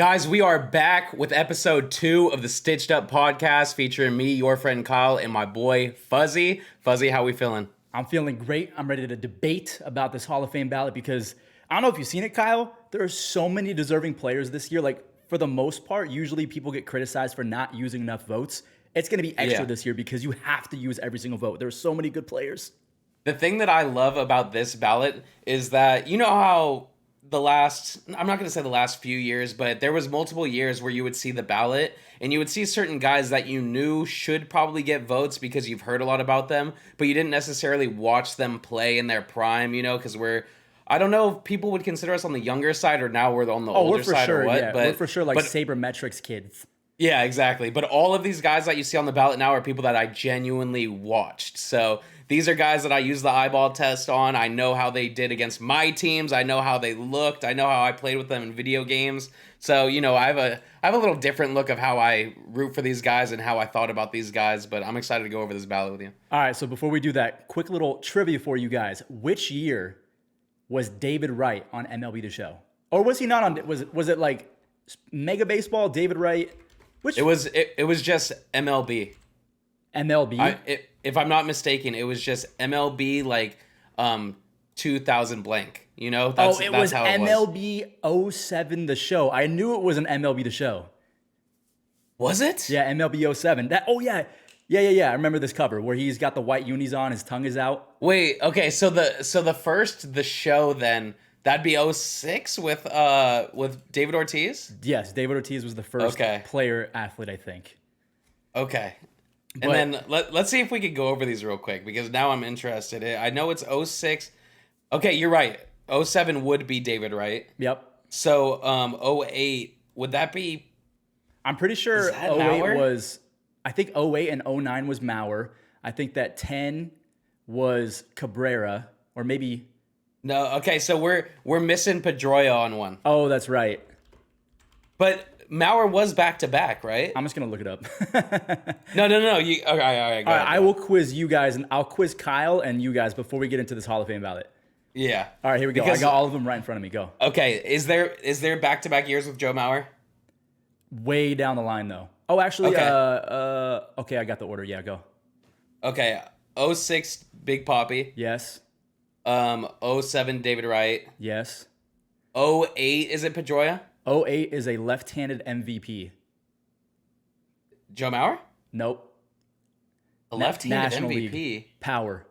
Guys, we are back with episode 2 of the Stitched Up podcast featuring me, your friend Kyle, and my boy Fuzzy. Fuzzy, how we feeling? I'm feeling great. I'm ready to debate about this Hall of Fame ballot because I don't know if you've seen it, Kyle. There are so many deserving players this year. Like, for the most part, usually people get criticized for not using enough votes. It's going to be extra this year because you have to use every single vote. There's so many good players. The thing that I love about this ballot is that, you know how I'm not going to say the last few years, but there was multiple years where you would see the ballot and you would see certain guys that you knew should probably get votes because you've heard a lot about them, but you didn't necessarily watch them play in their prime, because I don't know if people would consider us on the younger side or now we're on the older side or what. Yeah. But we're for sure sabermetrics kids. Yeah, exactly. But all of these guys that you see on the ballot now are people that I genuinely watched. So these are guys that I use the eyeball test on. I know how they did against my teams. I know how they looked. I know how I played with them in video games. So, I have a little different look of how I root for these guys and how I thought about these guys. But I'm excited to go over this ballot with you. All right, so before we do that, quick little trivia for you guys. Which year was David Wright on MLB The Show? Or was he not on? Was it like Mega Baseball, David Wright? It was just MLB. MLB? If I'm not mistaken, it was just MLB 2000 blank. That's was how it MLB 07 The Show. I knew it was an MLB The Show. Was it? Yeah, MLB 07. Yeah. I remember this cover where he's got the white unis on, his tongue is out. Wait, okay, so the show then, that'd be 06 with David Ortiz? Yes, David Ortiz was the first player athlete, I think. Okay. And then let's see if we could go over these real quick because now I'm interested. I know it's 06. Okay, you're right. 07 would be David, right? Yep. So 08, would that be... I'm pretty sure 08 Mauer? was... I think 08 and 09 was Mauer. I think that 10 was Cabrera, or maybe... No, okay, so we're missing Pedroia on one. Oh, that's right. But Mauer was back-to-back, right? I'm just going to look it up. No. Okay, all right, go ahead. I will quiz you guys, and I'll quiz Kyle and you guys before we get into this Hall of Fame ballot. Yeah. All right, here we go. I got all of them right in front of me. Go. Okay, is there back-to-back years with Joe Mauer? Way down the line, though. Oh, actually, okay, I got the order. Yeah, go. Okay, 06, Big Papi. Yes. 07, David Wright. Yes. 08, is it Pedroia? 08 is a left-handed MVP. Joe Mauer? Nope. A left-handed National MVP? League. Power.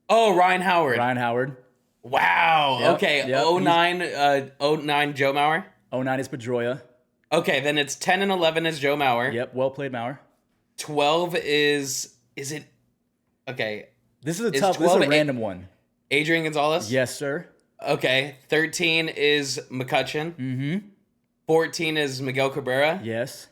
Oh, Ryan Howard. Ryan Howard. Wow. Yep, Okay, yep. 09 Joe Mauer? 09 is Pedroia. Okay, then it's 10 and 11 is Joe Mauer. Yep, well played, Mauer. 12 is it... Okay. This is a random one. Adrian Gonzalez? Yes, sir. Okay, 13 is McCutcheon. Mm-hmm. 14 is Miguel Cabrera. Yes.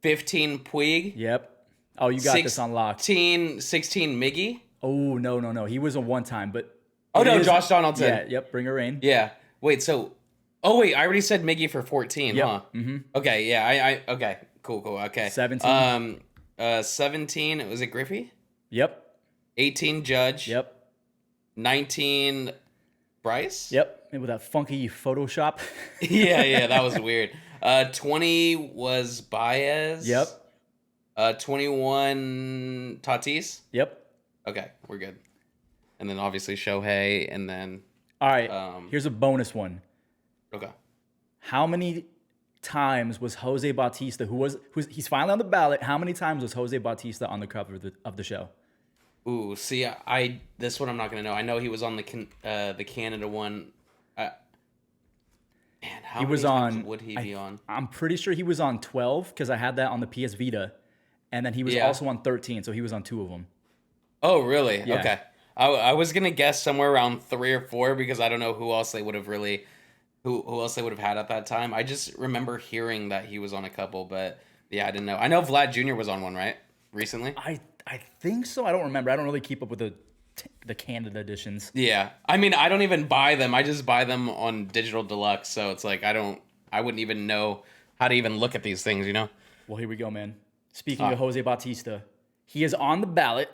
15, Puig. Yep. Oh, you got this unlocked. 16, Miggy. Oh, no. He was a one-time, but... Oh, no, Josh Donaldson. Yeah, yep, bring her in. Yeah. Wait, so... Oh, wait, I already said Miggy for 14, yep. huh? Mm-hmm. Okay, yeah, okay. Cool, okay. 17. 17, was it Griffey? Yep. 18, Judge. Yep. 19, Bryce? Yep, and with that funky Photoshop. yeah, that was weird. 20 was Baez. Yep. 21, Tatis. Yep. Okay, we're good. And then obviously Shohei, and then... All right, here's a bonus one. Okay. How many times was Jose Bautista, he's finally on the ballot, how many times was Jose Bautista on the cover of the show? Ooh, see, this one I'm not gonna know. I know he was on the Canada one. Man, how many times would he be on? I'm pretty sure he was on 12 because I had that on the PS Vita, and then he was also on 13, so he was on 2 of them. Oh, really? Yeah. Okay. I was gonna guess somewhere around 3 or 4 because I don't know who else they would have really, who else they would have had at that time. I just remember hearing that he was on a couple, but yeah, I didn't know. I know Vlad Jr. was on one, right? Recently. I think so. I don't remember. I don't really keep up with the Canada editions. Yeah. I mean, I don't even buy them. I just buy them on Digital Deluxe. So it's like, I wouldn't even know how to even look at these things, Well, here we go, man. Speaking of Jose Bautista, he is on the ballot.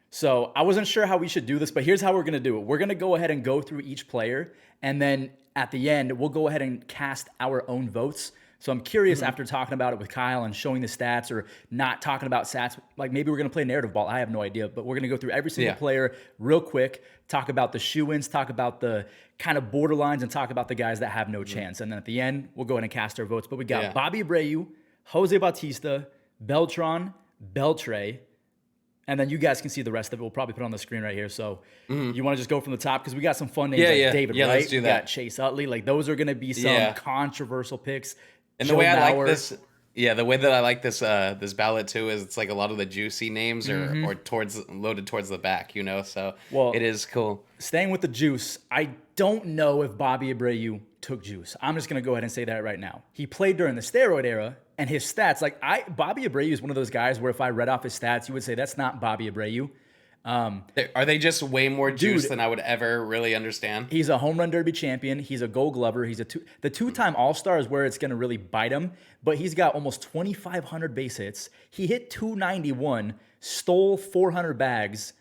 So I wasn't sure how we should do this, but here's how we're going to do it. We're going to go ahead and go through each player, and then at the end, we'll go ahead and cast our own votes. So I'm curious after talking about it with Kyle and showing the stats or not talking about stats, like maybe we're going to play narrative ball. I have no idea, but we're going to go through every single Yeah. player real quick, talk about the shoe-ins, talk about the kind of borderlines, and talk about the guys that have no chance. And then at the end, we'll go ahead and cast our votes. But we got Yeah. Bobby Abreu, Jose Bautista, Beltran, Beltre, and then you guys can see the rest of it. We'll probably put it on the screen right here. So you want to just go from the top because we got some fun names Yeah, like yeah. David Yeah, Wright. let's do We that. got Chase Utley. Like those are going to be some Yeah. controversial picks. And Joe the way I Mauer. like this, yeah, the way that I like this this ballot too is it's like a lot of the juicy names are or loaded towards the back, you know. So Well, it is cool. Staying with the juice, I don't know if Bobby Abreu took juice. I'm just going to go ahead and say that right now. He played during the steroid era, and his stats, Bobby Abreu is one of those guys where if I read off his stats, you would say that's not Bobby Abreu. Are they just way more juice Dude. than I would ever really understand? He's a home run derby champion. He's a Gold Glover. He's the two-time All-Star is where it's going to really bite him. But he's got almost 2,500 base hits. He hit 291, stole 400 bags,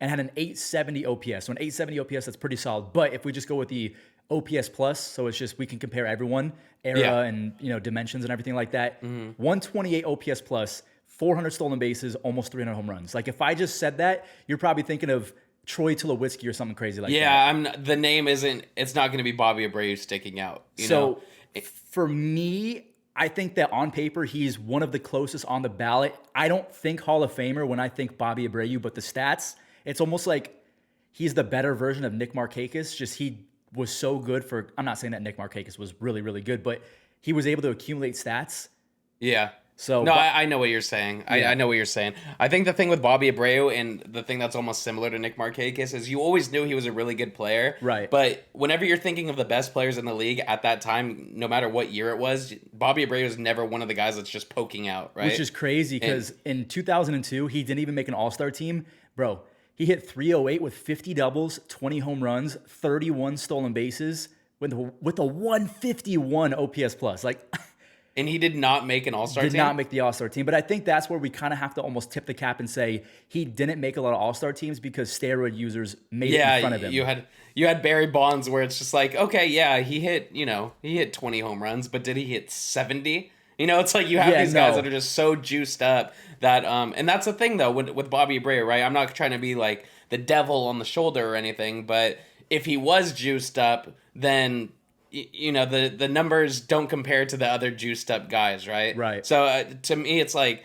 and had an 870 OPS. So an 870 OPS, that's pretty solid. But if we just go with the OPS plus, so it's just we can compare everyone, era Yeah. and dimensions and everything like that. 128 OPS plus, 400 stolen bases, almost 300 home runs. Like if I just said that, you're probably thinking of Troy Tulowitzki or something crazy like that. Yeah, the name isn't. It's not going to be Bobby Abreu sticking out. You know? For me, I think that on paper, he's one of the closest on the ballot. I don't think Hall of Famer when I think Bobby Abreu, but the stats, it's almost like he's the better version of Nick Markakis. Just he was so good for, I'm not saying that Nick Markakis was really, really good, but he was able to accumulate stats. Yeah. So No, I know what you're saying. I know what you're saying. I think the thing with Bobby Abreu and the thing that's almost similar to Nick Markakis is you always knew he was a really good player. Right. But whenever you're thinking of the best players in the league at that time, no matter what year it was, Bobby Abreu is never one of the guys that's just poking out, right? Which is crazy because in 2002, he didn't even make an all-star team. Bro, he hit 308 with 50 doubles, 20 home runs, 31 stolen bases with a 151 OPS plus. Like, And he did not make an all-star did team? not make the all-star team. But I think that's where we kind of have to almost tip the cap and say he didn't make a lot of all-star teams because steroid users made it in front of him. You had Barry Bonds where it's just like, okay, yeah, he hit 20 home runs, but did he hit 70? It's like you have these guys that are just so juiced up that and that's the thing though with Bobby Abreu, right? I'm not trying to be like the devil on the shoulder or anything, but if he was juiced up, then the numbers don't compare to the other juiced up guys, right? Right. So to me, it's like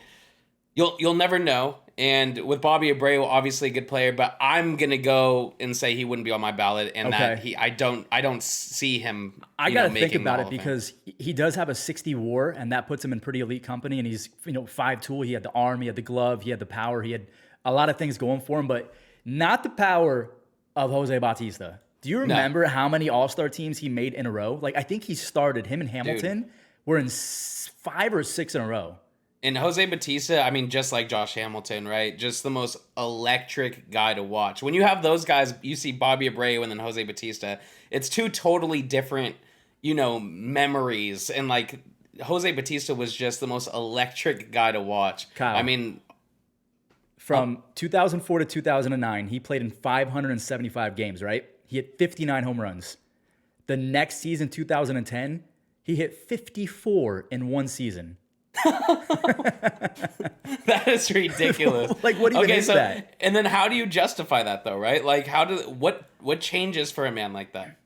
you'll never know. And with Bobby Abreu, obviously a good player, but I'm gonna go and say he wouldn't be on my ballot, and that I don't see him. I got to think making the about Hall it of Fame. because he does have a 60 WAR, and that puts him in pretty elite company. And he's 5-tool. He had the arm, he had the glove, he had the power, he had a lot of things going for him, but not the power of Jose Bautista. Do you remember how many All-Star teams he made in a row? Like I think he started him and Hamilton were in 5 or 6 in a row. And Jose Bautista, I mean, just like Josh Hamilton, right? Just the most electric guy to watch. When you have those guys, you see Bobby Abreu and then Jose Bautista. It's two totally different, memories. And like Jose Bautista was just the most electric guy to watch. Kyle. I mean, From 2004 to 2009, he played in 575 games, right? He hit 59 home runs. The next season, 2010, he hit 54 in one season. that is ridiculous. Like, what even is that? And then how do you justify that though, right? Like what changes for a man like that?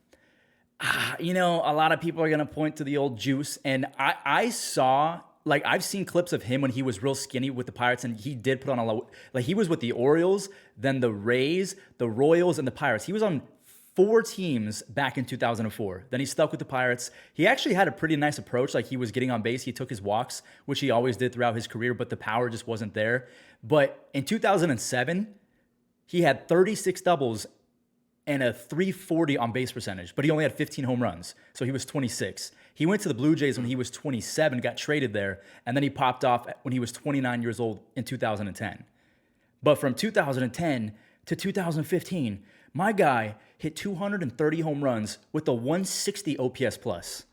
A lot of people are going to point to the old juice. And I saw, like, I've seen clips of him when he was real skinny with the Pirates, and he did put on a lot. Like, he was with the Orioles, then the Rays, the Royals, and the Pirates. He was on 4 teams back in 2004. Then he stuck with the Pirates. He actually had a pretty nice approach. Like, he was getting on base. He took his walks, which he always did throughout his career, but the power just wasn't there. But in 2007, he had 36 doubles and a 340 on base percentage, but he only had 15 home runs. So he was 26. He went to the Blue Jays when he was 27, got traded there, and then he popped off when he was 29 years old in 2010. But from 2010 to 2015, my guy hit 230 home runs with a 160 OPS plus.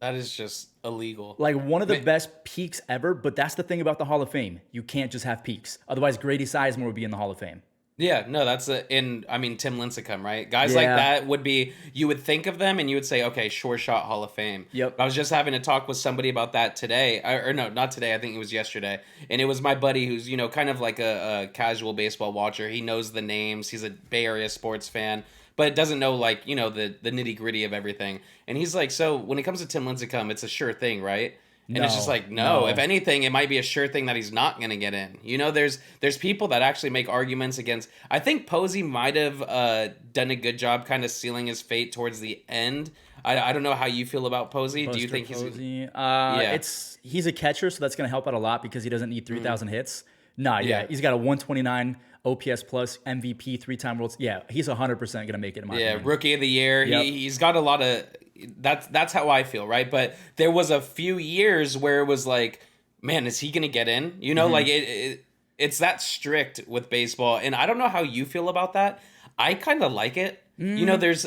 That is just illegal. Like one of the best peaks ever, but that's the thing about the Hall of Fame. You can't just have peaks. Otherwise, Grady Sizemore would be in the Hall of Fame. Yeah, no, I mean, Tim Lincecum, right? Guys like Yeah. that would be, you would think of them and you would say, okay, sure shot Hall of Fame. Yep. I was just having a talk with somebody about that today, or no, not today, I think it was yesterday. And it was my buddy who's, kind of like a casual baseball watcher. He knows the names, he's a Bay Area sports fan, but doesn't know, like, the nitty gritty of everything. And he's like, so when it comes to Tim Lincecum, it's a sure thing, right? And it's just No, like, no, if no. anything, it might be a sure thing that he's not going to get in. There's people that actually make arguments against. I think Posey might have done a good job kind of sealing his fate towards the end. I don't know how you feel about Posey. Do you Buster think he's. Posey. Yeah. He's a catcher, so that's going to help out a lot because he doesn't need 3,000 hits. Nah, yeah, Yeah. he's got a 129 OPS plus MVP, 3-time worlds. Yeah, he's 100% going to make it in my Yeah, opinion. rookie of the year. Yep. He's got a lot of. That's how I feel, right? But there was a few years where it was like, man, is he gonna get in? Like it's that strict with baseball, and I don't know how you feel about that. I kind of like it. There's.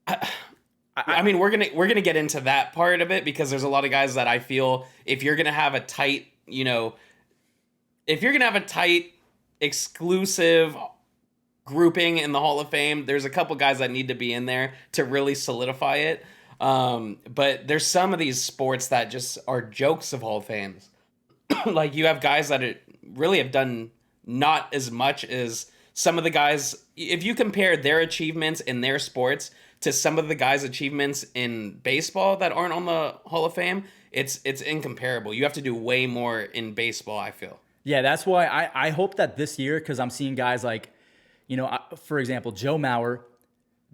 I mean, we're gonna get into that part of it because there's a lot of guys that I feel if you're gonna have a tight, if you're gonna have a tight exclusive grouping in the Hall of Fame, there's a couple guys that need to be in there to really solidify it. But there's some of these sports that just are jokes of Hall of Fames. Like you have guys that really have done not as much as some of the guys. If you compare their achievements in their sports to some of the guys' achievements in baseball that aren't on the Hall of Fame, it's incomparable. You have to do way more in baseball, I feel. Yeah, that's why I hope that this year, because I'm seeing guys like, for example, Joe Mauer,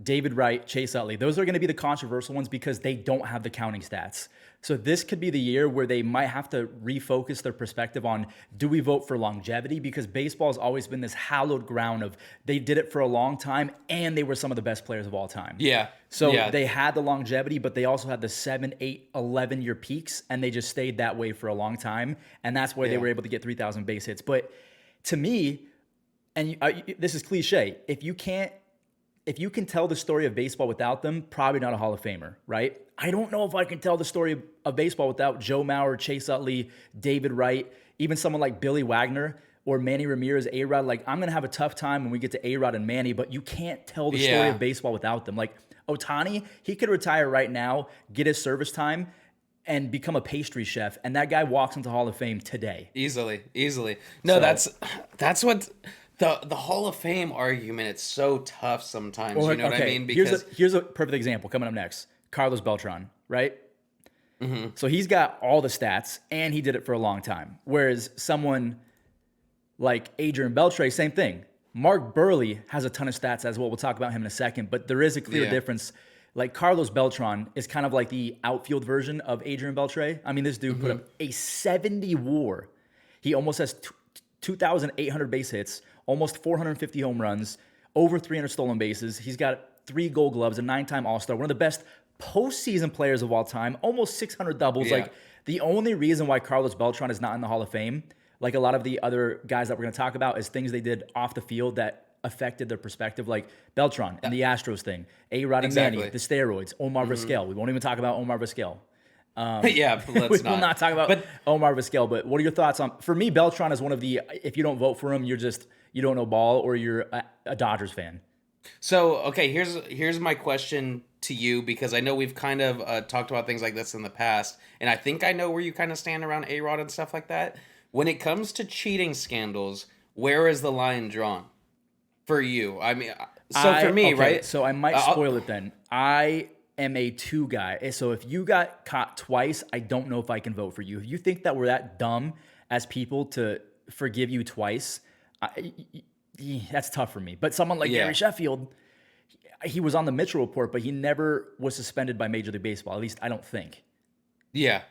David Wright, Chase Utley. Those are going to be the controversial ones because they don't have the counting stats. So this could be the year where they might have to refocus their perspective on, do we vote for longevity? Because baseball has always been this hallowed ground of they did it for a long time and they were some of the best players of all time. Yeah. So yeah. they had the longevity, but they also had the 7, 8, 11-year peaks, and they just stayed that way for a long time. And that's why they were able to get 3,000 base hits. But to me, and this is cliche, if you can tell the story of baseball without them, probably not a Hall of Famer, right? I don't know if I can tell the story of baseball without Joe Mauer, Chase Utley, David Wright, even someone like Billy Wagner or Manny Ramirez, A-Rod. Like, I'm going to have a tough time when we get to A-Rod and Manny, but you can't tell the story of baseball without them. Like, Ohtani, he could retire right now, get his service time, and become a pastry chef, and that guy walks into Hall of Fame today. Easily. No, So- that's what the Hall of Fame argument. It's so tough sometimes. You know what I mean? Because here's a perfect example coming up next. Carlos Beltran, right? So he's got all the stats, and he did it for a long time. Whereas someone like Adrian Beltre, same thing. Mark Burley has a ton of stats as well. We'll talk about him in a second, but there is a clear difference. Like Carlos Beltran is kind of like the outfield version of Adrian Beltre. I mean, this dude put up a 70 WAR. He almost has 2,800 base hits, almost 450 home runs, over 300 stolen bases. He's got 3 Gold Gloves, a 9-time All-Star, one of the best postseason players of all time, almost 600 doubles. Yeah. Like, the only reason why Carlos Beltran is not in the Hall of Fame, like a lot of the other guys that we're going to talk about, is things they did off the field that affected their perspective, like Beltran and the Astros thing, A-Rod and Manny, the steroids, Omar Vizquel. We won't even talk about Omar Vizquel. yeah, let's We will not talk about Omar Vizquel, but what are your thoughts on, for me, Beltran is one of the, if you don't vote for him, you don't know ball, or you're a Dodgers fan. So, okay, here's my question to you, because I know we've kind of talked about things like this in the past, and I think I know where you kind of stand around A-Rod and stuff like that. When it comes to cheating scandals, where is the line drawn for you? I mean, for me, right? So I might spoil it then. I am a 2 guy. So if you got caught twice, I don't know if I can vote for you. If you think that we're that dumb as people to forgive you twice, that's tough for me. But someone like Gary Sheffield, he was on the Mitchell report, but he never was suspended by Major League Baseball. At least I don't think. Yeah.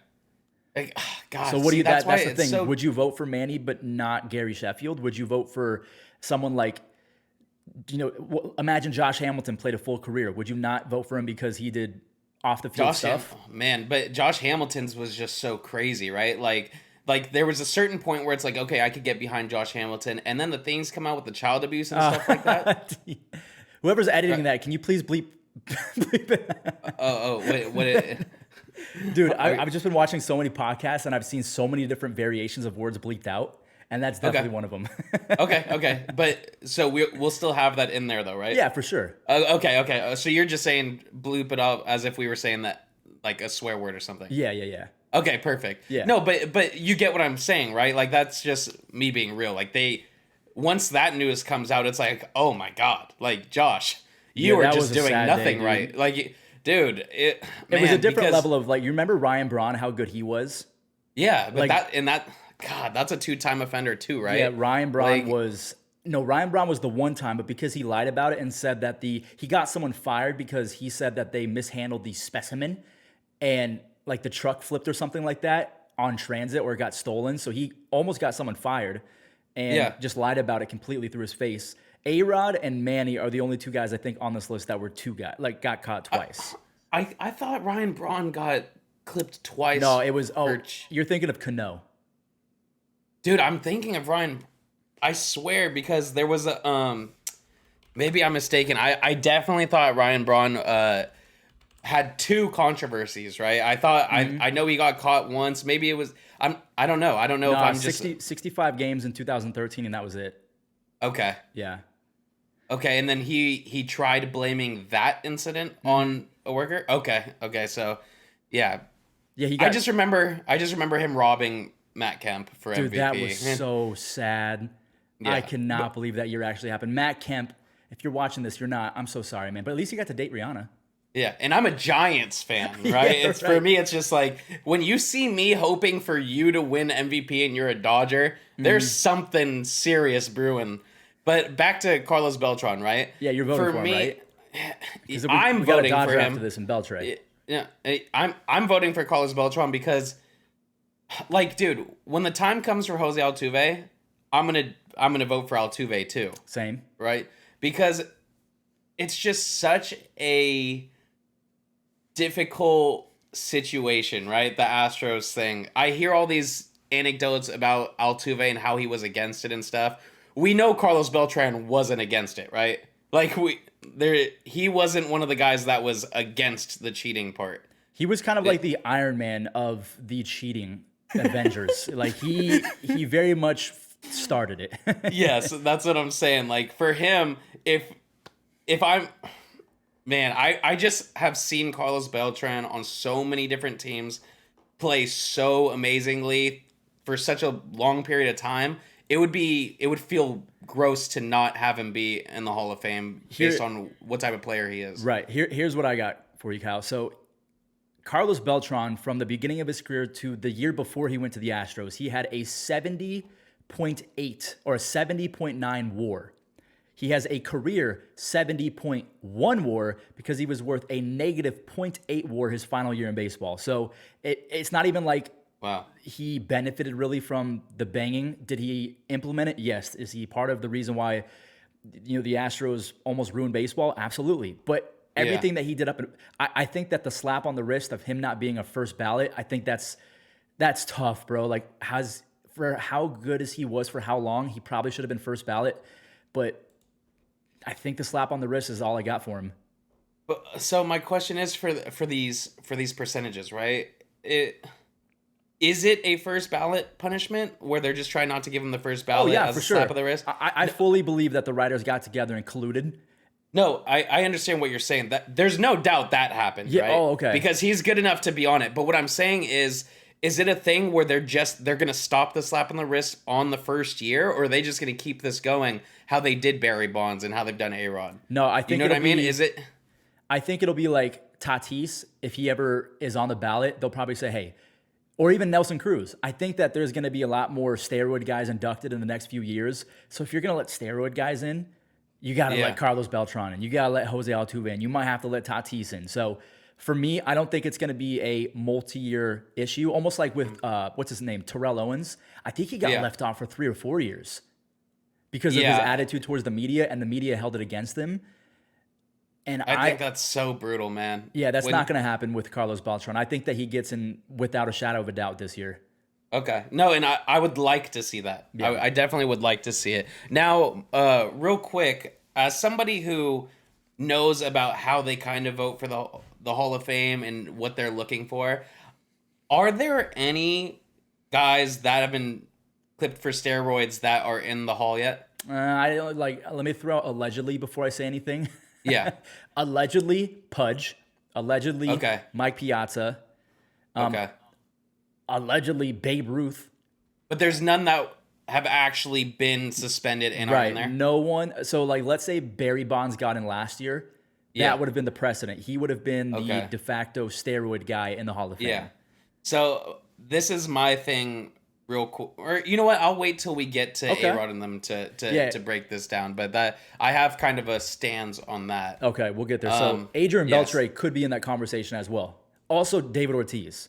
Like, God. So what do you? That's the thing. So, would you vote for Manny but not Gary Sheffield? Would you vote for someone like, imagine Josh Hamilton played a full career. Would you not vote for him because he did off the field stuff? Man, but Josh Hamilton's was just so crazy, right? Like there was a certain point where it's like, okay, I could get behind Josh Hamilton, and then the things come out with the child abuse and stuff like that. Whoever's editing that, can you please bleep it? Wait. Dude, I've just been watching so many podcasts, and I've seen so many different variations of words bleeped out. and that's Okay. definitely one of them. Okay. But so we'll still have that in there though, right? Yeah, for sure. Okay. So you're just saying bloop it up as if we were saying that like a swear word or something. Yeah. Okay, perfect. Yeah. No, but you get what I'm saying, right? Like that's just me being real. Like once that news comes out, it's like, oh my god, like Josh, Yeah, you are that just was a doing sad day, nothing dude. right. Like, dude, It was a man, different because level of like, you remember Ryan Braun, how good he was? yeah, but Like, God, that's a two-time offender too, yeah, right? Ryan Braun Like, was no, Ryan Braun was the one time, but because he lied about it and said that he got someone fired because he said that they mishandled the specimen and like the truck flipped or something like that on transit or it got stolen. So he almost got someone fired and yeah. just lied about it completely through his face. A-Rod and Manny are the only two guys I think on this list that were two guys like got caught twice. I thought Ryan Braun got clipped No, twice it was for you're thinking of Cano. dude, I'm thinking of Ryan. I swear because there was a maybe I'm mistaken. I definitely thought Ryan Braun had two controversies, right? I thought I know he got caught once. Maybe it was I don't know. I don't know if No, I'm 65 games in 2013 and that was it. okay. Yeah. Okay, and then he tried blaming that incident on a worker. Okay, so yeah. Yeah, he got I just remember him robbing Matt Kemp for dude, MVP. that was so sad. I Yeah. cannot believe that year actually happened. Matt Kemp, if you're watching this, you're not. I'm so sorry, man. But at least you got to date Rihanna. Yeah, and I'm a Giants fan, right? Yeah, It's right. for me. It's just like when you see me hoping for you to win MVP and you're a Dodger, there's something serious brewing. But back to Carlos Beltran, right? Yeah, you're voting for him, right? I'm we got a voting Dodger for after him. this in Beltray. Yeah, I'm voting for Carlos Beltran because, like, dude, when the time comes for Jose Altuve, I'm gonna vote for Altuve too, Same. right? Because it's just such a difficult situation, right? The Astros thing. I hear all these anecdotes about Altuve and how he was against it and stuff. We know Carlos Beltran wasn't against it, right? Like he wasn't one of the guys that was against the cheating part. He was kind of like the Iron Man of the cheating Avengers. Like he very much started it. Yes, that's what I'm saying. Like for him, if I'm man, I just have seen Carlos Beltran on so many different teams play so amazingly for such a long period of time. It would feel gross to not have him be in the Hall of Fame based on what type of player he is. Right. Here's what I got for you, Kyle. So Carlos Beltran, from the beginning of his career to the year before he went to the Astros, he had a 70.8 or a 70.9 WAR. He has a career 70.1 WAR because he was worth a negative .8 WAR his final year in baseball. So it's not even like Wow. he benefited really from the banging. Did he implement it? Yes. Is he part of the reason why the Astros almost ruined baseball? Absolutely. But everything that he did I think that the slap on the wrist of him not being a first ballot, I think that's tough, bro. Like for how good as he was for how long, he probably should have been first ballot. But I think the slap on the wrist is all I got for him. But so my question is for these percentages, right? Is it a first ballot punishment where they're just trying not to give him the first ballot as for a sure. slap of the wrist? I fully believe that the writers got together and colluded. No, I understand what you're saying. That there's no doubt that happened, Yeah, right? oh, okay. Because he's good enough to be on it. But what I'm saying is it a thing where they're gonna stop the slap on the wrist on the first year, or are they just gonna keep this going how they did Barry Bonds and how they've done A-Rod? No, I think you know what I mean? Is it? I think it'll be like Tatis, if he ever is on the ballot, they'll probably say, hey, or even Nelson Cruz. I think that there's going to be a lot more steroid guys inducted in the next few years. So if you're going to let steroid guys in, you got to let Carlos Beltran in. You got to let Jose Altuve in. You might have to let Tatis in. So for me, I don't think it's going to be a multi-year issue. Almost like with, what's his name, Terrell Owens. I think he got left off for 3 or 4 years because of his attitude towards the media, and the media held it against him. And I think that's so brutal, man. Yeah, that's not going to happen with Carlos Beltran. I think that he gets in without a shadow of a doubt this year. Okay. No, and I would like to see that. Yeah. I definitely would like to see it. Now, real quick, as somebody who knows about how they kind of vote for the Hall of Fame and what they're looking for, are there any guys that have been clipped for steroids that are in the hall yet? I don't like. Let me throw out allegedly before I say anything. Yeah. Allegedly Pudge. Allegedly Okay. Mike Piazza. Okay. Allegedly Babe Ruth. But there's none that have actually been suspended and are in there. No one. So like, let's say Barry Bonds got in last year. Yeah. That would have been the precedent. He would have been the Okay. de facto steroid guy in the Hall of Fame. Yeah. So this is my thing, real cool. Or you know what? I'll wait till we get to Okay. A-Rod and them Yeah. to break this down. But that I have kind of a stance on that. Okay, we'll get there. So Adrian yes. Beltre could be in that conversation as well. Also David Ortiz.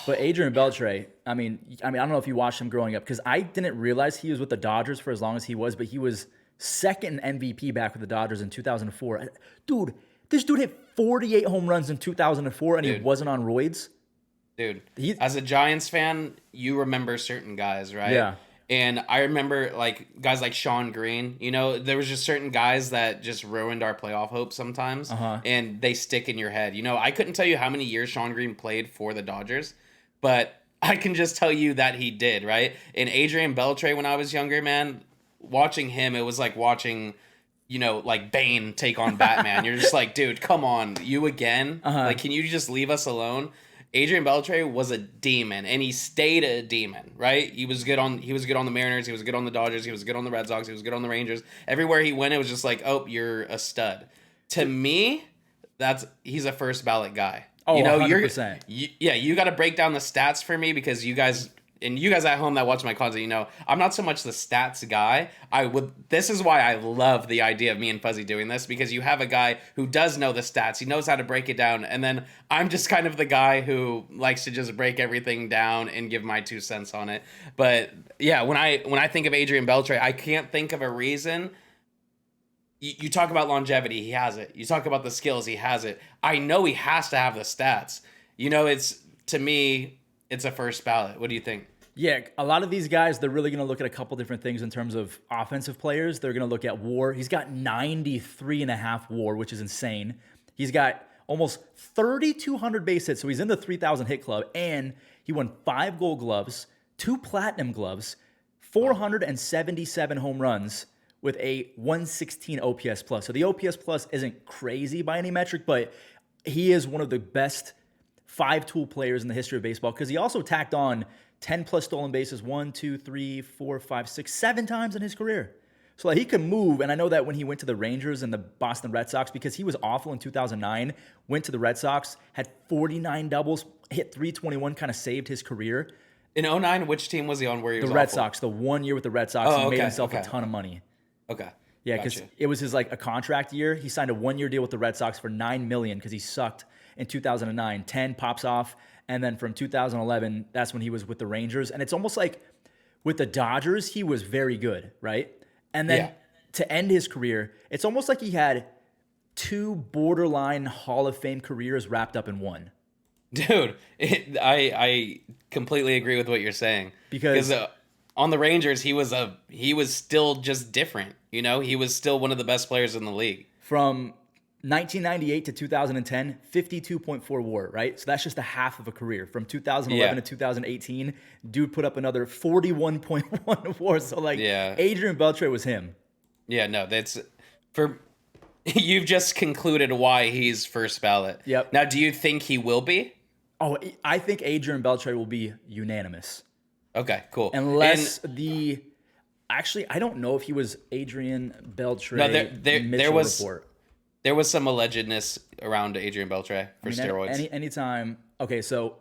But Adrian Beltre, I mean, I don't know if you watched him growing up, because I didn't realize he was with the Dodgers for as long as he was, but he was second in MVP back with the Dodgers in 2004. Dude, this dude hit 48 home runs in 2004, and he Dude. wasn't on roids. Dude, as a Giants fan, you remember certain guys, right? Yeah. And I remember like guys like Sean Green. You know, there was just certain guys that just ruined our playoff hopes sometimes, and they stick in your head. You know, I couldn't tell you how many years Sean Green played for the Dodgers, but I can just tell you that he did, right? And Adrian Beltre, when I was younger, man, watching him, it was like watching, you know, like Bane take on Batman. You're just like, dude, come on, you again? Like, can you just leave us alone? Adrian Beltre was a demon, and he stayed a demon, right? He was good on the Mariners, he was good on the Dodgers, he was good on the Red Sox, he was good on the Rangers. Everywhere he went, it was just like, oh, you're a stud. To me, he's a first ballot guy. Oh, you know, 100%. You got to break down the stats for me, because you guys at home that watch my content, you know, I'm not so much the stats guy. This is why I love the idea of me and Fuzzy doing this, because you have a guy who does know the stats. He knows how to break it down. And then I'm just kind of the guy who likes to just break everything down and give my 2 cents on it. But yeah, when I think of Adrian Beltre, I can't think of a reason. You talk about longevity, he has it. You talk about the skills, he has it. I know he has to have the stats. You know, to me, it's a first ballot. What do you think? Yeah, a lot of these guys, they're really going to look at a couple different things in terms of offensive players. They're going to look at WAR. He's got 93.5 WAR, which is insane. He's got almost 3,200 base hits, so he's in the 3,000 hit club, and he won 5 Gold Gloves, 2 Platinum Gloves, 477 home runs with a 116 OPS plus. So the OPS plus isn't crazy by any metric, but he is one of the best 5-tool players in the history of baseball, because he also tacked on 10 plus stolen bases 1, 2, 3, 4, 5, 6, 7 times in his career. So like, he can move. And I know that when he went to the Rangers and the Boston Red Sox, because he was awful in 2009, went to the Red Sox, had 49 doubles, hit 321, kind of saved his career. In 2009, which team was he on where he was The Red awful? Sox, the 1 year with the Red Sox, he made himself a ton of money. Okay. Yeah, because it was his like a contract year. He signed a 1-year deal with the Red Sox for $9 million because he sucked in 2009. 10 pops off, and then from 2011, that's when he was with the Rangers. And it's almost like with the Dodgers, he was very good, right? And then to end his career, it's almost like he had 2 borderline Hall of Fame careers wrapped up in one. Dude, I completely agree with what you're saying, Because on the Rangers, he was still just different. You know, he was still one of the best players in the league. From 1998 to 2010, 52.4 WAR, right? So that's just a half of a career. From 2011 to 2018, dude put up another 41.1 WAR. So like, Adrian Beltre was him. Yeah, no, that's for. You've just concluded why he's first ballot. Yep. Now, do you think he will be? Oh, I think Adrian Beltre will be unanimous. Okay, cool. Unless actually, I don't know if he was Adrian Beltre. No, there was some allegedness around Adrian Beltre for steroids. Anytime. Okay, so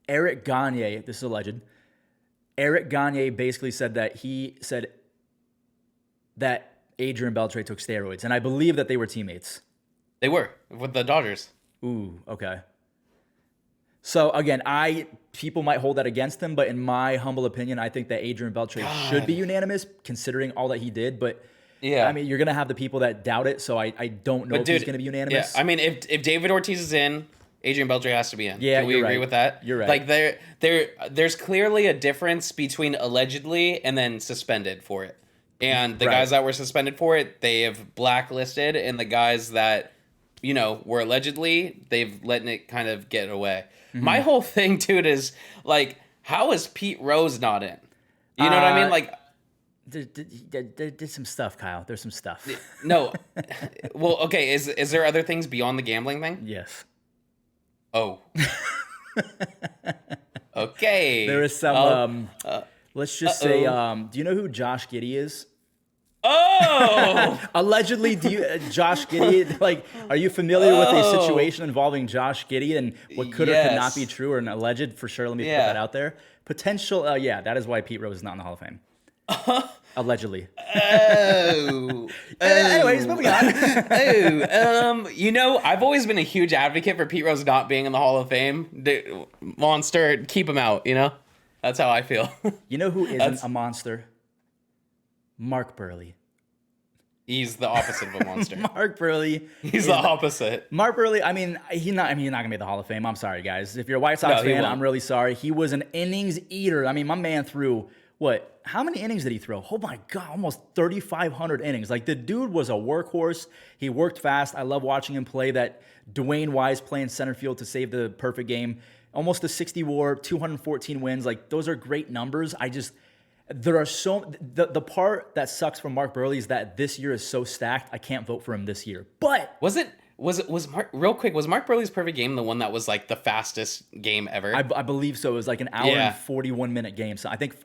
Eric Gagne, this is alleged. Eric Gagne basically said that Adrian Beltre took steroids, and I believe that they were teammates. They were with the Dodgers. Ooh, okay. So again, people might hold that against him, but in my humble opinion, I think that Adrian Beltre should be unanimous, considering all that he did. But I mean, you're gonna have the people that doubt it, so I don't know if he's gonna be unanimous. Yeah, I mean, if David Ortiz is in, Adrian Beltre has to be in. Yeah, Can we agree with that? You're right. Like there's clearly a difference between allegedly and then suspended for it. And the guys that were suspended for it, they have blacklisted, and the guys that, you know, were allegedly, they've letting it kind of get away. Mm-hmm. My whole thing, dude, is like, How is Pete Rose not in? You know what I mean? Like, There's some stuff, Kyle. There's some stuff. no. Well, okay. Is there other things beyond the gambling thing? Yes. Oh. Okay. There is some. Let's just say. Do you know who Josh Giddey is? Oh. Allegedly, Josh Giddey? Like, are you familiar with a situation involving Josh Giddey and what could or could not be true or an alleged? For sure. Let me put that out there. Potential. Yeah, that is why Pete Rose is not in the Hall of Fame. Allegedly. Oh. Anyways, moving on. You know, I've always been a huge advocate for Pete Rose not being in the Hall of Fame. Monster, keep him out, you know? That's how I feel. You know who isn't a monster? Mark Burley. He's the opposite of a monster. Mark Burley. He's the opposite. Not gonna be the Hall of Fame. I'm sorry, guys. If you're a White Sox fan, I'm really sorry. He was an innings eater. I mean, my man threw what? How many innings did he throw? Oh my God, almost 3,500 innings. Like, the dude was a workhorse. He worked fast. I love watching him play. That Dwayne Wise playing center field to save the perfect game. Almost a 60 WAR, 214 wins. Like, those are great numbers. There are the part that sucks for Mark Burley is that this year is so stacked. I can't vote for him this year. But was Mark, real quick, was Mark Burley's perfect game the one that was like the fastest game ever? I believe so. It was like an hour and 41-minute game. So I think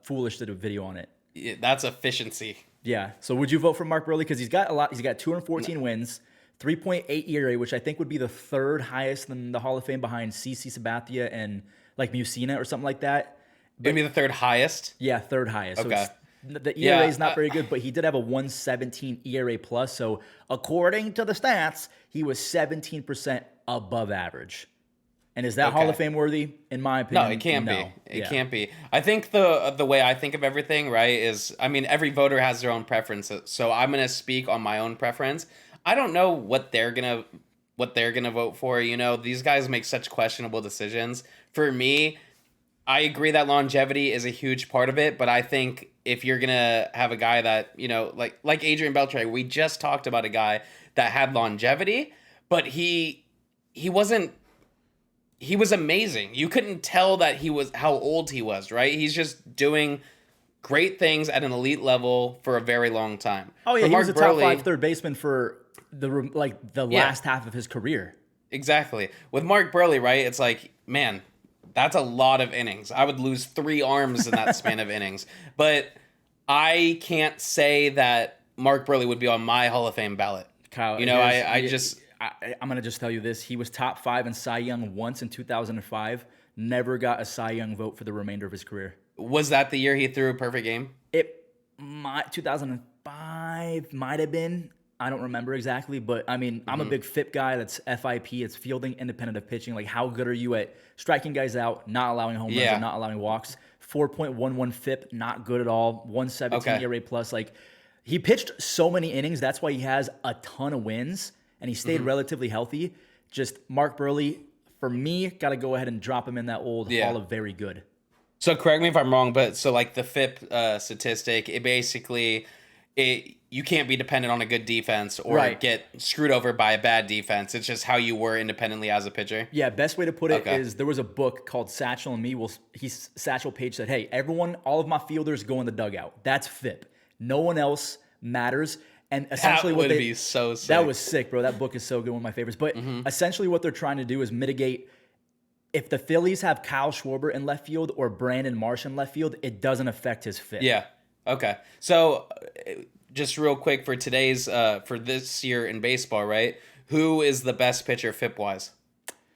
Foolish did a video on it. Yeah, that's efficiency. Yeah. So would you vote for Mark Burley? Because he's got 214 wins, 3.8 ERA, which I think would be the third highest in the Hall of Fame behind CC Sabathia and like Musina or something like that. Maybe the third highest? Yeah, third highest. Okay. So the ERA is not very good, but he did have a 117 ERA plus. So according to the stats, he was 17% above average. And is that Hall of Fame worthy? In my opinion, no, it can't be. It can't be. I think the way I think of everything, right, is, I mean, every voter has their own preferences. So I'm gonna speak on my own preference. I don't know what they're gonna vote for. You know, these guys make such questionable decisions. For me, I agree that longevity is a huge part of it, but I think if you're gonna have a guy that, you know, like Adrian Beltre, we just talked about a guy that had longevity, but he was amazing. You couldn't tell that how old he was, right? He's just doing great things at an elite level for a very long time. Oh yeah, he was a top 5 third baseman for the last half of his career. Exactly. With Mark Burley, right? It's like, man, that's a lot of innings. I would lose 3 arms in that span of innings. But I can't say that Mark Burley would be on my Hall of Fame ballot. Kyle, you know, I'm going to just tell you this. He was top 5 in Cy Young once in 2005. Never got a Cy Young vote for the remainder of his career. Was that the year he threw a perfect game? 2005 might have been. I don't remember exactly, but I mean, I'm a big FIP guy. That's FIP. It's fielding independent of pitching. Like, how good are you at striking guys out, not allowing home runs, and not allowing walks? 4.11 FIP, not good at all. 117 ERA plus. Like, he pitched so many innings. That's why he has a ton of wins, and he stayed relatively healthy. Just Mark Burley, for me, got to go ahead and drop him in that old Hall of Very Good. So correct me if I'm wrong, but so like the FIP statistic, it basically you can't be dependent on a good defense or get screwed over by a bad defense. It's just how you were independently as a pitcher. Yeah, best way to put it is there was a book called Satchel and Me. Satchel Paige said, hey, all of my fielders go in the dugout. That's FIP. No one else matters. And essentially that would be so sick. That was sick, bro. That book is so good, one of my favorites. But essentially what they're trying to do is mitigate. If the Phillies have Kyle Schwarber in left field or Brandon Marsh in left field, it doesn't affect his FIP. Yeah. Okay. So just real quick for for this year in baseball, right? Who is the best pitcher FIP wise?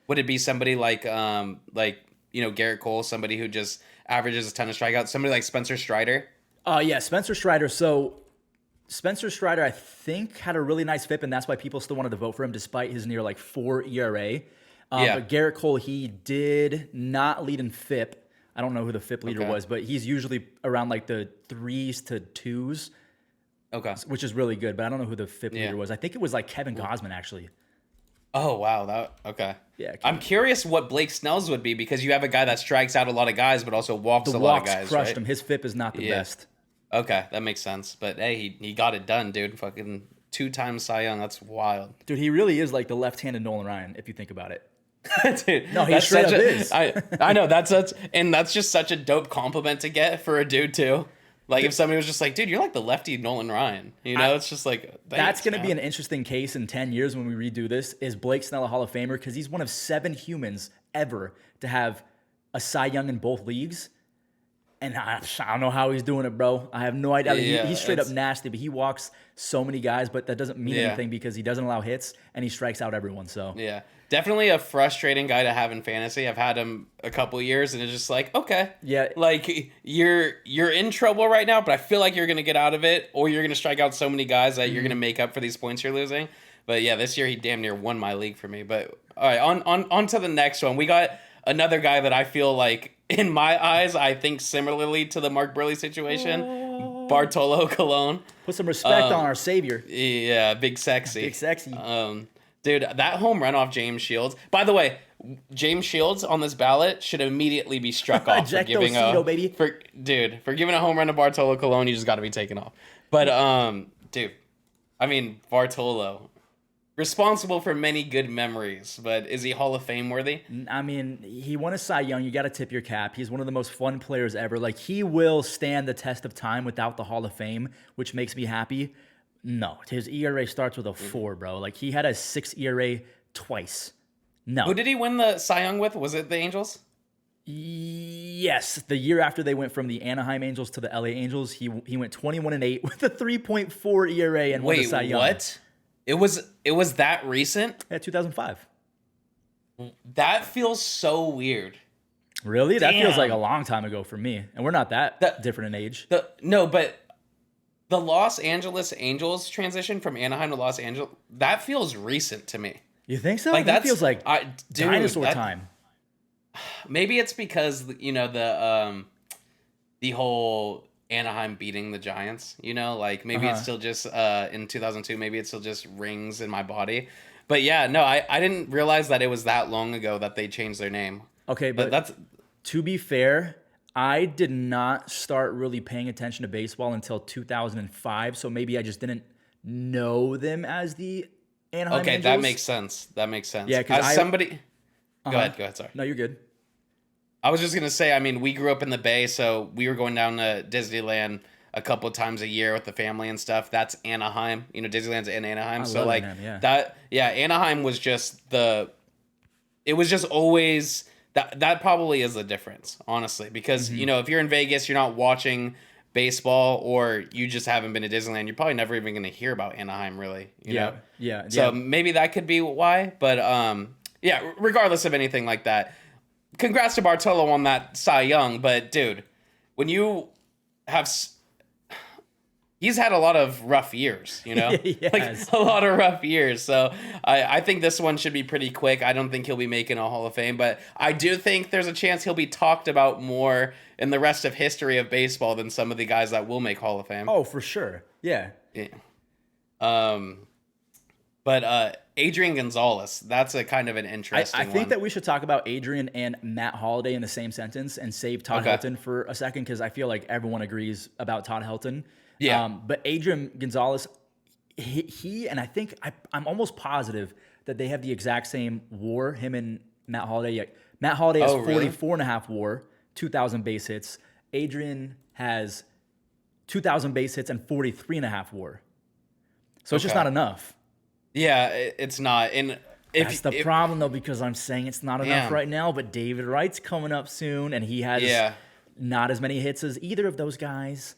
Would it be somebody like Garrett Cole, somebody who just averages a ton of strikeouts, somebody like Spencer Strider? Yeah, Spencer Strider. So Spencer Strider, I think, had a really nice FIP, and that's why people still wanted to vote for him despite his near 4 ERA. But Garrett Cole, he did not lead in FIP. I don't know who the FIP leader was, but he's usually around the 3s to 2s. Okay. Which is really good, but I don't know who the FIP leader was. I think it was Kevin Gausman, actually. Oh, wow. Okay. Yeah. I'm curious what Blake Snell's would be because you have a guy that strikes out a lot of guys, but also walks a lot of guys. Crushed right? him. His FIP is not the best. Okay, that makes sense. But hey, he got it done, dude. Fucking 2 times Cy Young. That's wild. Dude, he really is like the left-handed Nolan Ryan, if you think about it. Dude, No, he that's straight such up a is. I know that's just such a dope compliment to get for a dude too. Like if somebody was just like, dude, you're like the lefty Nolan Ryan. You know, it's just like That's thanks, going to be man. an interesting case in 10 years when we redo this. Is Blake Snell a Hall of Famer? Because he's one of 7 humans ever to have a Cy Young in both leagues. And I don't know how he's doing it, bro. I have no idea. Yeah, He's straight up it's nasty, but he walks so many guys, but that doesn't mean yeah. anything because he doesn't allow hits and he strikes out everyone. So Yeah, definitely a frustrating guy to have in fantasy. I've had him a couple years, and it's just like, okay, yeah, like you're in trouble right now, but I feel like you're gonna get out of it, or you're gonna strike out so many guys that you're gonna make up for these points you're losing. But yeah, this year he damn near won my league for me. But all right, on to the next one. We got another guy that I feel like, in my eyes, I think similarly to the Mark Burley situation, Bartolo Colon. put some respect on our savior. Yeah, big sexy. Big sexy. Dude, that home run off James Shields. By the way, James Shields on this ballot should immediately be struck off for giving baby. for giving a home run to Bartolo Colon. You just got to be taken off. But dude, I mean Bartolo, responsible for many good memories, but is he Hall of Fame worthy? I mean, he won a Cy Young. You got to tip your cap. He's one of the most fun players ever. Like, he will stand the test of time without the Hall of Fame, which makes me happy. No, his ERA starts with a 4, bro. Like, he had a 6 ERA twice. No. Who did he win the Cy Young with? Was it the Angels? Yes, the year after they went from the Anaheim Angels to the LA Angels, he went 21-8 with a 3.4 ERA and won the Wait, Cy Young. what? It was that recent? Yeah, 2005. That feels so weird. Really? That feels Damn. like a long time ago for me. And we're not that different in age. No, but the Los Angeles Angels transition from Anaheim to Los Angeles, that feels recent to me. You think so? Like that that's feels like dude, dinosaur that- time. Maybe it's because the whole Anaheim beating the Giants, like maybe it's still just in 2002, maybe it still just rings in my body. But yeah, no, I didn't realize that it was that long ago that they changed their name. Okay, but that's to be fair, I did not start really paying attention to baseball until 2005, so maybe I just didn't know them as the Anaheim okay. Angels. That makes sense. Yeah, because somebody. Go ahead. Sorry. No, you're good. I was just gonna say. I mean, we grew up in the Bay, so we were going down to Disneyland a couple of times a year with the family and stuff. That's Anaheim. Disneyland's in Anaheim. I So love like Anaheim, yeah. Anaheim was just it was just always that probably is the difference, honestly, because if you're in Vegas, you're not watching baseball, or you just haven't been to Disneyland, you're probably never even going to hear about Anaheim, really. You know? Yeah. So maybe that could be why. But yeah, regardless of anything like that, congrats to Bartolo on that Cy Young. But dude, when you have he's had a lot of rough years, Yes. like a lot of rough years. So I think this one should be pretty quick. I don't think he'll be making a Hall of Fame, but I do think there's a chance he'll be talked about more in the rest of history of baseball than some of the guys that will make Hall of Fame. Oh, for sure. Yeah. But Adrian Gonzalez, that's a kind of an interesting I think one. that we should talk about Adrian and Matt Holliday in the same sentence and save Todd Helton for a second, because I feel like everyone agrees about Todd Helton. Yeah. But Adrian Gonzalez, he and I think I'm almost positive that they have the exact same WAR, him and Matt Holliday. Matt Holliday has 44.5 WAR, 2,000 base hits. Adrian has 2,000 base hits and 43.5 WAR. So it's just not enough. Yeah, it's not. And That's the problem, though, because I'm saying it's not enough right now, but David Wright's coming up soon, and he has not as many hits as either of those guys.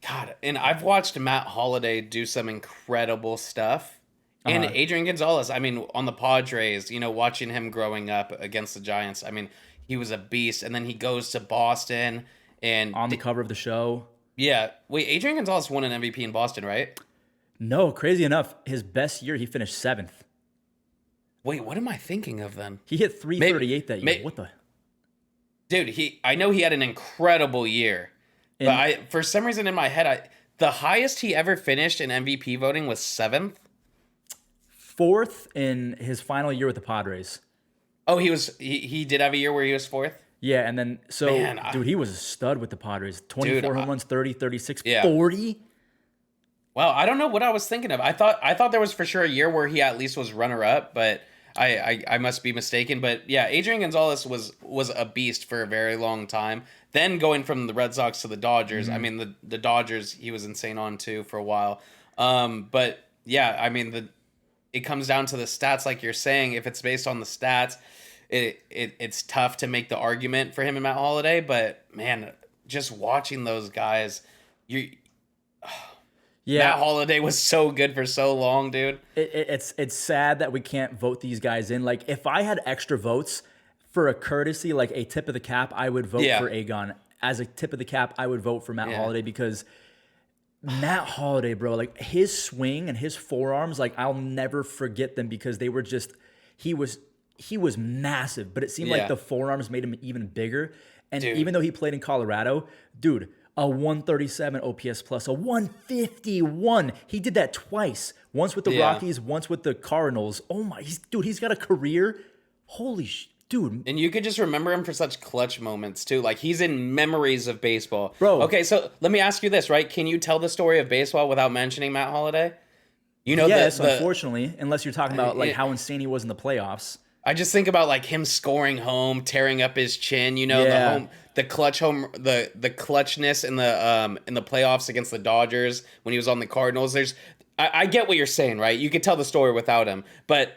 God, and I've watched Matt Holliday do some incredible stuff. And Adrian Gonzalez, I mean, on the Padres, watching him growing up against the Giants, I mean, he was a beast. And then he goes to Boston and on the cover of the show. Yeah. Wait, Adrian Gonzalez won an MVP in Boston, right? No, crazy enough, his best year, he finished 7th. Wait, what am I thinking of then? He hit 338 that year. What the? Dude, I know he had an incredible year. But for some reason in my head, the highest he ever finished in MVP voting was 7th. 4th in his final year with the Padres. Oh, he did have a year where he was 4th? Yeah, and then, dude, he was a stud with the Padres. 24 home runs, 30, 36, 40. Well, I don't know what I was thinking of. I thought there was for sure a year where he at least was runner-up, but I must be mistaken, but yeah, Adrian Gonzalez was a beast for a very long time. Then going from the Red Sox to the Dodgers, I mean the Dodgers he was insane on too for a while. But yeah, I mean it comes down to the stats, like you're saying. If it's based on the stats, it's tough to make the argument for him and Matt Holliday. But man, just watching those guys, you Yeah, Matt Holliday was so good for so long, dude. it's sad that we can't vote these guys in. Like, if I had extra votes for a courtesy, like a tip of the cap, I would vote Yeah. for Aegon. As a tip of the cap, I would vote for Matt Yeah. Holliday, because Matt Holliday, bro, like his swing and his forearms, like I'll never forget them, because they were just he was massive, but it seemed like Yeah. the forearms made him even bigger. And Dude. even though he played in Colorado, dude, a 137 OPS plus, a 151. He did that twice. Once with the Yeah. Rockies, once with the Cardinals. Oh my, he's got a career. Holy dude. And you could just remember him for such clutch moments too. Like he's in memories of baseball. Bro. Okay, so let me ask you this, right? Can you tell the story of baseball without mentioning Matt Holliday? You know, Yes, unfortunately, unless you're talking about like it- how insane he was in the playoffs. I just think about like him scoring home, tearing up his chin. You know, Yeah. the clutch home, the clutchness in the playoffs against the Dodgers when he was on the Cardinals. I get what you're saying, right? You could tell the story without him, but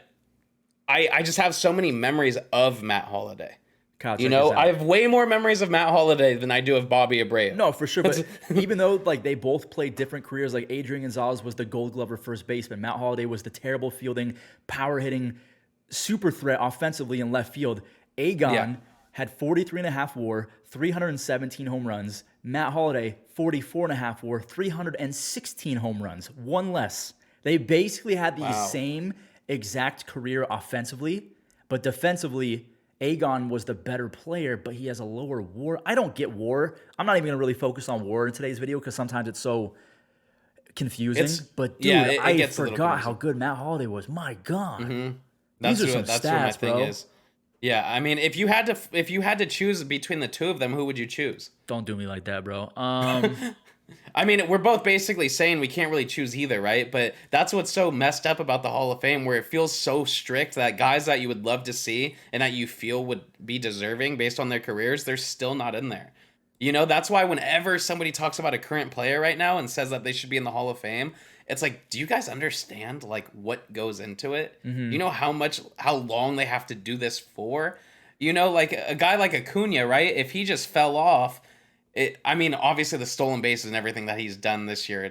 I just have so many memories of Matt Holliday. Kyle, You check know, this out. I have way more memories of Matt Holliday than I do of Bobby Abreu. No, for sure. But even though like they both played different careers, like Adrian Gonzalez was the Gold Glover first baseman, Matt Holliday was the terrible fielding, power hitting, super threat offensively in left field. Aegon Yeah. had 43 and a half WAR, 317 home runs. Matt Holliday 44 and a half WAR, 316 home runs, one less. They basically had the Wow. same exact career offensively, but defensively, Aegon was the better player, but he has a lower WAR. I don't get WAR. I'm not even gonna really focus on WAR in today's video, because sometimes it's so confusing. But dude, yeah, it I gets a little forgot how confusing. good Matt Holliday was. My God, That's these are what, some that's what my stats, thing bro. is. Yeah, I mean, if you had to choose between the two of them, who would you choose? Don't do me like that, bro. I mean, we're both basically saying we can't really choose either, right? But that's what's so messed up about the Hall of Fame, where it feels so strict that guys that you would love to see and that you feel would be deserving based on their careers, they're still not in there. You know, that's why whenever somebody talks about a current player right now and says that they should be in the Hall of Fame, it's like, do you guys understand like what goes into it? You know how long they have to do this for? You know, like a guy like Acuna, right? If he just fell off, I mean, obviously the stolen bases and everything that he's done this year,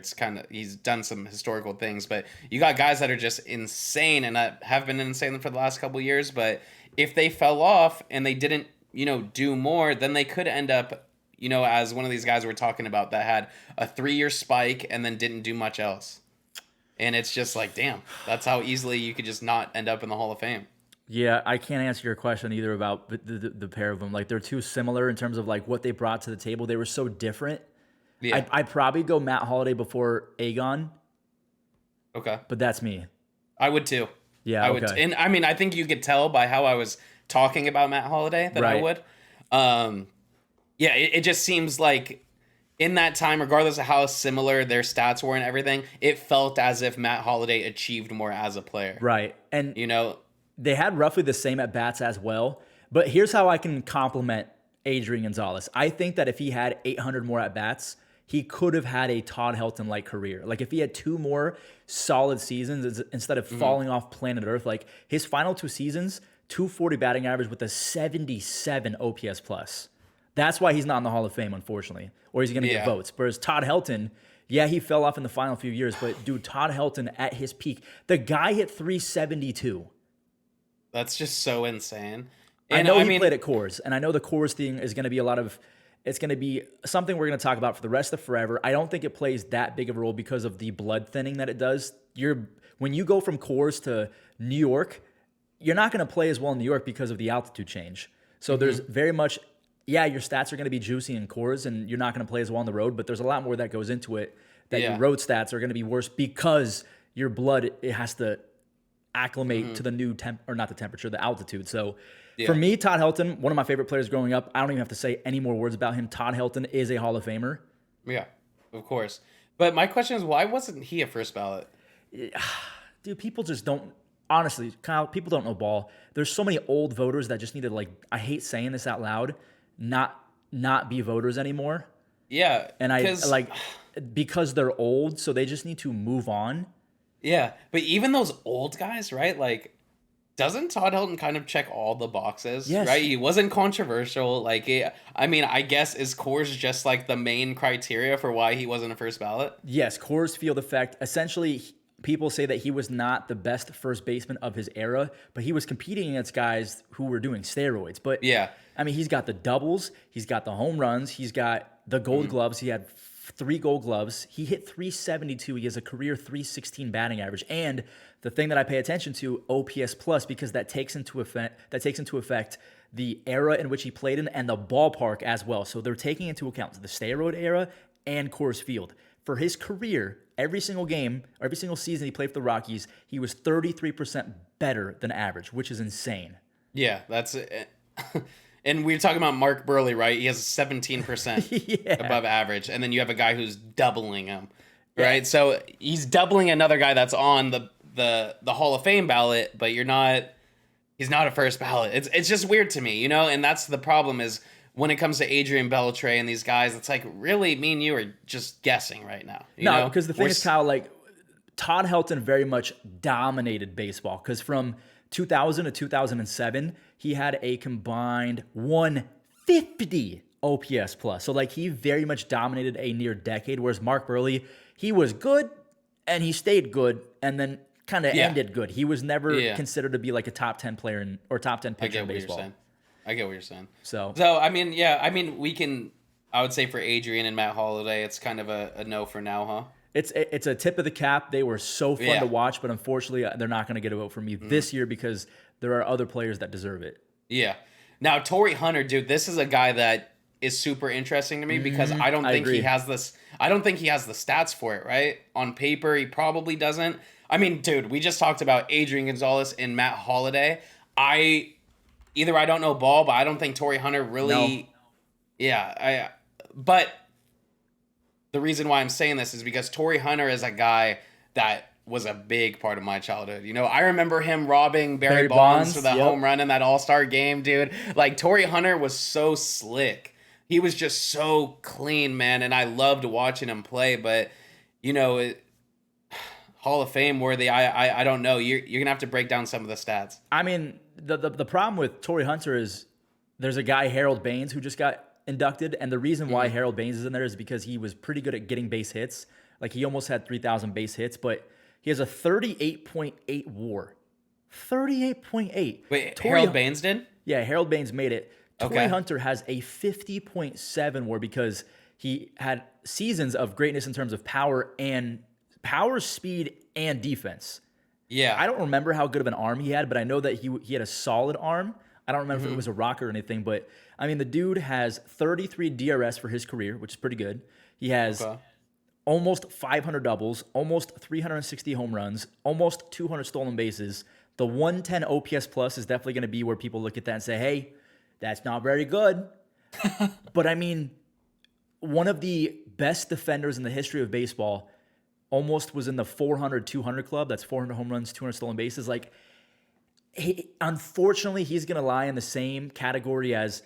he's done some historical things, but you got guys that are just insane and that have been insane for the last couple of years. But if they fell off and they didn't, you know, do more, then they could end up, you know, as one of these guys we're talking about that had a 3-year spike and then didn't do much else. And it's just like, damn, that's how easily you could just not end up in the Hall of Fame. Yeah, I can't answer your question either about the pair of them. Like, they're too similar in terms of like what they brought to the table. They were so different. Yeah. I'd probably go Matt Holliday before Aegon, Okay. but that's me. I would too. Yeah, I would. okay. And I mean, I think you could tell by how I was talking about Matt Holliday that I Right. would. Yeah, it just seems like in that time, regardless of how similar their stats were and everything, it felt as if Matt Holliday achieved more as a player. Right. And You know? they had roughly the same at bats as well. But here's how I can compliment Adrian Gonzalez. I think that if he had 800 more at bats, he could have had a Todd Helton like career. Like if he had 2 more solid seasons instead of falling off planet Earth, like his final 2 seasons, 240 batting average with a 77 OPS plus. That's why he's not in the Hall of Fame, unfortunately, or he's going to Yeah. get votes. Whereas Todd Helton, yeah, he fell off in the final few years, but dude, Todd Helton at his peak, the guy hit 372. That's just so insane. I And know I he mean, played at Coors, and I know the Coors thing is going to be it's going to be something we're going to talk about for the rest of forever. I don't think it plays that big of a role because of the blood thinning that it does. When you go from Coors to New York, you're not going to play as well in New York because of the altitude change. So there's very much, yeah, your stats are going to be juicy in Coors, and you're not going to play as well on the road, but there's a lot more that goes into it, that Yeah. your road stats are going to be worse because your blood, it has to acclimate to the new the altitude. So Yeah. for me, Todd Helton, one of my favorite players growing up, I don't even have to say any more words about him. Todd Helton is a Hall of Famer. yeah, of course. But my question is, why wasn't he a first ballot? Dude, people just don't honestly, Kyle, people don't know ball. There's so many old voters that just need to, like, I hate saying this out loud, not not be voters anymore. Yeah, And I because like because they're old, so they just need to move on. yeah, but even those old guys, right? Like, doesn't Todd Helton kind of check all the boxes, right? Yes. He wasn't controversial. Like, I mean, I guess is Coors just like the main criteria for why he wasn't a first ballot? Yes, Coors Field effect. Essentially, people say that he was not the best first baseman of his era, but he was competing against guys who were doing steroids. But Yeah. I mean, he's got the doubles, he's got the home runs, he's got the gold gloves. He had 3 gold gloves. He hit 372. He has a career 316 batting average. And the thing that I pay attention to, OPS plus, because that takes into effect the era in which he played in and the ballpark as well. So they're taking into account the steroid era and Coors Field. For his career, every single game, every single season he played for the Rockies, he was 33% better than average, which is insane. Yeah, that's it. And we were talking about Mark Burley, right? He has 17% Yeah. above average, and then you have a guy who's doubling him, right? So he's doubling another guy that's on the Hall of Fame ballot, but he's not a first ballot. It's just weird to me, you know? And that's the problem is when it comes to Adrian Beltre and these guys, it's like, really, me and you are just guessing right now. You No, know? because the thing is, Kyle, like Todd Helton very much dominated baseball because from 2000 to 2007, he had a combined 150 OPS plus. So like he very much dominated a near decade, whereas Mark Burley, he was good and he stayed good and then kind of ended good. He was never considered to be like a top 10 player or top 10 pitcher in baseball. I get what you're saying. So I mean, yeah, I mean, I would say for Adrian and Matt Holliday, it's kind of a no for now, huh? It's a tip of the cap. They were so fun to watch, but unfortunately, they're not going to get a vote from me this year because there are other players that deserve it. Yeah. Now, Torrey Hunter, dude, this is a guy that is super interesting to me because I don't think he has this. I don't think he has the stats for it, right? On paper, he probably doesn't. I mean, dude, we just talked about Adrian Gonzalez and Matt Holliday. I don't know ball, but I don't think Torrey Hunter really. No. Yeah, but the reason why I'm saying this is because Torrey Hunter is a guy that was a big part of my childhood. You know, I remember him robbing Barry Bonds for the home run in that All-Star game, dude. Like, Torrey Hunter was so slick. He was just so clean, man, and I loved watching him play. But, you know, Hall of Fame worthy, I don't know. You're going to have to break down some of the stats. I mean, the problem with Torrey Hunter is there's a guy, Harold Baines, who just got inducted, and the reason why Harold Baines is in there is because he was pretty good at getting base hits. Like, he almost had 3,000 base hits, but he has a 38.8 WAR. 38.8. Wait, Harold Baines did? Yeah, Harold Baines made it. Torrey Hunter has a 50.7 WAR because he had seasons of greatness in terms of power, speed, and defense. Yeah. I don't remember how good of an arm he had, but I know that he had a solid arm. I don't remember if it was a rocker or anything, but I mean, the dude has 33 DRS for his career, which is pretty good. He has almost 500 doubles, almost 360 home runs, almost 200 stolen bases. The 110 OPS plus is definitely going to be where people look at that and say, hey, that's not very good. But I mean, one of the best defenders in the history of baseball almost was in the 400-200 club. That's 400 home runs, 200 stolen bases. Like, unfortunately, he's going to lie in the same category as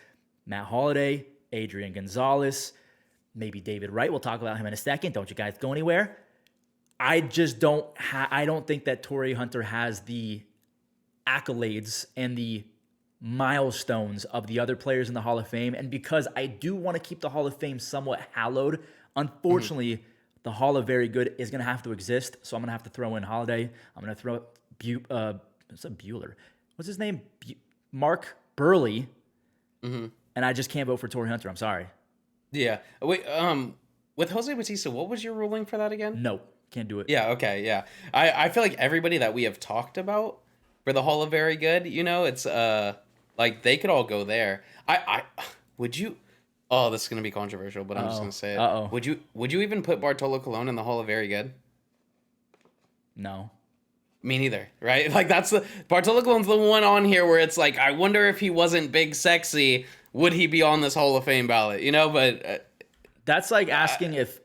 Matt Holliday, Adrian Gonzalez, maybe David Wright. We'll talk about him in a second. Don't you guys go anywhere. I just don't. I don't think that Torrey Hunter has the accolades and the milestones of the other players in the Hall of Fame. And because I do want to keep the Hall of Fame somewhat hallowed, unfortunately, the Hall of Very Good is going to have to exist. So I'm going to have to throw in Holliday. I'm going to throw what's a Bueller? What's his name? Mark Burley. And I just can't vote for Torrey Hunter. I'm sorry. Yeah. Wait. With Jose Bautista, what was your ruling for that again? No, can't do it. Yeah. Okay. Yeah. I feel like everybody that we have talked about for the Hall of Very Good, you know, it's like they could all go there. I would you? Oh, this is gonna be controversial, but I'm just gonna say it. Would you even put Bartolo Colon in the Hall of Very Good? No. Me neither, right? Like Bartolo Colon's the one on here where it's like, I wonder if he wasn't big sexy, would he be on this Hall of Fame ballot? You know, but that's like asking if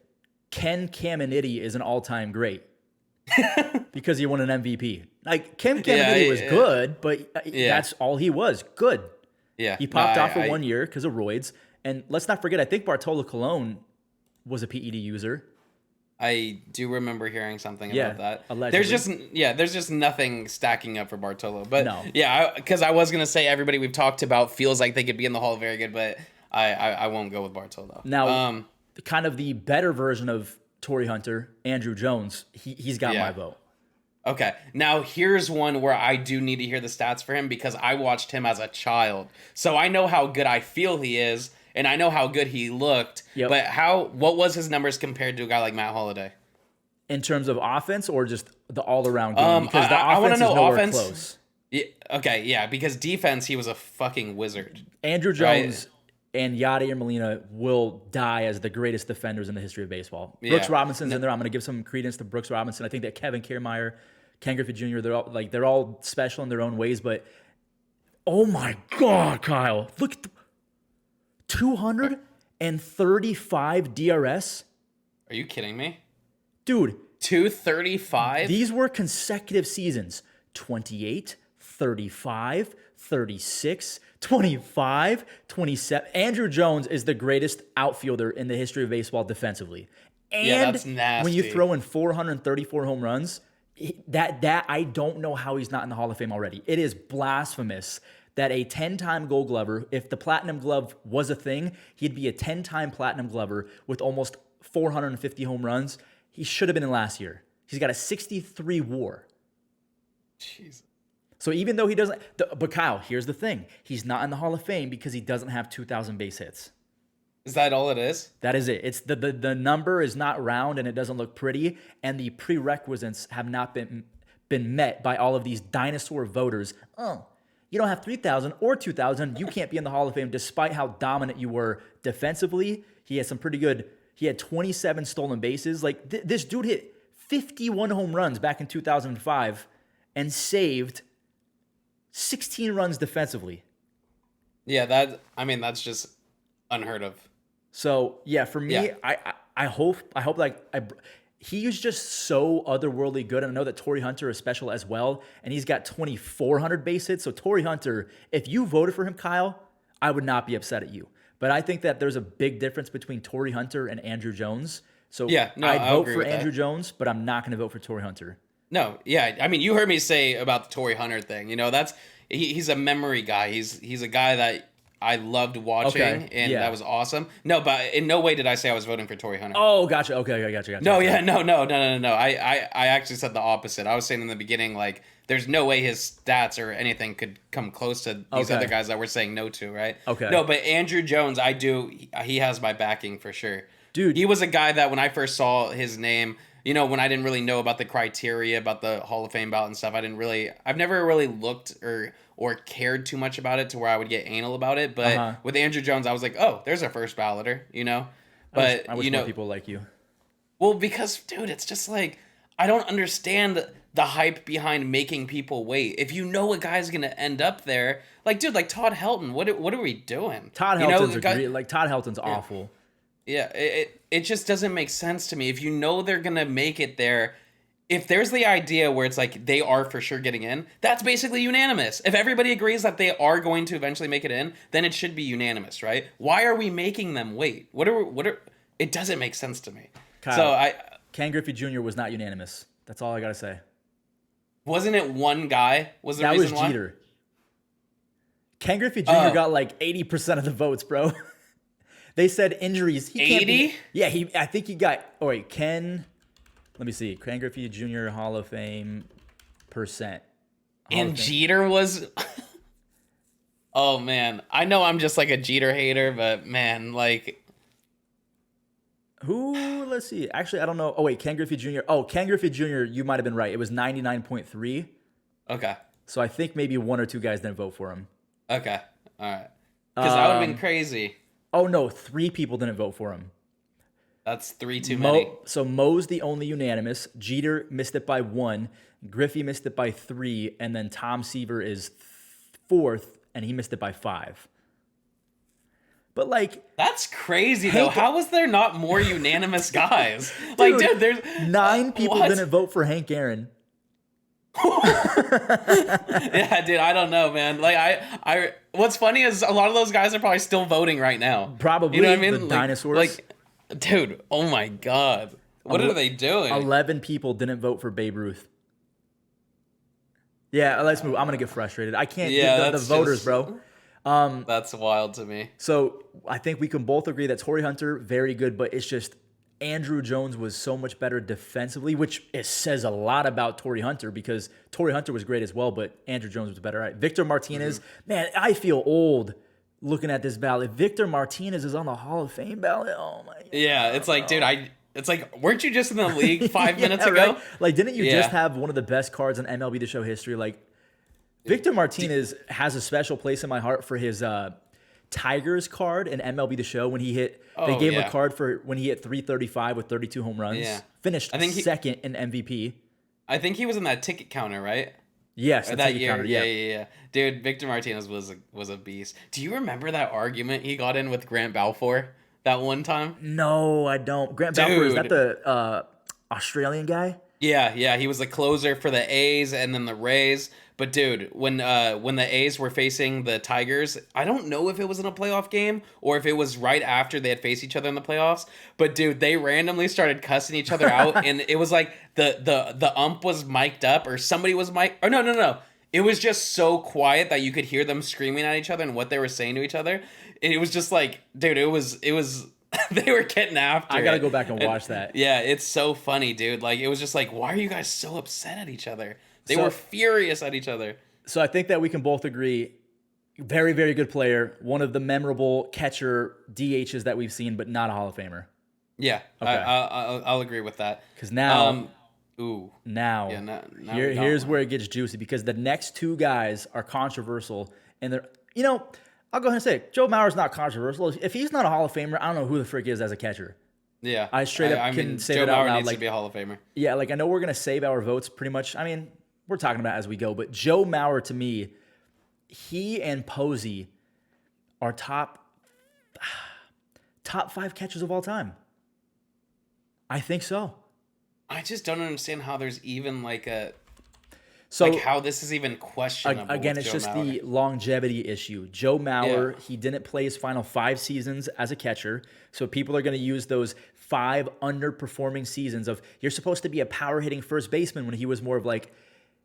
Ken Caminiti is an all-time great because he won an MVP. Like Kim Yeah, Caminiti was good, but yeah, that's all he was. Good. yeah. He No, popped off for 1 year because of roids. And let's not forget, I think Bartolo Colon was a PED user. I do remember hearing something Yeah, about that. allegedly. There's just nothing stacking up for Bartolo. But No. yeah, because I was gonna say everybody we've talked about feels like they could be in the Hall of very good, but I won't go with Bartolo. Now, kind of the better version of Torrey Hunter, Andrew Jones, he's got Yeah. my vote. Okay, now here's one where I do need to hear the stats for him because I watched him as a child, so I know how good I feel he is, and I know how good he looked. Yep. But what was his numbers compared to a guy like Matt Holliday? In terms of offense or just the all-around game? Because the I wanna offense know is nowhere offense. close. Yeah, okay, yeah, because defense, he was a fucking wizard. Andrew Right. Jones and Yadier Molina will die as the greatest defenders in the history of baseball. Yeah. Brooks Robinson's in there. I'm going to give some credence to Brooks Robinson. I think that Kevin Kiermaier, Ken Griffey Jr., they're all special in their own ways. But oh my God, Kyle, look at 235 DRS, Are you kidding me? dude. 235? These were consecutive seasons: 28, 35, 36, 25, 27. Andrew Jones is the greatest outfielder in the history of baseball defensively. And Yeah, that's nasty. when you throw in 434 home runs, that I don't know how he's not in the Hall of Fame already. It is blasphemous that a 10-time Gold Glover, if the Platinum Glove was a thing, he'd be a 10-time Platinum Glover with almost 450 home runs. He should have been in last year. He's got a 63 WAR. Jeez. So even though he doesn't, but Kyle, here's the thing: he's not in the Hall of Fame because he doesn't have 2,000 base hits. Is that all it is? That is it. It's the number is not round and it doesn't look pretty, and the prerequisites have not been met by all of these dinosaur voters. Oh, you don't have 3,000 or 2,000, you can't be in the Hall of Fame, despite how dominant you were defensively. He had some pretty good. He had 27 stolen bases. Like this dude hit 51 home runs back in 2005 and saved 16 runs defensively. Yeah, that's just unheard of. So yeah, for me, Yeah. I hope he is just so otherworldly good. And I know that Torrey Hunter is special as well, and he's got 2,400 base hits. So Torrey Hunter, if you voted for him, Kyle, I would not be upset at you. But I think that there's a big difference between Torrey Hunter and Andrew Jones. So Yeah, no, I'd I vote agree for with that. Andrew Jones, but I'm not going to vote for Torrey Hunter. No, yeah, I mean, you heard me say about the Torrey Hunter thing. You know, he's a memory guy. He's a guy that I loved watching, Okay, and yeah. that was awesome. No, but in no way did I say I was voting for Torrey Hunter. Oh, gotcha. Okay, gotcha. No, yeah, no. I actually said the opposite. I was saying in the beginning, like, there's no way his stats or anything could come close to these Okay. other guys that we're saying no to, right? Okay. No, but Andrew Jones, he has my backing for sure. Dude. He was a guy that when I first saw his name, you know, when I didn't really know about the criteria, about the Hall of Fame ballot and stuff, I've never really looked or cared too much about it to where I would get anal about it. But with Andrew Jones, I was like, oh, there's our first balloter, you know? But, I wish you more know, people like you. well, because, dude, it's just like, I don't understand the hype behind making people wait. If you know a guy's going to end up there, like, dude, like Todd Helton, what are we doing? Todd You know, Helton's the guy- Todd Helton's awful. Yeah, it just doesn't make sense to me. If you know they're going to make it there, if there's the idea where it's like they are for sure getting in, that's basically unanimous. If everybody agrees that they are going to eventually make it in, then it should be unanimous, right? Why are we making them wait? It doesn't make sense to me. Kyle, So Ken Griffey Jr. was not unanimous. That's all I got to say. wasn't it one guy? Was the That was reason why? Jeter. Ken Griffey Jr. got like 80% of the votes, bro. They said injuries. He can't be. 80? Yeah, I think he got. Oh wait, let me see. Ken Griffey Jr. Hall of Fame percent. And Jeter was. Oh man, I know I'm just like a Jeter hater, but man, like. Who? Let's see. Actually, I don't know. Oh wait, Ken Griffey Jr. Oh, Ken Griffey Jr. You might have been right. It was 99.3. Okay. So I think maybe one or two guys didn't vote for him. Okay. All right. Because that would have been crazy. Oh no, 3 people didn't vote for him. That's 3 too many. So Mo's the only unanimous. Jeter missed it by 1. Griffey missed it by 3, and then Tom Seaver is 4th, and he missed it by 5. But like, That's crazy though. Hank- How was there not more unanimous guys? Like, dude, there's 9 people what? didn't vote for Hank Aaron. Yeah, dude, I don't know, man. Like what's funny is a lot of those guys are probably still voting right now. Probably You know what I mean? the Like, dinosaurs. dude, oh my god. What are they doing? 11 people didn't vote for Babe Ruth. Yeah, let's move. I'm gonna get frustrated. I can't. Yeah, The that's voters, just bro. that's wild to me. So I think we can both agree that Torrey Hunter very good, but it's just Andrew Jones was so much better defensively, which it says a lot about Torrey Hunter because Torrey Hunter was great as well, but Andrew Jones was better. All right, Victor Martinez, man, I feel old looking at this ballot. Victor Martinez is on the Hall of Fame ballot. Oh my god. Yeah, it's like, dude, it's like, weren't you just in the league 5 Yeah, minutes ago? right? Like, didn't you Yeah. just have one of the best cards in MLB The Show history? Like, Victor Martinez has a special place in my heart for his Tigers card in MLB The Show when he hit. They Oh, gave him yeah. a card for when he hit 335 with 32 home runs. Yeah. Finished I think second in MVP. I think he was in that ticket counter, right? Yes, Or the that ticket year. counter, Yeah. Dude, Victor Martinez was a beast. Do you remember that argument he got in with Grant Balfour that one time? No, I don't. Grant Balfour, is that Dude. the Australian guy? Yeah, he was the closer for the A's and then the Rays. But dude, when the A's were facing the Tigers, I don't know if it was in a playoff game or if it was right after they had faced each other in the playoffs. But dude, they randomly started cussing each other out, and it was like the ump was mic'd up or somebody was mic'd. Or no. It was just so quiet that you could hear them screaming at each other and what they were saying to each other. And it was just like, dude, it was they were getting after I gotta it. go back and watch that. Yeah, it's so funny, dude. Like, it was just like, why are you guys so upset at each other? They So- were furious at each other. So I think that we can both agree, very, very good player. One of the memorable catcher DHs that we've seen, but not a Hall of Famer. Yeah, Okay. I'll agree with that. Because now, Ooh, now, yeah, now here, we got here's one. where it gets juicy because the next two guys are controversial, and they're, I'll go ahead and say it. Joe Mauer's not controversial. If he's not a Hall of Famer, I don't know who the frick is as a catcher. Yeah, I straight up I can mean, say Joe it out Mauer loud, needs like- to be a Hall of Famer. Yeah, like I know we're gonna save our votes pretty much. I mean, we're talking about it as we go, but Joe Mauer to me, he and Posey are top 5 catchers of all time. I think so. I just don't understand how there's even like So how this is even questionable. again, with it's Joe just Mauer. the longevity issue. Joe Mauer, Yeah. he didn't play his final 5 seasons as a catcher. So people are going to use those 5 underperforming seasons of you're supposed to be a power hitting first baseman when he was more of like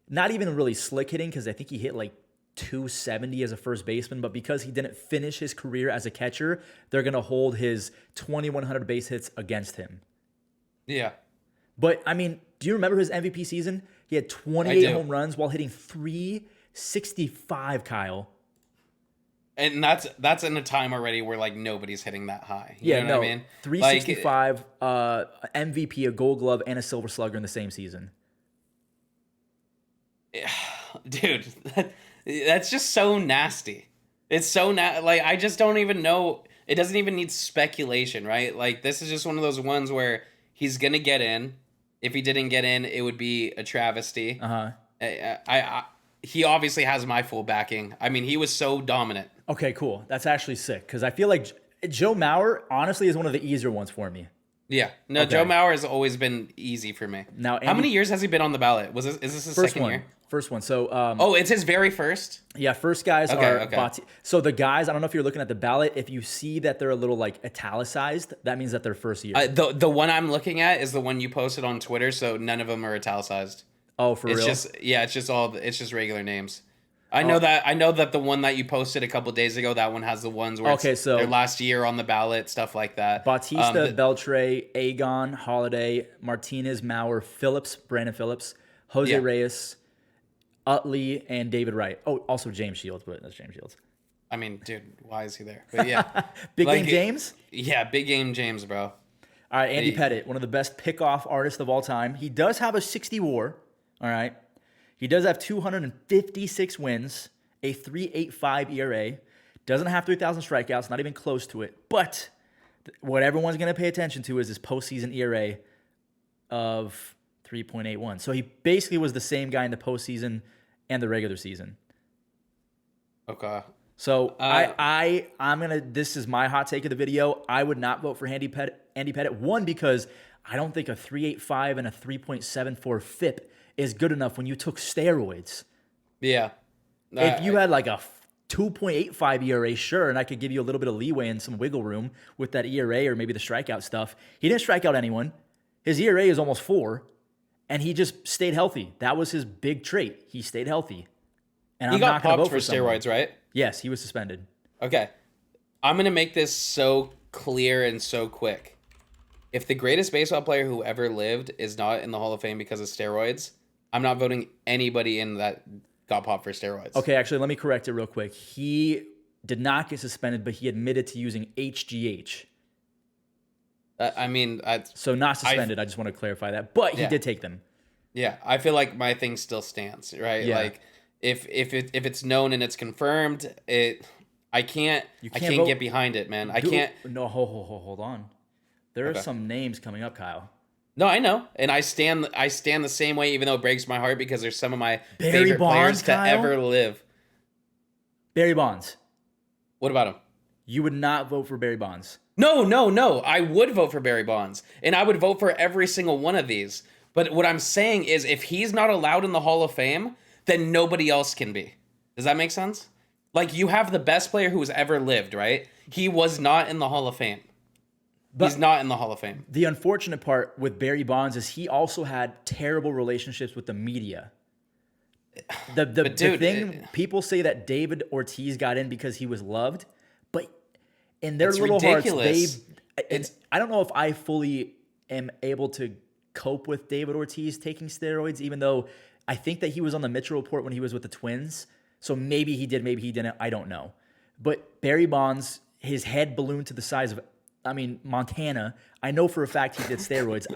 not even really slick hitting because I think he hit like 270 as a first baseman, but because he didn't finish his career as a catcher, they're going to hold his 2,100 base hits against him. Yeah. But I mean, do you remember his MVP season? He had 28 do. home runs while hitting 365, Kyle. And that's in a time already where like nobody's hitting that high. You Yeah, know no. what I mean? 365, MVP, a Gold Glove, and a Silver Slugger in the same season. Dude, that's just so nasty. It's so like I just don't even know. It doesn't even need speculation, right? Like this is just one of those ones where he's gonna get in. If he didn't get in, it would be a travesty. He obviously has my full backing. I mean, he was so dominant. Okay, cool. That's actually sick because I feel like Joe Mauer honestly is one of the easier ones for me. Yeah, no, Okay. Joe Mauer has always been easy for me. Now, how Andy- many years has he been on the ballot? Is this his First second one. year? First one. So, Oh, it's his very first. yeah, first guys Okay, are okay. So the guys, I don't know if you're looking at the ballot. If you see that they're a little like italicized, that means that they're first year. The one I'm looking at is the one you posted on Twitter, so none of them are italicized. oh, for It's real? it's just regular names. I know that the one that you posted a couple days ago, that one has the ones where Okay, it's so- their last year on the ballot, stuff like that. Bautista, The- Beltre, Agon, Holiday, Martinez, Mauer, Phillips, Brandon Phillips, Jose Yeah. Reyes, Utley, and David Wright. Oh, also James Shields, but that's James Shields. I mean, dude, why is he there? But yeah, Big Like, Game James? yeah, big game James, bro. All right, Andy Hey. Pettit, one of the best pickoff artists of all time. He does have a 60 WAR, all right? He does have 256 wins, a 3.85 ERA, doesn't have 3,000 strikeouts, not even close to it. But what everyone's going to pay attention to is his postseason ERA of 3.81. So he basically was the same guy in the postseason and the regular season. Okay. So I'm gonna. This is my hot take of the video. I would not vote for Andy Pettit. One, because I don't think a 3.85 and a 3.74 FIP is good enough when you took steroids. Yeah. If you had like a 2.85 ERA, sure, and I could give you a little bit of leeway and some wiggle room with that ERA or maybe the strikeout stuff. He didn't strike out anyone. His ERA is almost 4, and he just stayed healthy. That was his big trait. He stayed healthy. And he I'm got not going to popped vote for for someone. steroids, right? Yes, he was suspended. Okay. I'm going to make this so clear and so quick. If the greatest baseball player who ever lived is not in the Hall of Fame because of steroids, I'm not voting anybody in that got popped for steroids. Okay, actually, let me correct it real quick. He did not get suspended, but he admitted to using HGH. So not suspended. I just want to clarify that. But he did take them. Yeah, I feel like my thing still stands, right? Yeah. Like if it's known and it's confirmed, I can't vote. get behind it, man. I can't. No, hold on. There are some names coming up, Kyle. No, I know, and I stand the same way, even though it breaks my heart because there's some of my Barry favorite Bonds, players to Kyle? ever live. Barry Bonds. What about him? You would not vote for Barry Bonds. No. I would vote for Barry Bonds, and I would vote for every single one of these. But what I'm saying is, if he's not allowed in the Hall of Fame, then nobody else can be. Does that make sense? Like, you have the best player who's ever lived, right? He was not in the Hall of Fame. He's not in the Hall of Fame. The unfortunate part with Barry Bonds is he also had terrible relationships with the media. The thing, people say that David Ortiz got in because he was loved, but in their little ridiculous. hearts, I don't know if I fully am able to cope with David Ortiz taking steroids, even though I think that he was on the Mitchell Report when he was with the Twins. So maybe he did, maybe he didn't. I don't know. But Barry Bonds, his head ballooned to the size of, Montana. I know for a fact he did steroids.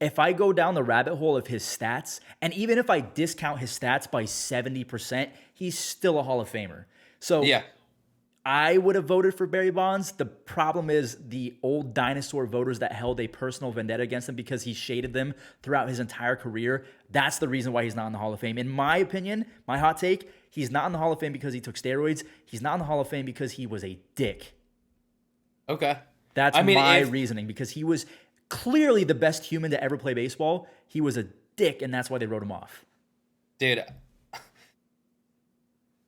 If I go down the rabbit hole of his stats, and even if I discount his stats by 70%, he's still a Hall of Famer. So Yeah. I would have voted for Barry Bonds. The problem is the old dinosaur voters that held a personal vendetta against him because he shaded them throughout his entire career. That's the reason why he's not in the Hall of Fame. In my opinion, my hot take, he's not in the Hall of Fame because he took steroids. He's not in the Hall of Fame because he was a dick. Okay. That's my reasoning, because he was clearly the best human to ever play baseball. He was a dick, and that's why they wrote him off. Dude.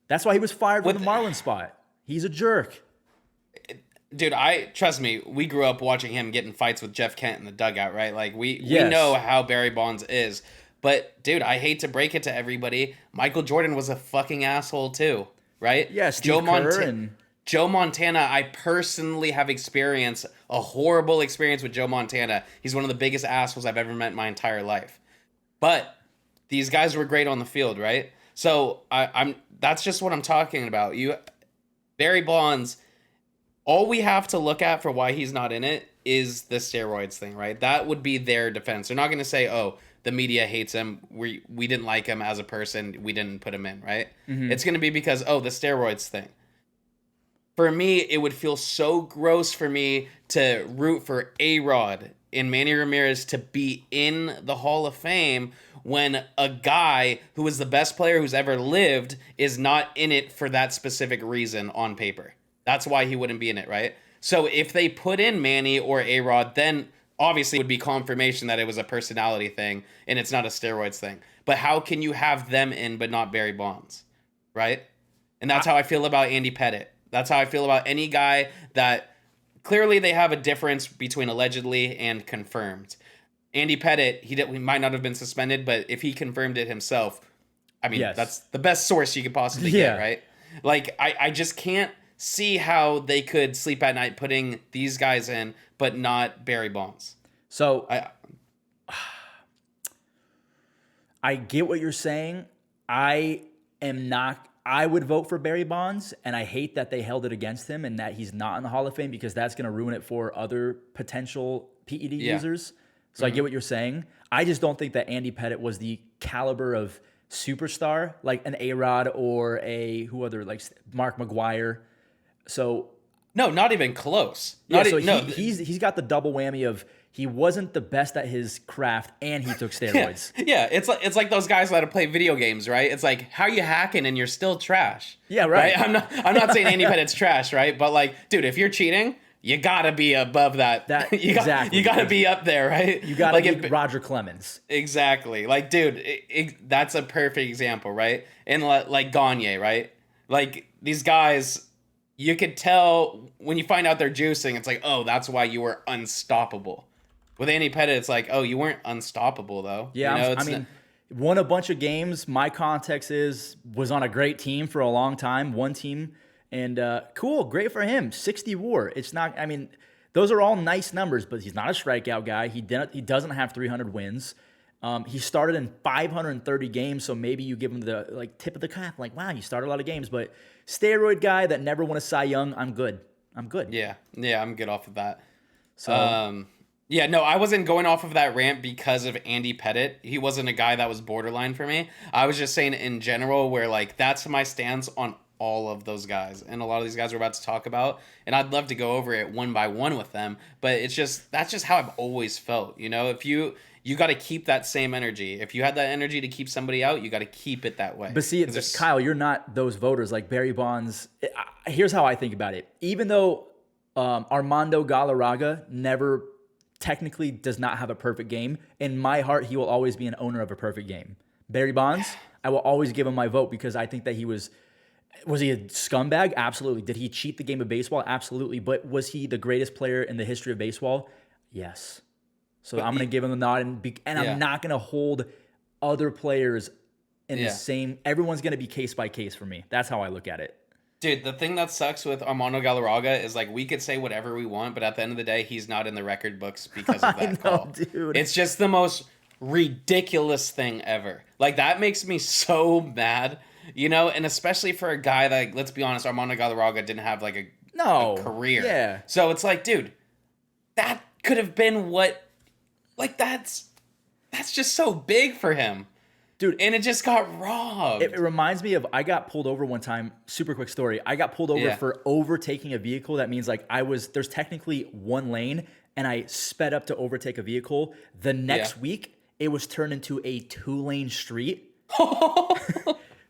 That's why he was fired from the Marlins spot. He's a jerk. Dude, trust me, we grew up watching him get in fights with Jeff Kent in the dugout, right? Like, we know how Barry Bonds is. But, dude, I hate to break it to everybody. Michael Jordan was a fucking asshole, too, right? Yeah, Steve Kerr Joe Montana, I personally have experienced a horrible experience with Joe Montana. He's one of the biggest assholes I've ever met in my entire life. But these guys were great on the field, right? So that's just what I'm talking about. Barry Bonds, all we have to look at for why he's not in it is the steroids thing, right? That would be their defense. They're not going to say, oh, the media hates him. We didn't like him as a person. We didn't put him in, right? Mm-hmm. It's going to be because, the steroids thing. For me, it would feel so gross for me to root for A-Rod and Manny Ramirez to be in the Hall of Fame when a guy who is the best player who's ever lived is not in it for that specific reason on paper. That's why he wouldn't be in it, right? So if they put in Manny or A-Rod, then obviously it would be confirmation that it was a personality thing and it's not a steroids thing. But how can you have them in but not Barry Bonds, right? And that's how I feel about Andy Pettitte. That's how I feel about any guy that clearly they have a difference between allegedly and confirmed. Andy Pettitte, he might not have been suspended, but if he confirmed it himself, that's the best source you could possibly get, right? Like, I just can't see how they could sleep at night putting these guys in, but not Barry Bonds. So I get what you're saying. I would vote for Barry Bonds, and I hate that they held it against him and that he's not in the Hall of Fame, because that's going to ruin it for other potential PED users. So I get what you're saying. I just don't think that Andy Pettitte was the caliber of superstar like an A-Rod or like Mark McGwire. So no, not even close. He's got the double whammy of he wasn't the best at his craft and he took steroids. Yeah, it's like those guys that play video games, right? It's like, how are you hacking and you're still trash? Yeah, right. I'm not saying Andy Pettitte's trash, right? But like, dude, if you're cheating, you gotta be above that. That You gotta be up there, right? You gotta like be Roger Clemens. Exactly. Like, dude, that's a perfect example, right? And like Gagne, right? Like these guys, you could tell when you find out they're juicing. It's like, oh, that's why you were unstoppable. With Andy Pettitte, it's like, oh, you weren't unstoppable though. Yeah, you know, I mean, won a bunch of games. My context was on a great team for a long time, one team, and cool, great for him. 60 WAR. It's not. I mean, those are all nice numbers, but he's not a strikeout guy. He doesn't have 300 wins. He started in 530 games, so maybe you give him the tip of the cap, like, wow, you started a lot of games. But steroid guy that never won a Cy Young, I'm good. Yeah, I'm good off of that. So. Yeah, no, I wasn't going off of that rant because of Andy Pettitte. He wasn't a guy that was borderline for me. I was just saying in general where, like, that's my stance on all of those guys. And a lot of these guys we're about to talk about. And I'd love to go over it one by one with them. But that's just how I've always felt. You know, if you got to keep that same energy. If you had that energy to keep somebody out, you got to keep it that way. But see, Kyle, you're not those voters like Barry Bonds. Here's how I think about it. Even though Armando Galarraga never technically does not have a perfect game, in my heart, he will always be an owner of a perfect game. Barry Bonds, I will always give him my vote because I think that he was he a scumbag? Absolutely. Did he cheat the game of baseball? Absolutely. But was he the greatest player in the history of baseball? Yes. So I'm going to give him a nod, and I'm not going to hold other players in the same. Everyone's going to be case by case for me. That's how I look at it. Dude, the thing that sucks with Armando Galarraga is, like, we could say whatever we want, but at the end of the day, he's not in the record books because of that call. Dude. It's just the most ridiculous thing ever. Like, that makes me so mad, you know? And especially for a guy that, let's be honest, Armando Galarraga didn't have, like, a career. Yeah. So it's like, dude, that could have been what, like, that's just so big for him. Dude, and it just got robbed. It reminds me of, I got pulled over one time. Super quick story. I got pulled over for overtaking a vehicle. That means, like, there's technically one lane, and I sped up to overtake a vehicle. The next week, it was turned into a 2-lane street.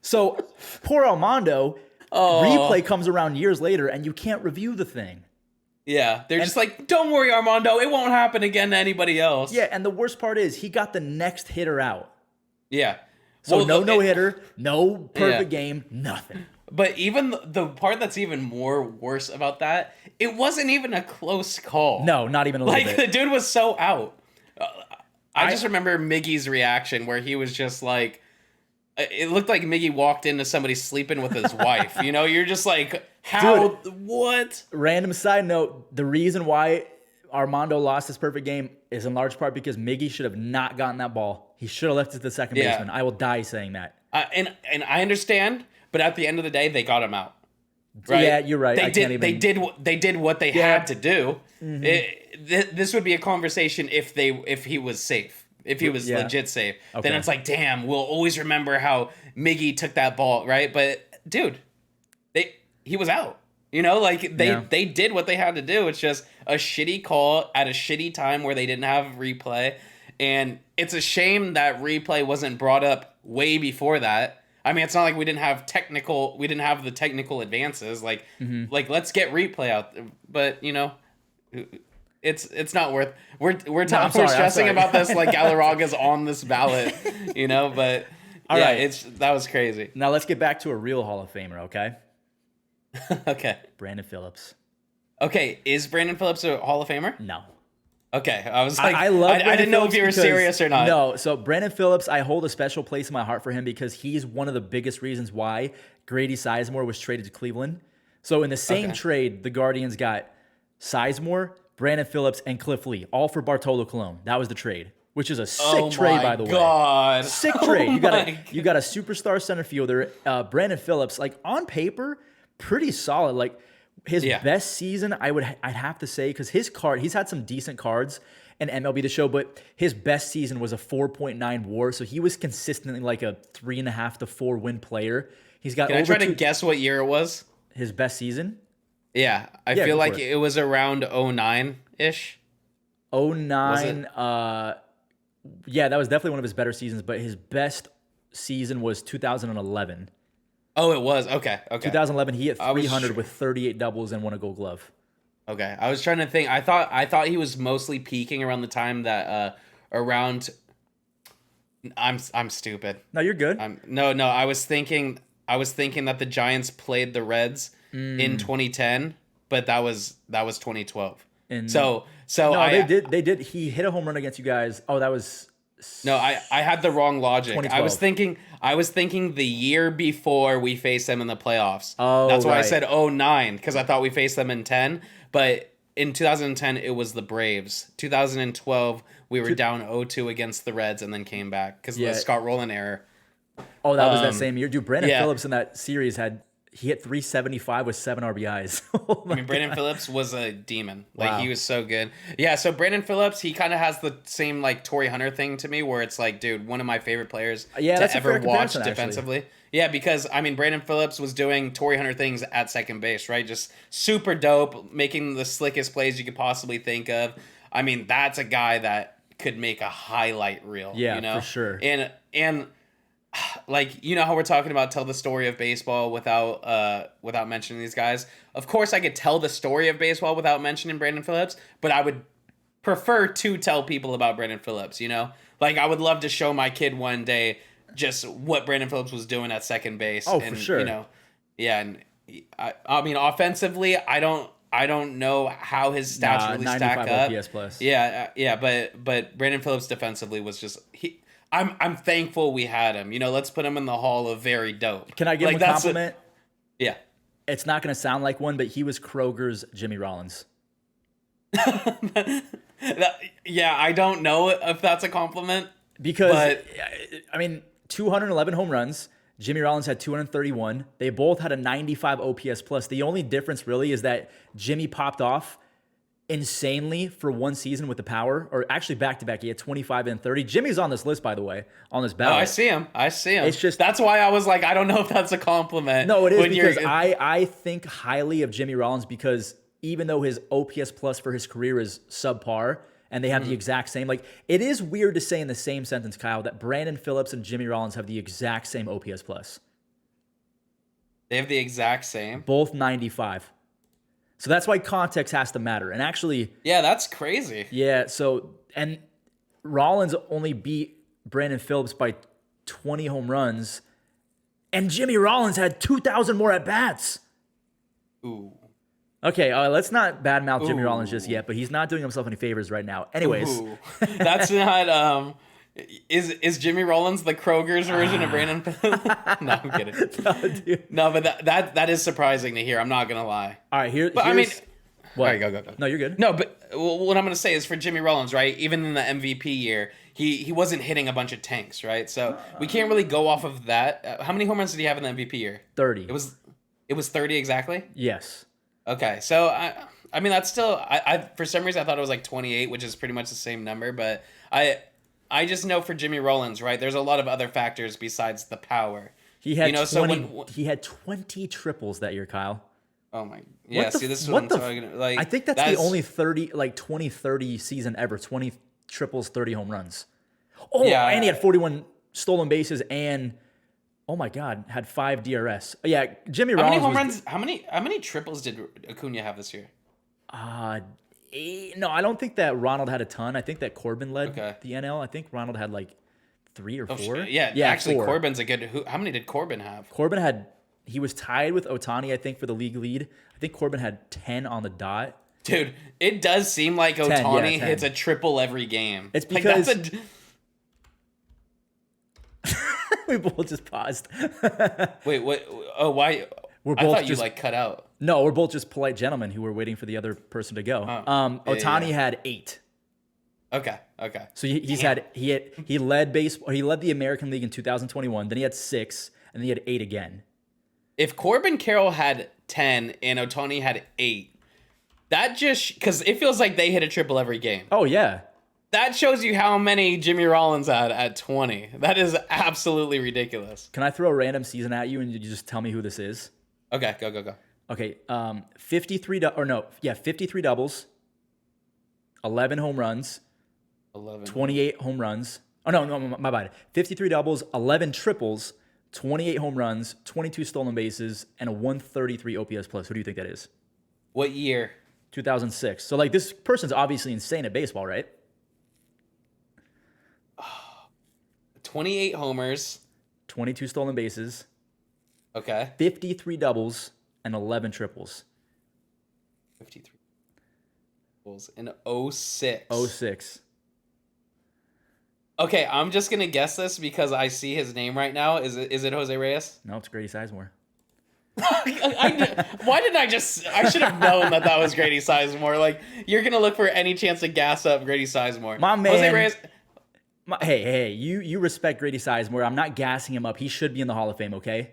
So poor Armando, replay comes around years later, and you can't review the thing. Yeah, they're just like, don't worry, Armando, it won't happen again to anybody else. Yeah, and the worst part is he got the next hitter out. Yeah. So no hitter, no perfect game, nothing. But even the part that's even more worse about that, it wasn't even a close call. No, not even a little bit. Like, the dude was so out. I just remember Miggy's reaction where he was just like, it looked like Miggy walked into somebody sleeping with his wife. You know, you're just like, how, what? Random side note, the reason why Armando lost his perfect game is in large part because Miggy should have not gotten that ball. He should have left it to the second baseman. I will die saying that. And I understand, but at the end of the day, they got him out. Right? Yeah, you're right. They did what they had to do. Mm-hmm. This would be a conversation if he was safe. If he was legit safe. Okay. Then it's like, damn, we'll always remember how Miggy took that ball, right? But dude, he was out. You know, like they did what they had to do. It's just a shitty call at a shitty time where they didn't have replay. And it's a shame that replay wasn't brought up way before that. I mean, it's not like we didn't have the technical advances. Like, let's get replay out. But, you know, it's not worth. We're stressing about this like Galarraga's on this ballot, you know. But all right, that was crazy. Now let's get back to a real Hall of Famer, okay? Okay. Brandon Phillips. Okay, is Brandon Phillips a Hall of Famer? No. Okay, I was like, I didn't know if you were serious or not. No, so Brandon Phillips, I hold a special place in my heart for him because he's one of the biggest reasons why Grady Sizemore was traded to Cleveland. So in the same trade, the Guardians got Sizemore, Brandon Phillips, and Cliff Lee, all for Bartolo Colon. That was the trade, which is a sick trade, by the way. Sick trade. You got a superstar center fielder, Brandon Phillips, like on paper, pretty solid. Like his best season, I'd have to say, because he's had some decent cards in MLB to show, but his best season was a 4.9 WAR, so he was consistently like a 3.5 to 4 win player. He's got. Can I try to guess what year it was? His best season? Yeah, I feel like it was around 09-ish. 09, yeah, that was definitely one of his better seasons, but his best season was 2011. Oh, it was? Okay. 2011, he hit 300 with 38 doubles and won a Gold Glove. Okay, I was trying to think. I thought he was mostly peaking around the time that around. I'm stupid. No, you're good. No. I was thinking that the Giants played the Reds in 2010, but that was 2012. And So no, I they did. He hit a home run against you guys. Oh, that was no, I had the wrong logic. 2012. I was thinking the year before we faced them in the playoffs. Oh, That's why I right. said '09 because I thought we faced them in 10, but in 2010 it was the Braves. 2012 we were down 0-2 against the Reds and then came back because of Yeah. the Scott Rowland error. Oh, that was that same year, dude. Brandon yeah. Phillips in that series he hit 375 with 7 RBIs. Oh I my mean, Brandon Phillips was a demon. Like, Wow. he was so good. Yeah, so Brandon Phillips, he kind of has the same, like, Torrey Hunter thing to me, where it's like, dude, one of my favorite players Yeah, that's to a fair ever watch comparison, actually. defensively. Yeah, because, I mean, Brandon Phillips was doing Torrey Hunter things at second base, right? Just super dope, making the slickest plays you could possibly think of. I mean, that's a guy that could make a highlight reel, Yeah, you know? for sure. And like, you know how we're talking about tell the story of baseball without mentioning these guys. Of course I could tell the story of baseball without mentioning Brandon Phillips, but I would prefer to tell people about Brandon Phillips, you know? Like, I would love to show my kid one day just what Brandon Phillips was doing at second base. Oh, and, for sure. You know, yeah, and I mean, offensively, I don't know how his stats really stack 95 up. OPS plus. Yeah, but Brandon Phillips defensively was just I'm thankful we had him. You know, let's put him in the hall of very dope. Can I give him a that's compliment? Yeah. It's not going to sound like one, but he was Kroger's Jimmy Rollins. Yeah, I don't know if that's a compliment. Because, But- I mean, 211 home runs. Jimmy Rollins had 231. They both had a 95 OPS plus. The only difference really is that Jimmy popped off insanely for one season with the power, or actually back-to-back. He had 25 and 30. Jimmy's on this list, by the way, on this Oh, ballot. I see him. It's just- that's why I was like, I don't know if that's a compliment. No, it is when you're- because I think highly of Jimmy Rollins because even though his OPS plus for his career is subpar and they have the exact same, like, it is weird to say in the same sentence, Kyle, that Brandon Phillips and Jimmy Rollins have the exact same OPS plus. they have the exact same. Both 95. So that's why context has to matter. And actually, Yeah, that's crazy. yeah, so, and Rollins only beat Brandon Phillips by 20 home runs, and Jimmy Rollins had 2,000 more at-bats. Ooh. Okay, let's not badmouth Jimmy Ooh. Rollins just yet, but he's not doing himself any favors right now. Anyways, Ooh. That's not is Jimmy Rollins the Kroger's version of Brandon Phillips? No, I'm kidding. no, dude. No, but that is surprising to hear. I'm not gonna lie. All right, But I mean, here's... What? all right, go. No, you're good. No, but what I'm gonna say is for Jimmy Rollins, right? Even in the MVP year, he wasn't hitting a bunch of tanks, right? So we can't really go off of that. How many home runs did he have in the MVP year? 30. It was 30 exactly. Yes. Okay, so I mean that's still I for some reason I thought it was like 28, which is pretty much the same number, but I just know for Jimmy Rollins, right? There's a lot of other factors besides the power. He had You know, 20, so when- he had 20 triples that year, Kyle. Oh my, yeah. What the See, this is what what the I'm talking about. Like, I think that's the only 20-30 season ever. 20 triples, 30 home runs. Oh, Yeah. and he had 41 stolen bases and oh my God, had 5 DRS. Yeah, Jimmy How many Rollins home was, runs? How many triples did Acuna have this year? 8. No, I don't think that Ronald had a ton. I think that Corbin led Okay. the NL. I think Ronald had like 3 or 4. Yeah, actually, 4. Corbin's a good. How many did Corbin have? Corbin had, he was tied with Otani, I think, for the league lead. I think Corbin had 10 on the dot. Dude, it does seem like Otani 10. hits a triple every game. It's Like, because- that's We both just paused. wait, what? Oh, why? We're I both thought you just- like cut out. No, we're both just polite gentlemen who were waiting for the other person to go. Yeah, Otani yeah. had 8. Okay. So he led baseball. He led the American League in 2021. Then he had 6, and then he had 8 again. If Corbin Carroll had 10 and Otani had 8, that just because it feels like they hit a triple every game. Oh yeah, That shows you how many Jimmy Rollins had at 20. That is absolutely ridiculous. can I throw a random season at you and you just tell me who this is? Okay, go. Okay, 53 doubles, 11 home runs, 11. 28 home runs. Oh no, my bad. 53 doubles, 11 triples, 28 home runs, 22 stolen bases, and a 133 OPS plus. Who do you think that is? What year? 2006. So like this person's obviously insane at baseball, right? 28 homers. 22 stolen bases, Okay. 53 doubles, and 11 triples. 53 goals in 06. Oh six. Okay, I'm just gonna guess this because I see his name right now. Is it Jose Reyes? No, it's Grady Sizemore. Why didn't I just? I should have known that was Grady Sizemore. Like you're gonna look for any chance to gas up Grady Sizemore. My man. Jose Reyes. Hey, you respect Grady Sizemore. I'm not gassing him up. He should be in the Hall of Fame, okay?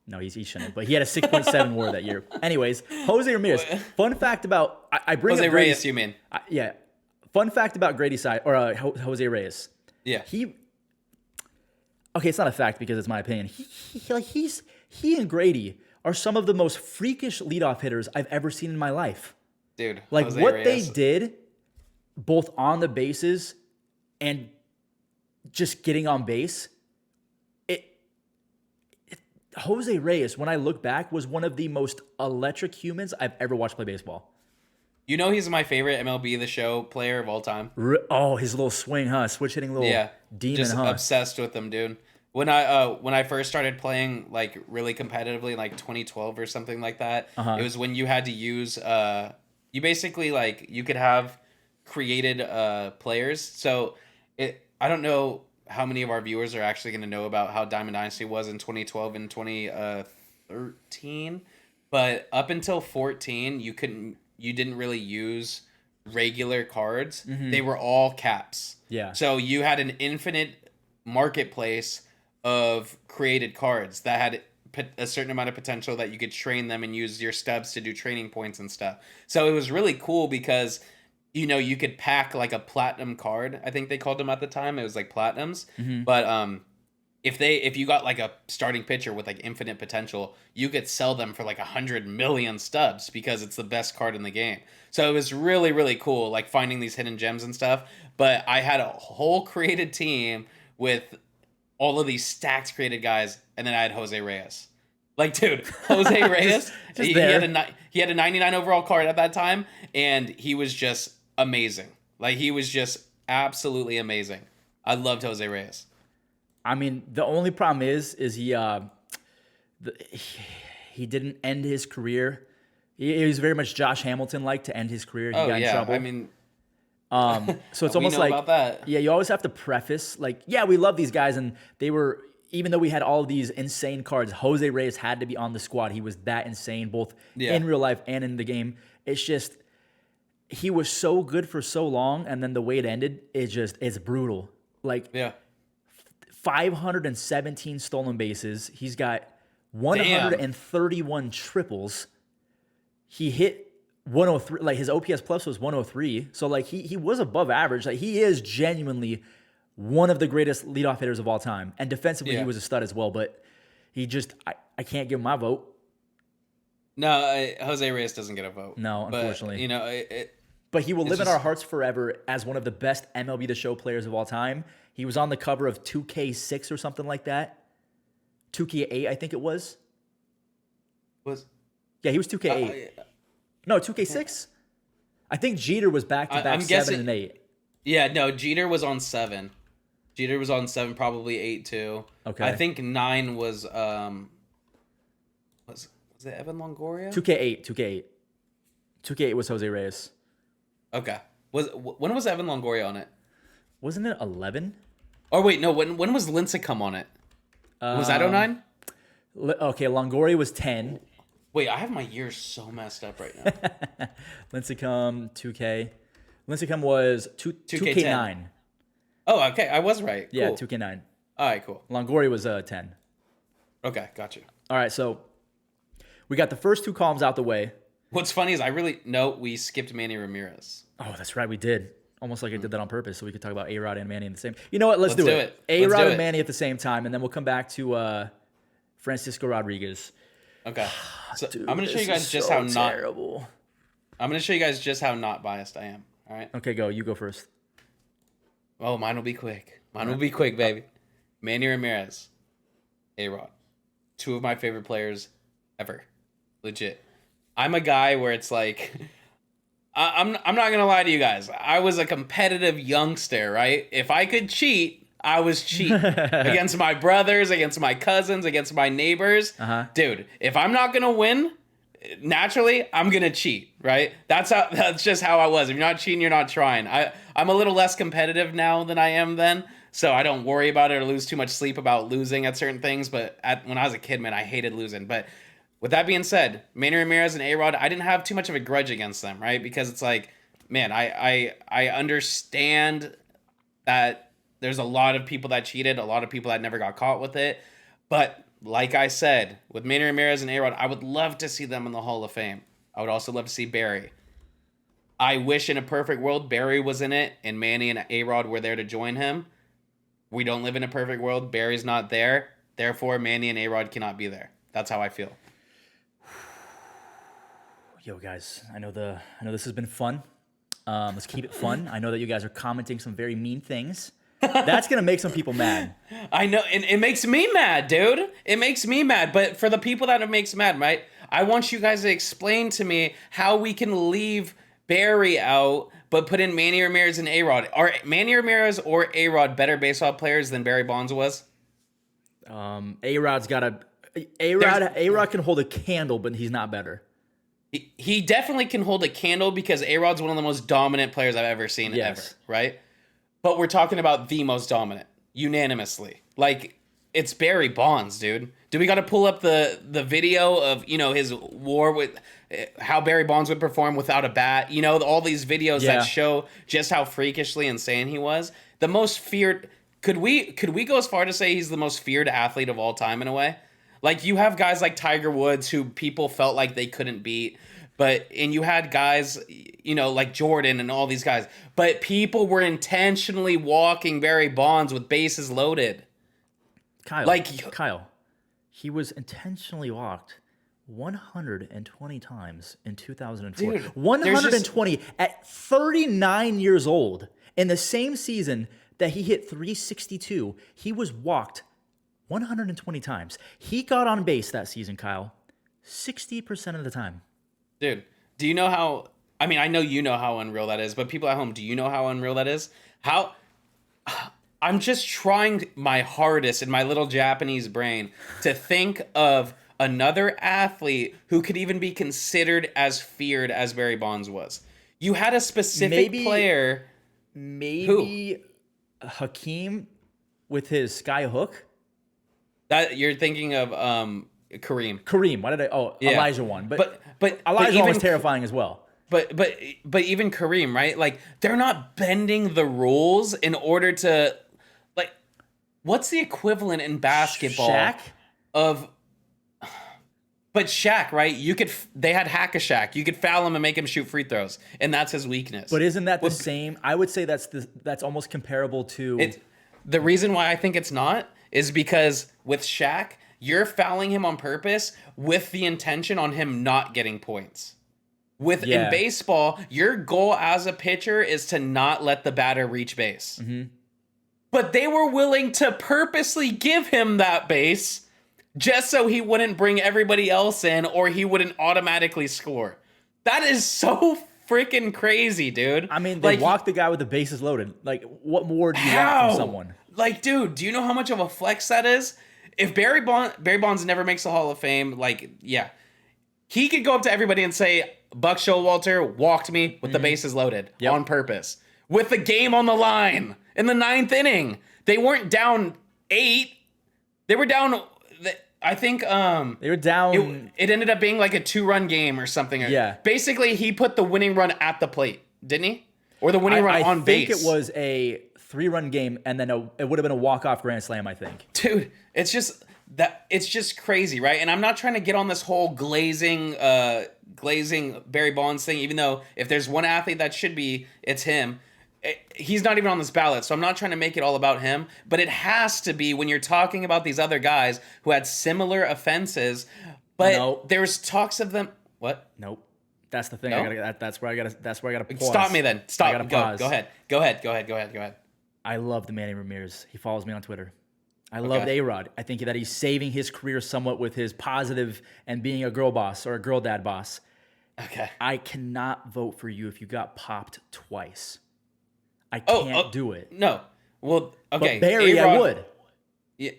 No, he shouldn't. But he had a 6.7 WAR that year. Anyways, Jose Ramirez. Fun fact about I bring Jose up Grady, Reyes, you mean? Yeah. Fun fact about Grady Jose Reyes. Yeah. Okay, it's not a fact because it's my opinion. He and Grady are some of the most freakish leadoff hitters I've ever seen in my life. Dude, Like Jose what Reyes. they did, both on the bases and just getting on base. Jose Reyes, when I look back, was one of the most electric humans I've ever watched play baseball. You know he's my favorite MLB The Show player of all time. Oh, his little swing, huh? Switch hitting little demon, just huh? obsessed with him, dude. When I first started playing like really competitively, like 2012 or something like that, it was when you had to use you basically like you could have created players. So I don't know how many of our viewers are actually going to know about how Diamond Dynasty was in 2012 and 2013, but up until 14, you didn't really use regular cards. They were all caps. Yeah. So you had an infinite marketplace of created cards that had a certain amount of potential that you could train them and use your stubs to do training points and stuff. So it was really cool because you could pack like a platinum card. I think they called them at the time. It was like platinums. But if you got like a starting pitcher with like infinite potential, you could sell them for like 100 million stubs because it's the best card in the game. So it was really, really cool, like finding these hidden gems and stuff. But I had a whole created team with all of these stacked created guys, and then I had Jose Reyes. Like, dude, Jose Reyes, he had a 99 overall card at that time, and he was just amazing. Like, he was just absolutely amazing. I loved Jose Reyes. I mean, the only problem is he didn't end his career. He was very much Josh Hamilton-like to end his career. He got in trouble. I mean, so it's almost like, about that. Yeah, you always have to preface, like, yeah, we love these guys, and they were, even though we had all of these insane cards, Jose Reyes had to be on the squad. He was that insane, both in real life and in the game. It's just, he was so good for so long, and then the way it ended, it's brutal. Like, 517 stolen bases. He's got 131 triples. He hit 103, like his OPS plus was 103. So like he was above average. Like he is genuinely one of the greatest leadoff hitters of all time. And defensively, he was a stud as well. But he just, I can't give him my vote. No, Jose Reyes doesn't get a vote. No, unfortunately. But, but he will live in our hearts forever as one of the best MLB The Show players of all time. He was on the cover of 2K6 or something like that. 2K8, I think it was. Yeah, he was 2K8. No, 2K6? I think Jeter was back-to-back 7 and 8. Yeah, no, Jeter was on 7. Jeter was on 7, probably 8 too. Okay. I think 9 was was it Evan Longoria? 2K8. 2K8 was Jose Reyes. Okay. When was Evan Longoria on it? Wasn't it 11? Oh wait, no. When was Lincecum on it? Was that 09? Okay, Longoria was 10. Wait, I have my years so messed up right now. Lincecum 2K. Lincecum was 2K9. Oh, okay. I was right. Cool. Yeah, 2K9. All right, cool. Longoria was 10. Okay, got you. All right, so we got the first two columns out the way. What's funny is we skipped Manny Ramirez. Oh, that's right, we did. Almost like I did that on purpose, so we could talk about A-Rod and Manny in the same. You know what? Let's do it. A-Rod and Manny at the same time, and then we'll come back to Francisco Rodriguez. Okay. So Dude, I'm gonna show you guys just how terrible. I'm gonna show you guys just how not biased I am. All right. Okay, go. You go first. Oh, mine will be quick. Mine will be quick, baby. Manny Ramirez, A-Rod, 2 of my favorite players ever. Legit. I'm a guy where it's like I'm not gonna lie to you guys. I was a competitive youngster, right? If I could cheat, I was cheating against my brothers, against my cousins, against my neighbors. Dude, if I'm not gonna win, naturally I'm gonna cheat, right? That's just how I was. If you're not cheating, you're not trying. I'm a little less competitive now than I am then, so I don't worry about it or lose too much sleep about losing at certain things. But when I was a kid, man, I hated losing. But with that being said, Manny Ramirez and A-Rod, I didn't have too much of a grudge against them, right? Because it's like, man, I understand that there's a lot of people that cheated, a lot of people that never got caught with it. But like I said, with Manny Ramirez and A-Rod, I would love to see them in the Hall of Fame. I would also love to see Barry. I wish in a perfect world Barry was in it and Manny and A-Rod were there to join him. We don't live in a perfect world. Barry's not there. Therefore, Manny and A-Rod cannot be there. That's how I feel. Yo, guys, I know this has been fun. Let's keep it fun. I know that you guys are commenting some very mean things. That's gonna make some people mad. I know, and it makes me mad, dude. It makes me mad. But for the people that it makes mad, right? I want you guys to explain to me how we can leave Barry out, but put in Manny Ramirez and A-Rod. Are Manny Ramirez or A-Rod better baseball players than Barry Bonds was? A-Rod's got A-Rod can hold a candle, but he's not better. He definitely can hold a candle because A-Rod's one of the most dominant players I've ever seen ever, right? But we're talking about the most dominant, unanimously. Like, it's Barry Bonds, dude. Do we got to pull up the video of, his war with how Barry Bonds would perform without a bat? All these videos that show just how freakishly insane he was. The most feared... Could we go as far to say he's the most feared athlete of all time in a way? Like, you have guys like Tiger Woods who people felt like they couldn't beat, and you had guys, like Jordan and all these guys, but people were intentionally walking Barry Bonds with bases loaded. Kyle, he was intentionally walked 120 times in 2004. Dude, 120 at 39 years old. In the same season that he hit 362, he was walked 120 times. He got on base that season, Kyle, 60% of the time. Dude, do you know how... I mean, I know you know how unreal that is, but people at home, do you know how unreal that is? I'm just trying my hardest in my little Japanese brain to think of another athlete who could even be considered as feared as Barry Bonds was. You had a specific player... Maybe Hakeem with his sky hook? That you're thinking of Kareem. Kareem. Why did I? Oh, yeah. Elijah won. But Elijah was terrifying as well. But even Kareem, right? Like, they're not bending the rules in order to, like, what's the equivalent in basketball? Shaq? But Shaq, right? They had Hack-a-Shaq. You could foul him and make him shoot free throws, and that's his weakness. But isn't that the same? I would say that's almost comparable to... The reason why I think it's not is because with Shaq, you're fouling him on purpose with the intention on him not getting points. In baseball, your goal as a pitcher is to not let the batter reach base. Mm-hmm. But they were willing to purposely give him that base just so he wouldn't bring everybody else in or he wouldn't automatically score. That is so freaking crazy, dude. I mean, they walked the guy with the bases loaded. Like, what more do you want from someone? Like, dude, do you know how much of a flex that is? If Barry Bonds never makes the Hall of Fame, he could go up to everybody and say, Buck Showalter walked me with the bases loaded on purpose. With the game on the line in the 9th inning. They weren't down 8. They were down... I think they were down. It ended up being like a 2-run game or something. Yeah. Basically, he put the winning run at the plate, didn't he? Or the winning run on base. I think it was a 3-run game, and then it would have been a walk-off grand slam, I think. Dude, it's just crazy, right? And I'm not trying to get on this whole glazing Barry Bonds thing, even though if there's one athlete that should be, it's him. He's not even on this ballot, so I'm not trying to make it all about him, but it has to be when you're talking about these other guys who had similar offenses, but there's talks of them. What? Nope. That's the thing. No? That's where I gotta pause. Stop me then. Stop. Go ahead. I love the Manny Ramirez. He follows me on Twitter. I love A-Rod. I think that he's saving his career somewhat with his positive and being a girl boss or a girl dad boss. Okay. I cannot vote for you if you got popped twice. I Oh, can't do it. no. Well, But okay. Barry, I A-Rod, would. yeah,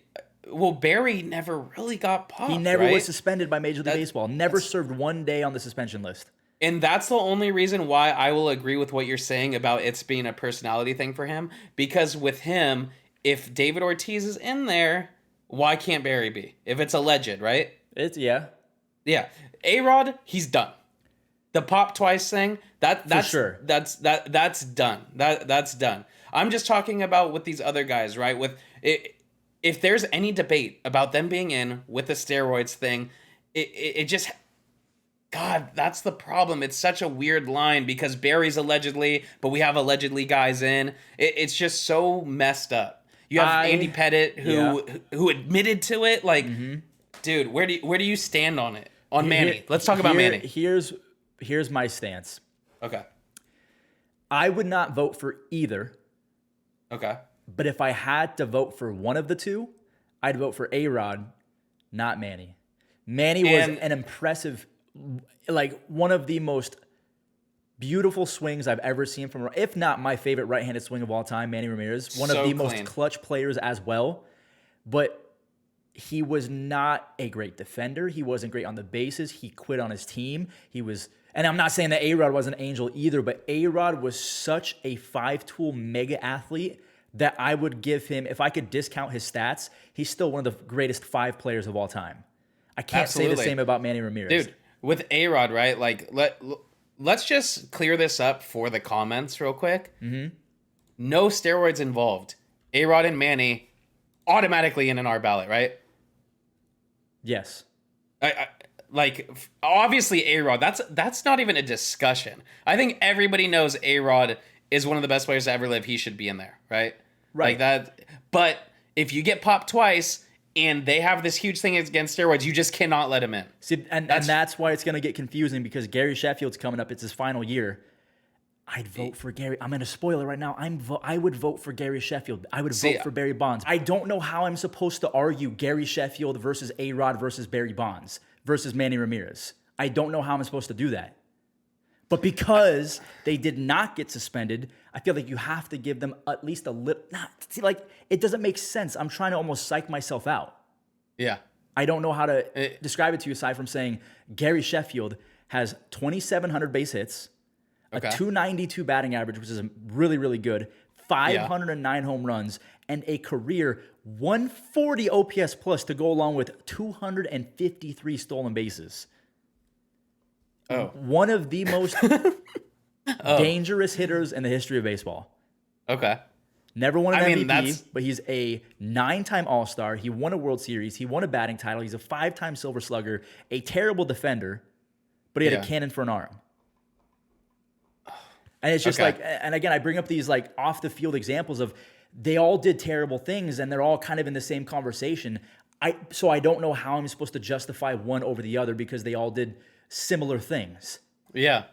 well, Barry never really got He popped, never was right? suspended by Major League That Baseball. Never that's served one day on the suspension list. and that's the only reason why I will agree with what you're saying about it's being a personality thing for him. Because with him, if David Ortiz is in there, why can't Barry be? If it's alleged, right? It's yeah, Yeah. A-Rod, he's done. The pop twice thing, sure. that's done. That's done. I'm just talking about with these other guys, right? With it, if there's any debate about them being in with the steroids thing, it just God, that's the problem. It's such a weird line because Barry's allegedly, but we have allegedly guys in. It's just so messed up. You have Andy Pettit Yeah. who admitted to it. Like, dude, where do you stand on it? On Manny. Let's talk about Manny. Here's my stance. Okay. I would not vote for either, Okay. but if I had to vote for one of the two, I'd vote for A-Rod, not Manny. Manny was an impressive, like one of the most beautiful swings I've ever seen from, if not my favorite right-handed swing of all time, Manny Ramirez. One of the most clutch players as well, but he was not a great defender. He wasn't great on the bases. He quit on his team. And I'm not saying that A-Rod was an angel either, but A-Rod was such a five-tool mega athlete that I would give him, if I could discount his stats, he's still one of the greatest five players of all time. I can't say the same about Manny Ramirez. Dude, with A-Rod, right? Like, let's just clear this up for the comments real quick. Mm-hmm. No steroids involved. A-Rod and Manny automatically in our ballot, right? Yes. Like, obviously A-Rod, that's not even a discussion. I think everybody knows A-Rod is one of the best players to ever live. He should be in there, right? Right. Like that. But if you get popped twice and they have this huge thing against steroids, you just cannot let him in. See, and that's why it's going to get confusing because Gary Sheffield's coming up. It's his final year. I'd vote for Gary. I'm going to spoil it right now. I would vote for Gary Sheffield. I would vote for Barry Bonds. I don't know how I'm supposed to argue Gary Sheffield versus A-Rod versus Barry Bonds versus Manny Ramirez. I don't know how I'm supposed to do that. But because they did not get suspended, I feel like you have to give them at least a little. It doesn't make sense. I'm trying to almost psych myself out. Yeah. I don't know how to describe it to you aside from saying Gary Sheffield has 2,700 base hits, a 292 batting average, which is really, really good, 509 home runs, and a career 140 OPS plus to go along with 253 stolen bases. One of the most dangerous hitters in the history of baseball. Okay. Never won an MVP, but he's a 9-time All-Star. He won a World Series. He won a batting title. He's a 5-time Silver Slugger, a terrible defender, but he had a cannon for an arm. And it's just and again, I bring up these like off the field examples of they all did terrible things and they're all kind of in the same conversation. So I don't know how I'm supposed to justify one over the other because they all did similar things. Yeah.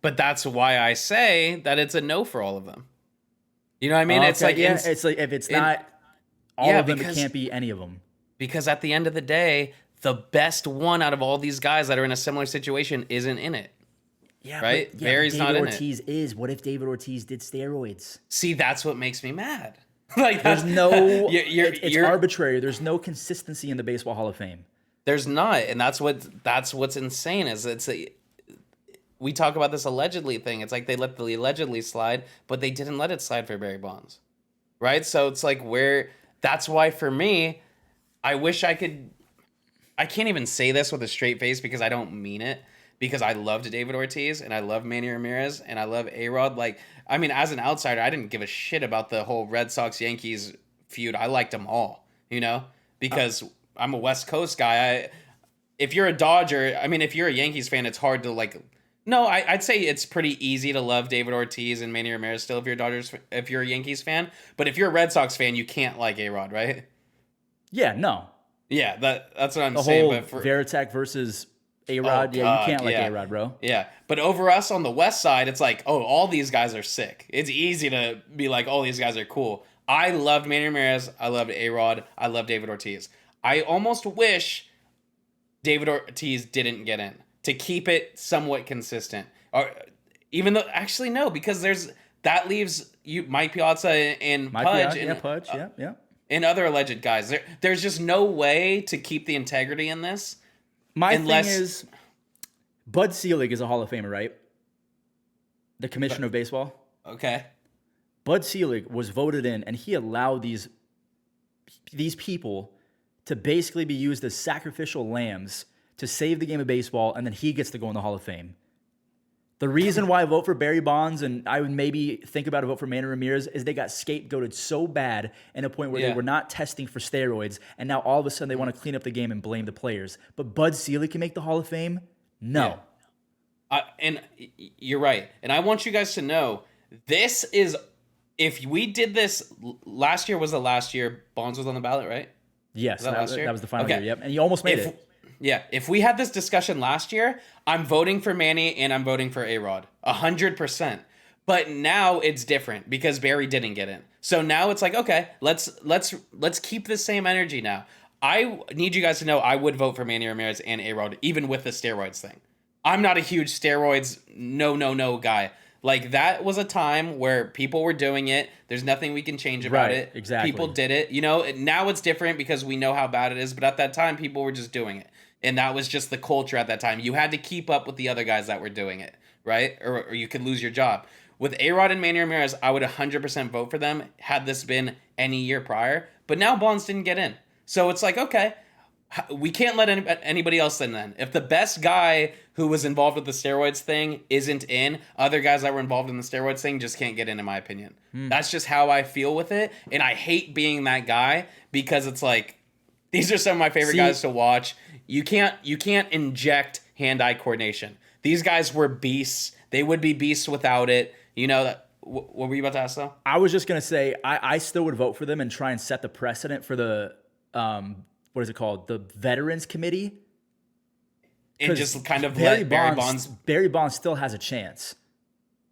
But that's why I say that it's a no for all of them. You know what I mean? It's like, it's like if it's not all of them, it can't be any of them. Because at the end of the day, the best one out of all these guys that are in a similar situation isn't in it. Yeah, right? But, Barry's not in it. Ortiz is. What if David Ortiz did steroids? See, that's what makes me mad. Like there's no, it's arbitrary. There's no consistency in the Baseball Hall of Fame. There's not, and that's what's insane. Is we talk about this allegedly thing. It's like they let the allegedly slide, but they didn't let it slide for Barry Bonds, right? So it's like that's why for me, I wish I could. I can't even say this with a straight face because I don't mean it. Because I loved David Ortiz and I love Manny Ramirez and I love A-Rod. Like, I mean, as an outsider, I didn't give a shit about the whole Red Sox-Yankees feud. I liked them all, because I'm a West Coast guy. If you're a Dodger, if you're a Yankees fan, it's hard to like. No, I'd say it's pretty easy to love David Ortiz and Manny Ramirez still if you're a Yankees fan. But if you're a Red Sox fan, you can't like A-Rod, right? Yeah, no. Yeah, that's what I'm saying. The whole Veritek versus A-Rod, you can't like A-Rod, bro. Yeah, but over us on the West side, it's like, all these guys are sick. It's easy to be like, these guys are cool. I loved Manny Ramirez. I loved A-Rod. I loved David Ortiz. I almost wish David Ortiz didn't get in to keep it somewhat consistent. Or even though actually no, because that leaves you Mike Piazza and Pudge Pudge, yeah. and other alleged guys. There's just no way to keep the integrity in this. My unless, thing is, Bud Selig is a Hall of Famer, right? The commissioner of baseball. Okay. Bud Selig was voted in, and he allowed these people to basically be used as sacrificial lambs to save the game of baseball, and then he gets to go in the Hall of Fame. The reason why I vote for Barry Bonds and I would maybe think about a vote for Manny Ramirez is they got scapegoated so bad in a point where they were not testing for steroids, and now all of a sudden they want to clean up the game and blame the players. But Bud Selig can make the Hall of Fame? No. Yeah. And you're right. And I want you guys to know, this is, if we did this last year, was the last year Bonds was on the ballot, right? Yes, that was the final year. Yep, and you almost made it. Yeah, if we had this discussion last year, I'm voting for Manny and I'm voting for A-Rod, 100%. But now it's different because Barry didn't get in. So now it's like, okay, let's keep the same energy now. I need you guys to know I would vote for Manny Ramirez and A-Rod, even with the steroids thing. I'm not a huge steroids no guy. Like, that was a time where people were doing it. There's nothing we can change about it. Exactly. People did it. You know, now it's different because we know how bad it is. But at that time, people were just doing it. And that was just the culture at that time. You had to keep up with the other guys that were doing it, right? Or you could lose your job. With A-Rod and Manny Ramirez, I would 100% vote for them had this been any year prior. But now Bonds didn't get in. So it's like, okay, we can't let anybody else in then. If the best guy who was involved with the steroids thing isn't in, other guys that were involved in the steroids thing just can't get in my opinion. That's just how I feel with it. And I hate being that guy because it's like, these are some of my favorite guys to watch. You can't inject hand-eye coordination. These guys were beasts. They would be beasts without it. You know that. What were you about to ask though? I was just gonna say I still would vote for them and try and set the precedent for the what is it called? The Veterans Committee. And just kind of let Barry Bonds. Barry Bonds still has a chance.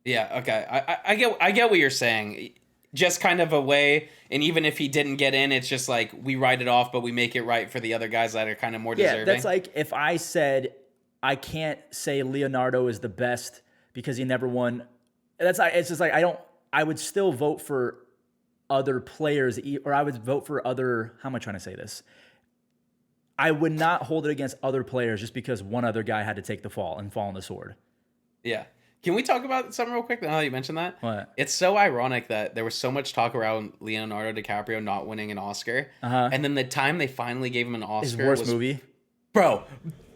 Yeah. Okay. I get what you're saying. Just kind of a way, and even if he didn't get in, it's just like we write it off, but we make it right for the other guys that are kind of more deserving. Yeah, that's like if I said I can't say Leonardo is the best because he never won. It's just like I would still vote for other players, or I would vote for other. How am I trying to say this? I would not hold it against other players just because one other guy had to take the fall and fall on the sword. Yeah. Can we talk about something real quick now that you mentioned that? What? It's so ironic that there was so much talk around Leonardo DiCaprio not winning an Oscar. And then the time they finally gave him an Oscar. His worst movie? Bro,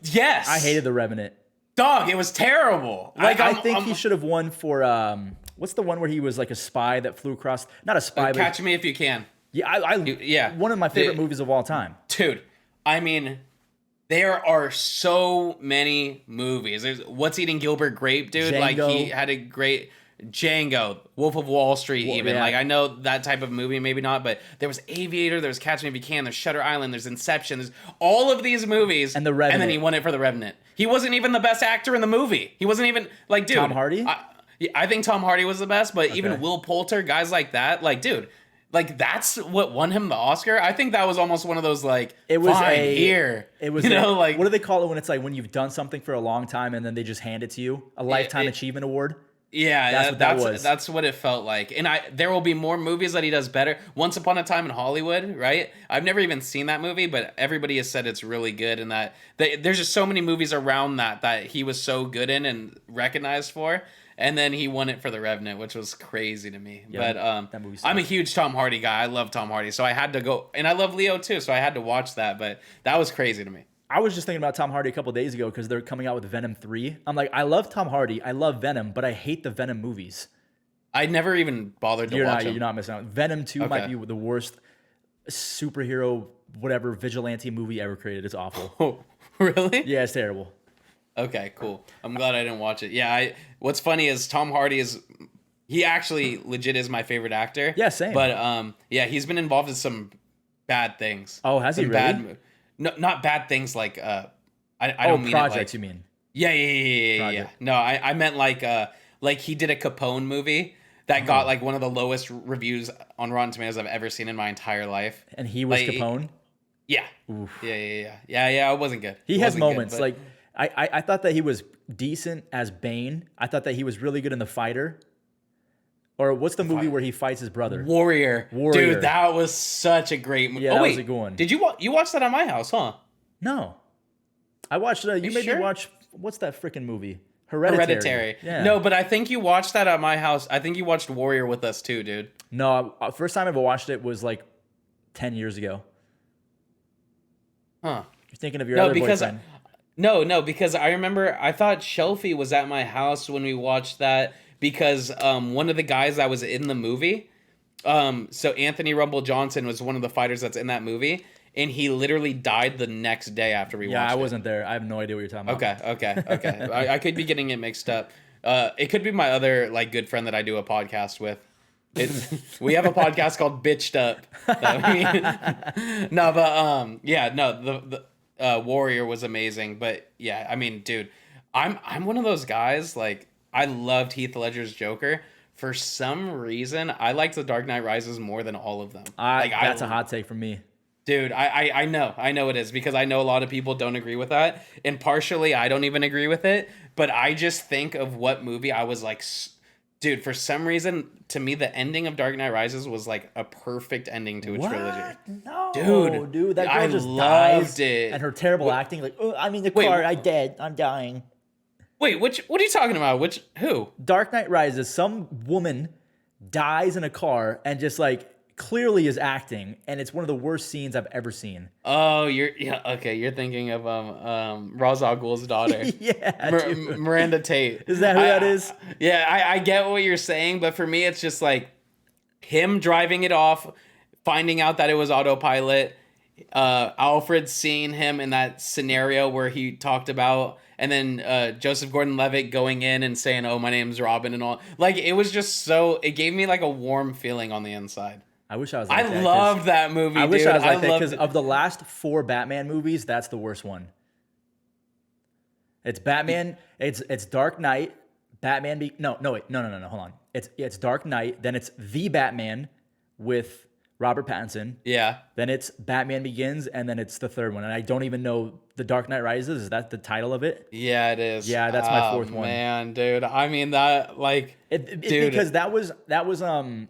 yes. I hated The Revenant. Dog, it was terrible. Like I think he should have won for, what's the one where he was like a spy that flew across, not a spy, Catch Me If You Can. Yeah, one of my favorite movies of all time. Dude, I mean, there are so many movies. There's What's Eating Gilbert Grape, dude. Django. Like, he had a great Django, Wolf of Wall Street, even. Yeah. Like, I know that type of movie, maybe not, but there was Aviator, there's Catch Me If You Can, there's Shutter Island, there's Inception, there's all of these movies. And The Revenant. And then he won it for The Revenant. He wasn't even the best actor in the movie. He wasn't even, like, dude. Tom Hardy? I think Tom Hardy was the best, but even Will Poulter, guys like that, like, dude. Like, that's what won him the Oscar. I think that was almost one of those, like, it was here. It was, like, what do they call it when it's like when you've done something for a long time and then they just hand it to you? A Lifetime Achievement Award? Yeah, that's what that was. That's what it felt like. And there will be more movies that he does better. Once Upon a Time in Hollywood, right? I've never even seen that movie, but everybody has said it's really good. And that there's just so many movies around that he was so good in and recognized for. And then he won it for The Revenant, which was crazy to me. Yeah, but that movie I'm a huge Tom Hardy guy. I love Tom Hardy. So I had to go. And I love Leo too, so I had to watch that. But that was crazy to me. I was just thinking about Tom Hardy a couple days ago because they're coming out with Venom 3. I'm like, I love Tom Hardy. I love Venom, but I hate the Venom movies. I never even bothered to watch them. You're not missing out. Venom 2 might be the worst superhero, whatever, vigilante movie ever created. It's awful. Oh, really? Yeah, it's terrible. Okay, cool. I'm glad I didn't watch it. Yeah, what's funny is Tom Hardy he actually legit is my favorite actor. Yeah, same. But yeah, he's been involved in some bad things. Oh, has he really? No, not bad things like I don't mean projects. It like, you mean? Yeah. No, I meant like he did a Capone movie that got like one of the lowest reviews on Rotten Tomatoes I've ever seen in my entire life. And he was Capone? Yeah. Oof. Yeah. It wasn't good. He has moments like I thought that he was decent as Bane. I thought that he was really good in The Fighter. Or what's the movie where he fights his brother? Warrior. Dude, that was such a great movie. Yeah, that was a good one. Did you watch that at my house, huh? No. I watched you made me watch, what's that freaking movie? Hereditary. Yeah. No, but I think you watched that at my house. I think you watched Warrior with us too, dude. No, first time I ever watched it was like 10 years ago. Huh. You're thinking of your other boyfriend. No, because I remember I thought Shelfie was at my house when we watched that because one of the guys that was in the movie, so Anthony Rumble Johnson was one of the fighters that's in that movie, and he literally died the next day after we watched it. Yeah, I wasn't there. I have no idea what you're talking about. Okay. I could be getting it mixed up. It could be my other like good friend that I do a podcast with. We have a podcast called Bitched Up. The Warrior was amazing, but yeah, I mean, dude, I'm one of those guys, like, I loved Heath Ledger's Joker. For some reason, I liked The Dark Knight Rises more than all of them. That's a hot take from me. Dude, I know it is, because I know a lot of people don't agree with that, and partially I don't even agree with it, but I just think of what movie I was like, dude, for some reason, to me, the ending of Dark Knight Rises was like a perfect ending to a trilogy. No, dude, that girl I just loved dies, it. and her terrible acting, like, oh, I'm in the car, I'm dead, I'm dying. Wait, what are you talking about? Who? Dark Knight Rises, some woman dies in a car and just like clearly is acting, and it's one of the worst scenes I've ever seen. Oh, you're thinking of Ra's al Ghul's daughter. Yeah, Miranda Tate. Is that who that is? Yeah, I get what you're saying, but for me, it's just like him driving it off, finding out that it was autopilot, Alfred seeing him in that scenario where he talked about, and then Joseph Gordon-Levitt going in and saying, "Oh, my name's Robin," and all. Like, it was just so. It gave me like a warm feeling on the inside. I wish I was like that. I loved that movie, I wish I was like that, because it. of the last 4 Batman movies, that's the worst one. It's Batman, it's Dark Knight, Batman no, hold on. It's Dark Knight, then it's The Batman with Robert Pattinson. Yeah. Then it's Batman Begins, and then it's the third one. And I don't even know, The Dark Knight Rises, is that the title of it? Yeah, it is. Yeah, that's my 4th one. Man, dude. I mean, that, like, dude. Because that was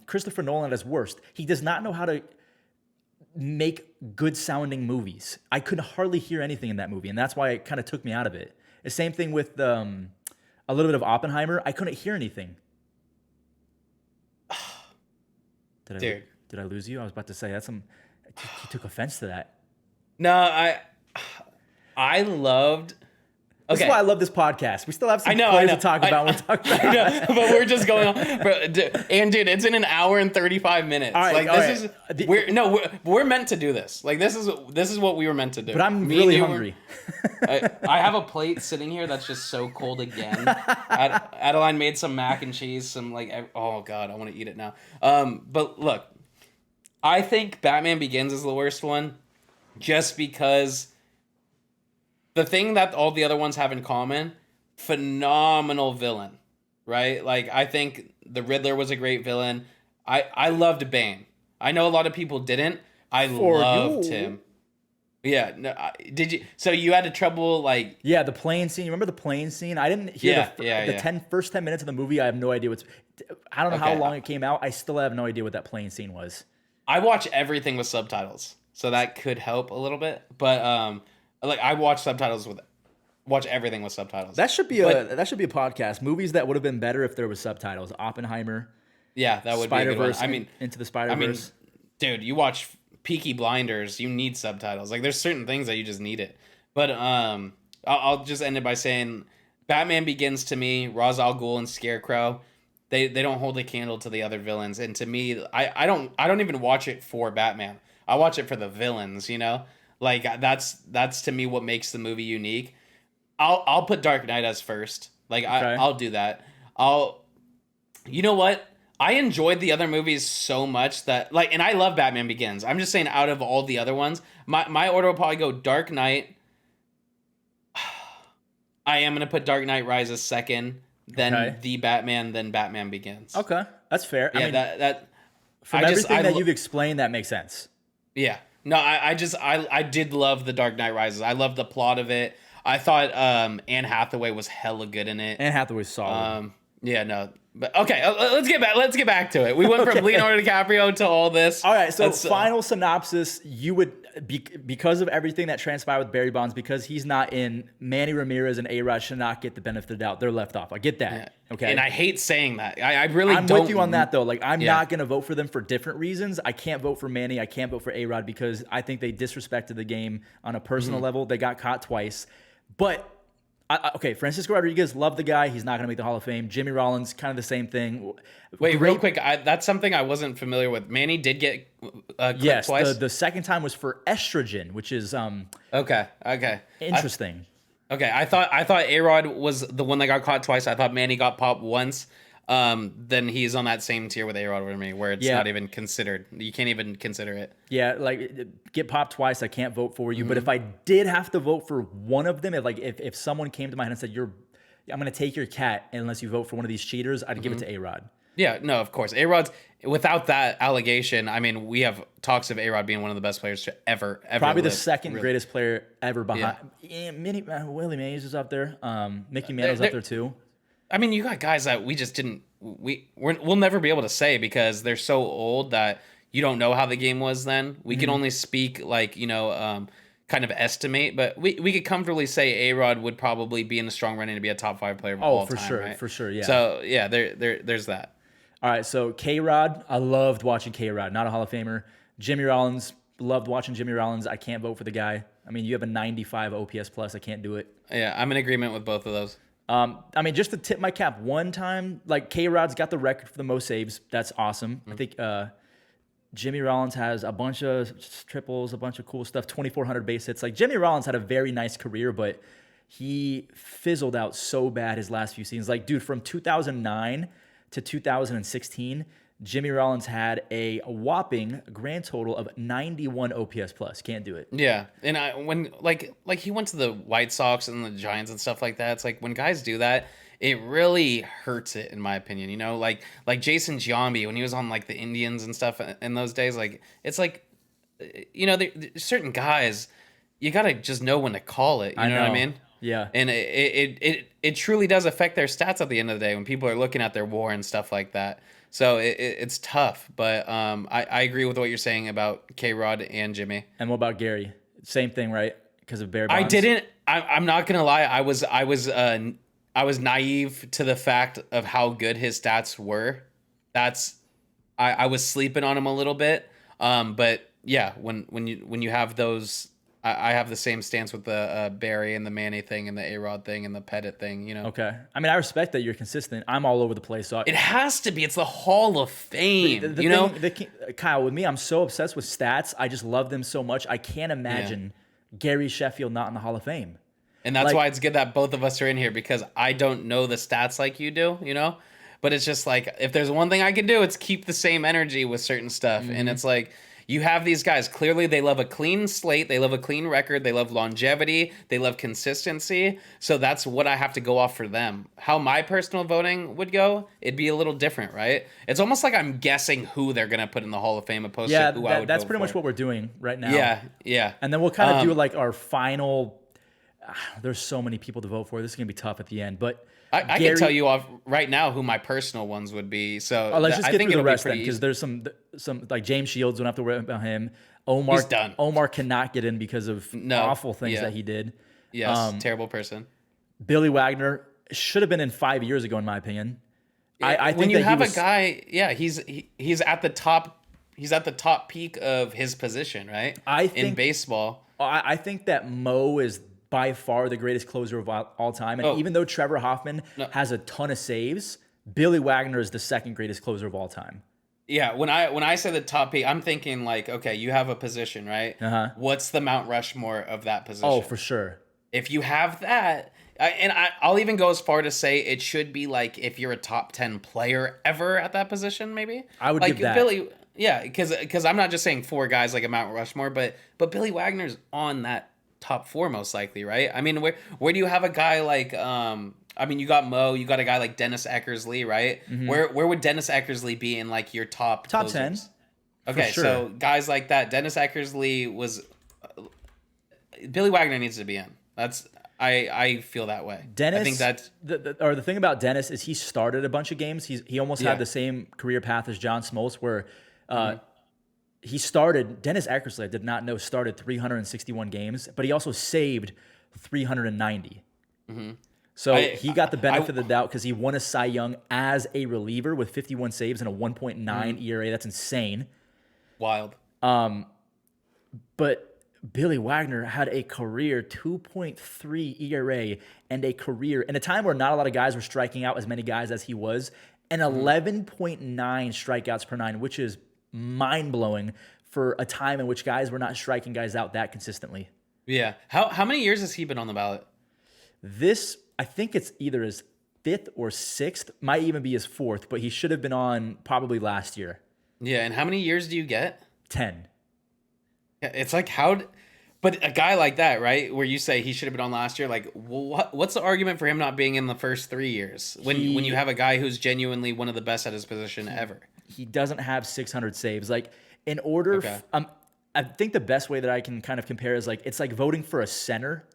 Christopher Nolan at his worst. He does not know how to make good sounding movies. I could hardly hear anything in that movie, and that's why it kind of took me out of it. The same thing with a little bit of Oppenheimer. I couldn't hear anything. Did I lose you? I was about to say he took offense to that. No, I loved. This is why I love this podcast. We still have some plays to talk about. I know, but we're just going on. And dude, it's in an hour and 35 minutes. All right, like we're meant to do this. Like this is what we were meant to do. But I'm really hungry. I have a plate sitting here that's just so cold again. Adeline made some mac and cheese. Some like, oh god, I want to eat it now. But look, I think Batman Begins is the worst one, just because. The thing that all the other ones have in common, phenomenal villain, right? Like, I think the Riddler was a great villain. I loved Bane. I know a lot of people didn't. I loved him. Yeah. No, did you? So you had trouble, like... Yeah, the plane scene. You remember the plane scene? I didn't hear the first 10 minutes of the movie. I have no idea I don't know how long it came out. I still have no idea what that plane scene was. I watch everything with subtitles, so that could help a little bit. But, like, I watch everything with subtitles. That should be a podcast. Movies that would have been better if there was subtitles. Oppenheimer. Yeah, that would be a good one. I mean, Into the Spider-Verse. Dude, you watch Peaky Blinders, you need subtitles. Like, there's certain things that you just need it. But I'll just end it by saying, Batman Begins, to me, Ra's al Ghul and Scarecrow, they don't hold a candle to the other villains. And to me, I don't even watch it for Batman. I watch it for the villains, you know? Like, that's to me what makes the movie unique. I'll put Dark Knight as first. Like, okay. I'll do that. You know what? I enjoyed the other movies so much that, like, and I love Batman Begins. I'm just saying, out of all the other ones, my order will probably go Dark Knight. I am gonna put Dark Knight Rises second, then The Batman, then Batman Begins. Okay, that's fair. Yeah, I mean, that from everything that you've explained, that makes sense. Yeah. No, I did love The Dark Knight Rises. I love the plot of it. I thought Anne Hathaway was hella good in it. Anne Hathaway's solid. Yeah, no. But okay, let's get back to it. We went from Leonardo DiCaprio to all this. All right, so final synopsis, you would because of everything that transpired with Barry Bonds, because he's not in, Manny Ramirez and A-Rod should not get the benefit of the doubt. They're left off. I get that. Yeah. Okay. And I hate saying that. I really don't. I'm with you on that though. Like I'm not going to vote for them for different reasons. I can't vote for Manny. I can't vote for A-Rod because I think they disrespected the game on a personal level. They got caught twice. But okay, Francisco Rodriguez, love the guy. He's not going to make the Hall of Fame. Jimmy Rollins, kind of the same thing. Wait, real quick. That's something I wasn't familiar with. Manny did get clipped twice. The second time was for estrogen, which is okay. Interesting. I thought A-Rod was the one that got caught twice. I thought Manny got popped once. Then he's on that same tier with A-Rod with me, where it's not even considered. You can't even consider it. Yeah, like get popped twice, I can't vote for you. But if I did have to vote for one of them, if someone came to my head and said, I'm going to take your cat unless you vote for one of these cheaters, I'd give it to A-Rod. Yeah, no, of course. A-Rod's, without that allegation, I mean, we have talks of A-Rod being one of the best players to ever Probably live. the second greatest player ever behind. Yeah. Willie Mays is up there. Mickey Mantle's up there too. I mean, you got guys that we just didn't. We'll never be able to say because they're so old that you don't know how the game was then. We can only speak like kind of estimate, but we could comfortably say A-Rod would probably be in a strong running to be a top 5 player of all time. For sure, yeah. So yeah, there's that. All right, so K-Rod, I loved watching K-Rod, not a Hall of Famer. Jimmy Rollins, loved watching Jimmy Rollins. I can't vote for the guy. I mean, you have a 95 OPS plus. I can't do it. Yeah, I'm in agreement with both of those. I mean, just to tip my cap one time, like K-Rod's got the record for the most saves. That's awesome. I think Jimmy Rollins has a bunch of triples, a bunch of cool stuff, 2,400 base hits. Like Jimmy Rollins had a very nice career, but he fizzled out so bad his last few seasons. Like, dude, from 2009 to 2016, Jimmy Rollins had a whopping grand total of 91 OPS plus. Can't do it. Yeah, and when like he went to the White Sox and the Giants and stuff like that. It's like when guys do that, it really hurts it, in my opinion. You know, like Jason Giambi when he was on like the Indians and stuff in those days. Like it's like, there's certain guys you gotta just know when to call it. You know what I mean? Yeah. And it truly does affect their stats at the end of the day when people are looking at their WAR and stuff like that. So it's tough, but I agree with what you're saying about K-Rod and Jimmy. And what about Gary? Same thing, right? Because of Barry Bonds. I'm not gonna lie. I was naive to the fact of how good his stats were. I was sleeping on him a little bit. But yeah, when you have those. I have the same stance with the Barry and the Manny thing and the A-Rod thing and the Pettit thing, Okay. I mean, I respect that you're consistent. I'm all over the place. So it has to be. It's the Hall of Fame, Kyle, with me, I'm so obsessed with stats. I just love them so much. I can't imagine Gary Sheffield not in the Hall of Fame. And that's why it's good that both of us are in here because I don't know the stats like you do, But it's just like, if there's one thing I can do, it's keep the same energy with certain stuff. And it's like, you have these guys, clearly they love a clean slate, they love a clean record, they love longevity, they love consistency. So that's what I have to go off for them. How my personal voting would go, it'd be a little different, right? It's almost like I'm guessing who they're going to put in the Hall of Fame opposed to who I would that's vote pretty for. much what we're doing right now. Yeah. And then we'll kind of do like our final. There's so many people to vote for. This is going to be tough at the end, but I can tell you off right now who my personal ones would be. So let's just I get think through the it'll be rest then, pretty because easy. there's some like James Shields. Don't have to worry about him. Omar, He's done. Omar cannot get in because of awful things that he did. Yes, terrible person. Billy Wagner should have been in 5 years ago, in my opinion. I think when you that have a guy, he's at the top. He's at the top peak of his position, right? In baseball, I think that Mo is by far the greatest closer of all time. And even though Trevor Hoffman has a ton of saves, Billy Wagner is the second greatest closer of all time. Yeah, when I say the top peak, I'm thinking like, okay, you have a position, right? What's the Mount Rushmore of that position? Oh, for sure. If you have that, I'll even go as far to say it should be like if you're a top 10 player ever at that position, maybe. I would like give that. Billy, because I'm not just saying 4 guys like a Mount Rushmore, but Billy Wagner's on that top 4 most likely, right? I mean, where do you have a guy like you got Mo, you got a guy like Dennis Eckersley, right? Mm-hmm. Where would Dennis Eckersley be in like your top 10? Okay, sure. So guys like that, Dennis Eckersley was Billy Wagner needs to be in. I feel that way. Dennis, I think that's the thing about Dennis is he started a bunch of games. He almost had the same career path as John Smoltz, where he started. Dennis Eckersley, I did not know, started 361 games, but he also saved 390. So he got the benefit of the doubt because he won a Cy Young as a reliever with 51 saves and a 1.9 ERA. That's insane. wild. But Billy Wagner had a career 2.3 ERA and a career in a time where not a lot of guys were striking out as many guys as he was, and 11.9 strikeouts per nine, which is mind-blowing for a time in which guys were not striking guys out that consistently. Yeah. How many years has he been on the ballot? This, I think it's either his 5th or 6th, might even be his 4th, but he should have been on probably last year. Yeah, and how many years do you get? 10. Yeah, it's like but a guy like that, right, where you say he should have been on last year, like what's the argument for him not being in the first 3 years when you have a guy who's genuinely one of the best at his position ever? He doesn't have 600 saves. Like, in order, I think the best way that I can kind of compare is like, it's like voting for a center.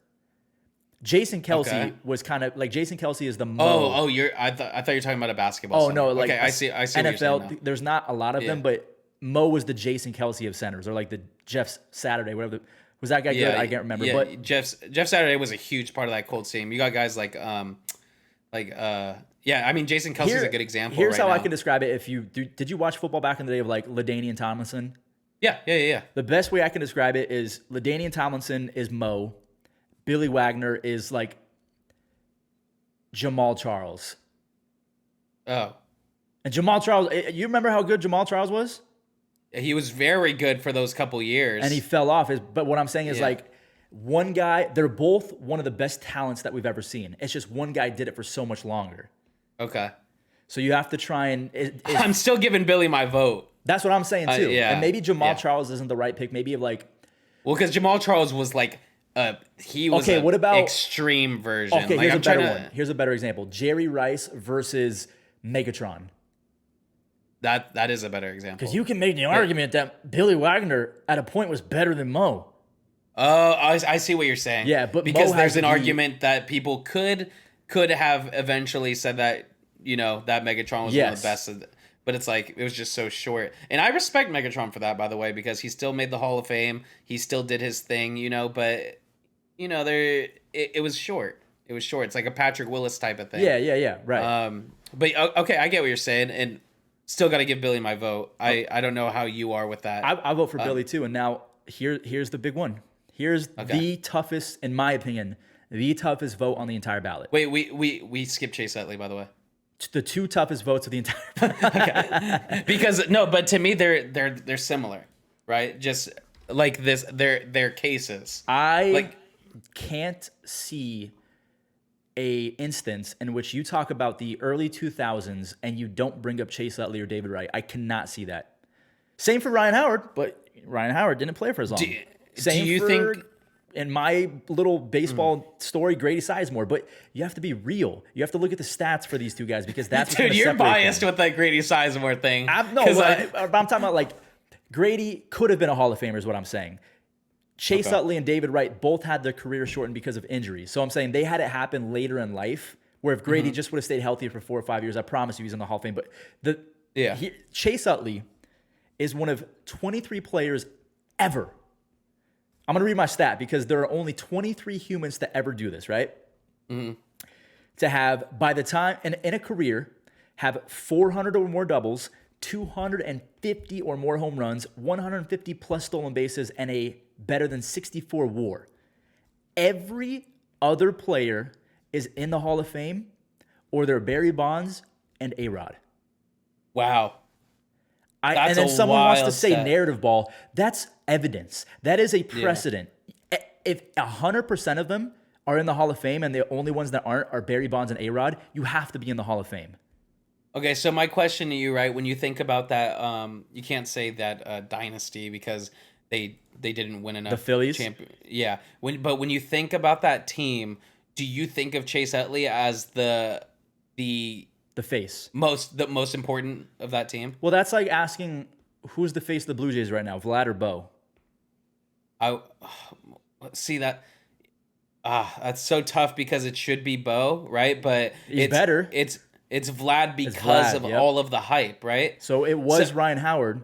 Jason Kelce was kind of like, Jason Kelce is the Mo. I thought you were talking about a basketball center. No, like okay, I see NFL, there's not a lot of them, but Mo was the Jason Kelce of centers, or like the Jeff Saturday, whatever. Was that guy good? I can't remember. Yeah, but Jeff Saturday was a huge part of that Colts team. You got guys like I mean, Jason Kelsey's a good example. Here's right how now. I can describe it. If you did you watch football back in the day of like LaDainian Tomlinson? Yeah. The best way I can describe it is LaDainian Tomlinson is Mo, Billy Wagner is like Jamal Charles. Oh. And Jamal Charles, you remember how good Jamal Charles was? He was very good for those couple years. And he fell off. But what I'm saying is like, one guy, they're both one of the best talents that we've ever seen. It's just one guy did it for so much longer. Okay. So you have to try and... I'm still giving Billy my vote. That's what I'm saying too. And maybe Jamal Charles isn't the right pick. Maybe like... Well, because Jamal Charles was like... what about extreme version? Okay, like, here's a better one. Here's a better example. Jerry Rice versus Megatron. That is a better example. Because you can make the argument that Billy Wagner at a point was better than Mo. Oh, I see what you're saying. Yeah, but because there's an argument that people could have eventually said that, that Megatron was one of the best. But it's like, it was just so short. And I respect Megatron for that, by the way, because he still made the Hall of Fame. He still did his thing, but, it was short. It was short. It's like a Patrick Willis type of thing. Yeah, right. But, okay, I get what you're saying. And still got to give Billy my vote. I don't know how you are with that. I vote for Billy too. And now here's the big one. Here's the toughest, in my opinion, the toughest vote on the entire ballot. Wait, we skipped Chase Utley, by the way. The two toughest votes of the entire ballot. Okay. Because but to me they're similar, right? Just like this, their cases. I can't see a instance in which you talk about the early 2000s and you don't bring up Chase Utley or David Wright. I cannot see that. Same for Ryan Howard, but Ryan Howard didn't play for as long. Do you think, in my little baseball story, Grady Sizemore, but you have to be real. You have to look at the stats for these two guys because that's dude, you're biased with that Grady Sizemore thing. I'm talking about like Grady could have been a Hall of Famer is what I'm saying. Chase Utley and David Wright both had their career shortened because of injuries. So I'm saying they had it happen later in life, where if Grady just would have stayed healthy for 4 or 5 years, I promise you he's in the Hall of Fame. But Chase Utley is one of 23 players ever. I'm going to read my stat because there are only 23 humans to ever do this, right? To have, by the time, in a career, have 400 or more doubles, 250 or more home runs, 150 plus stolen bases, and a better than 64 WAR. Every other player is in the Hall of Fame, or they're Barry Bonds and A-Rod. Wow. And then someone wants to say narrative ball. That's evidence. That is a precedent. Yeah. If 100% of them are in the Hall of Fame and the only ones that aren't are Barry Bonds and A-Rod, you have to be in the Hall of Fame. Okay, so my question to you, right, when you think about that, you can't say that dynasty because they didn't win enough. The Phillies? Yeah. But when you think about that team, do you think of Chase Utley as the face? The most important of that team? Well, that's like asking who's the face of the Blue Jays right now, Vlad or Bo? See that. That's so tough because it should be Bo, right? But He's better. it's Vlad It's because Vlad, of yep. all of the hype, right? So it So was Ryan Howard,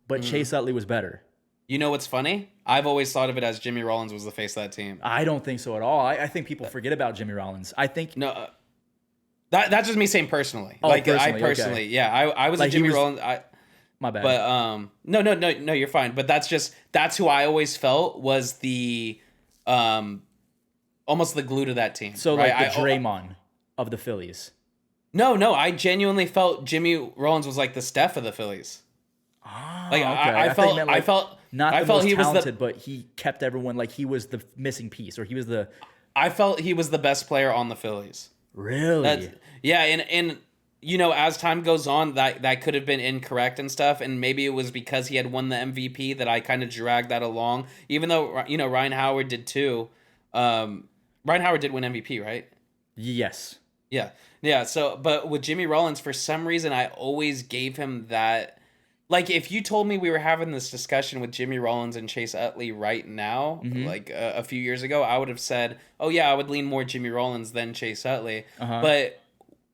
but Chase Utley was better. you know what's funny? I've always thought of it as Jimmy Rollins was the face of that team. I don't think so at all. I think people forget about Jimmy Rollins. I think No, that's just me saying personally. Oh, Like I personally, personally, okay. yeah, I was Like a he Jimmy was- Rollins. my bad. But no, you're fine. But that's who I always felt was the almost the glue to that team. so right? like the Draymond of the Phillies. No, I genuinely felt Jimmy Rollins was like the Steph of the Phillies. Like okay. I thought you felt meant, I like, felt Not I the felt most he was talented, the but he kept everyone like he was the missing piece, or he was the I felt he was the best player on the Phillies. really. Yeah, and you know, as time goes on, that could have been incorrect and stuff, and maybe it was because he had won the MVP that I kind of dragged that along. Even though you know Ryan Howard did too. Ryan Howard did win MVP, right? Yes. Yeah. So, but with Jimmy Rollins, for some reason, I always gave him that. Like, if you told me we were having this discussion with Jimmy Rollins and Chase Utley right now, like a few years ago, I would have said, "Oh yeah, I would lean more Jimmy Rollins than Chase Utley." But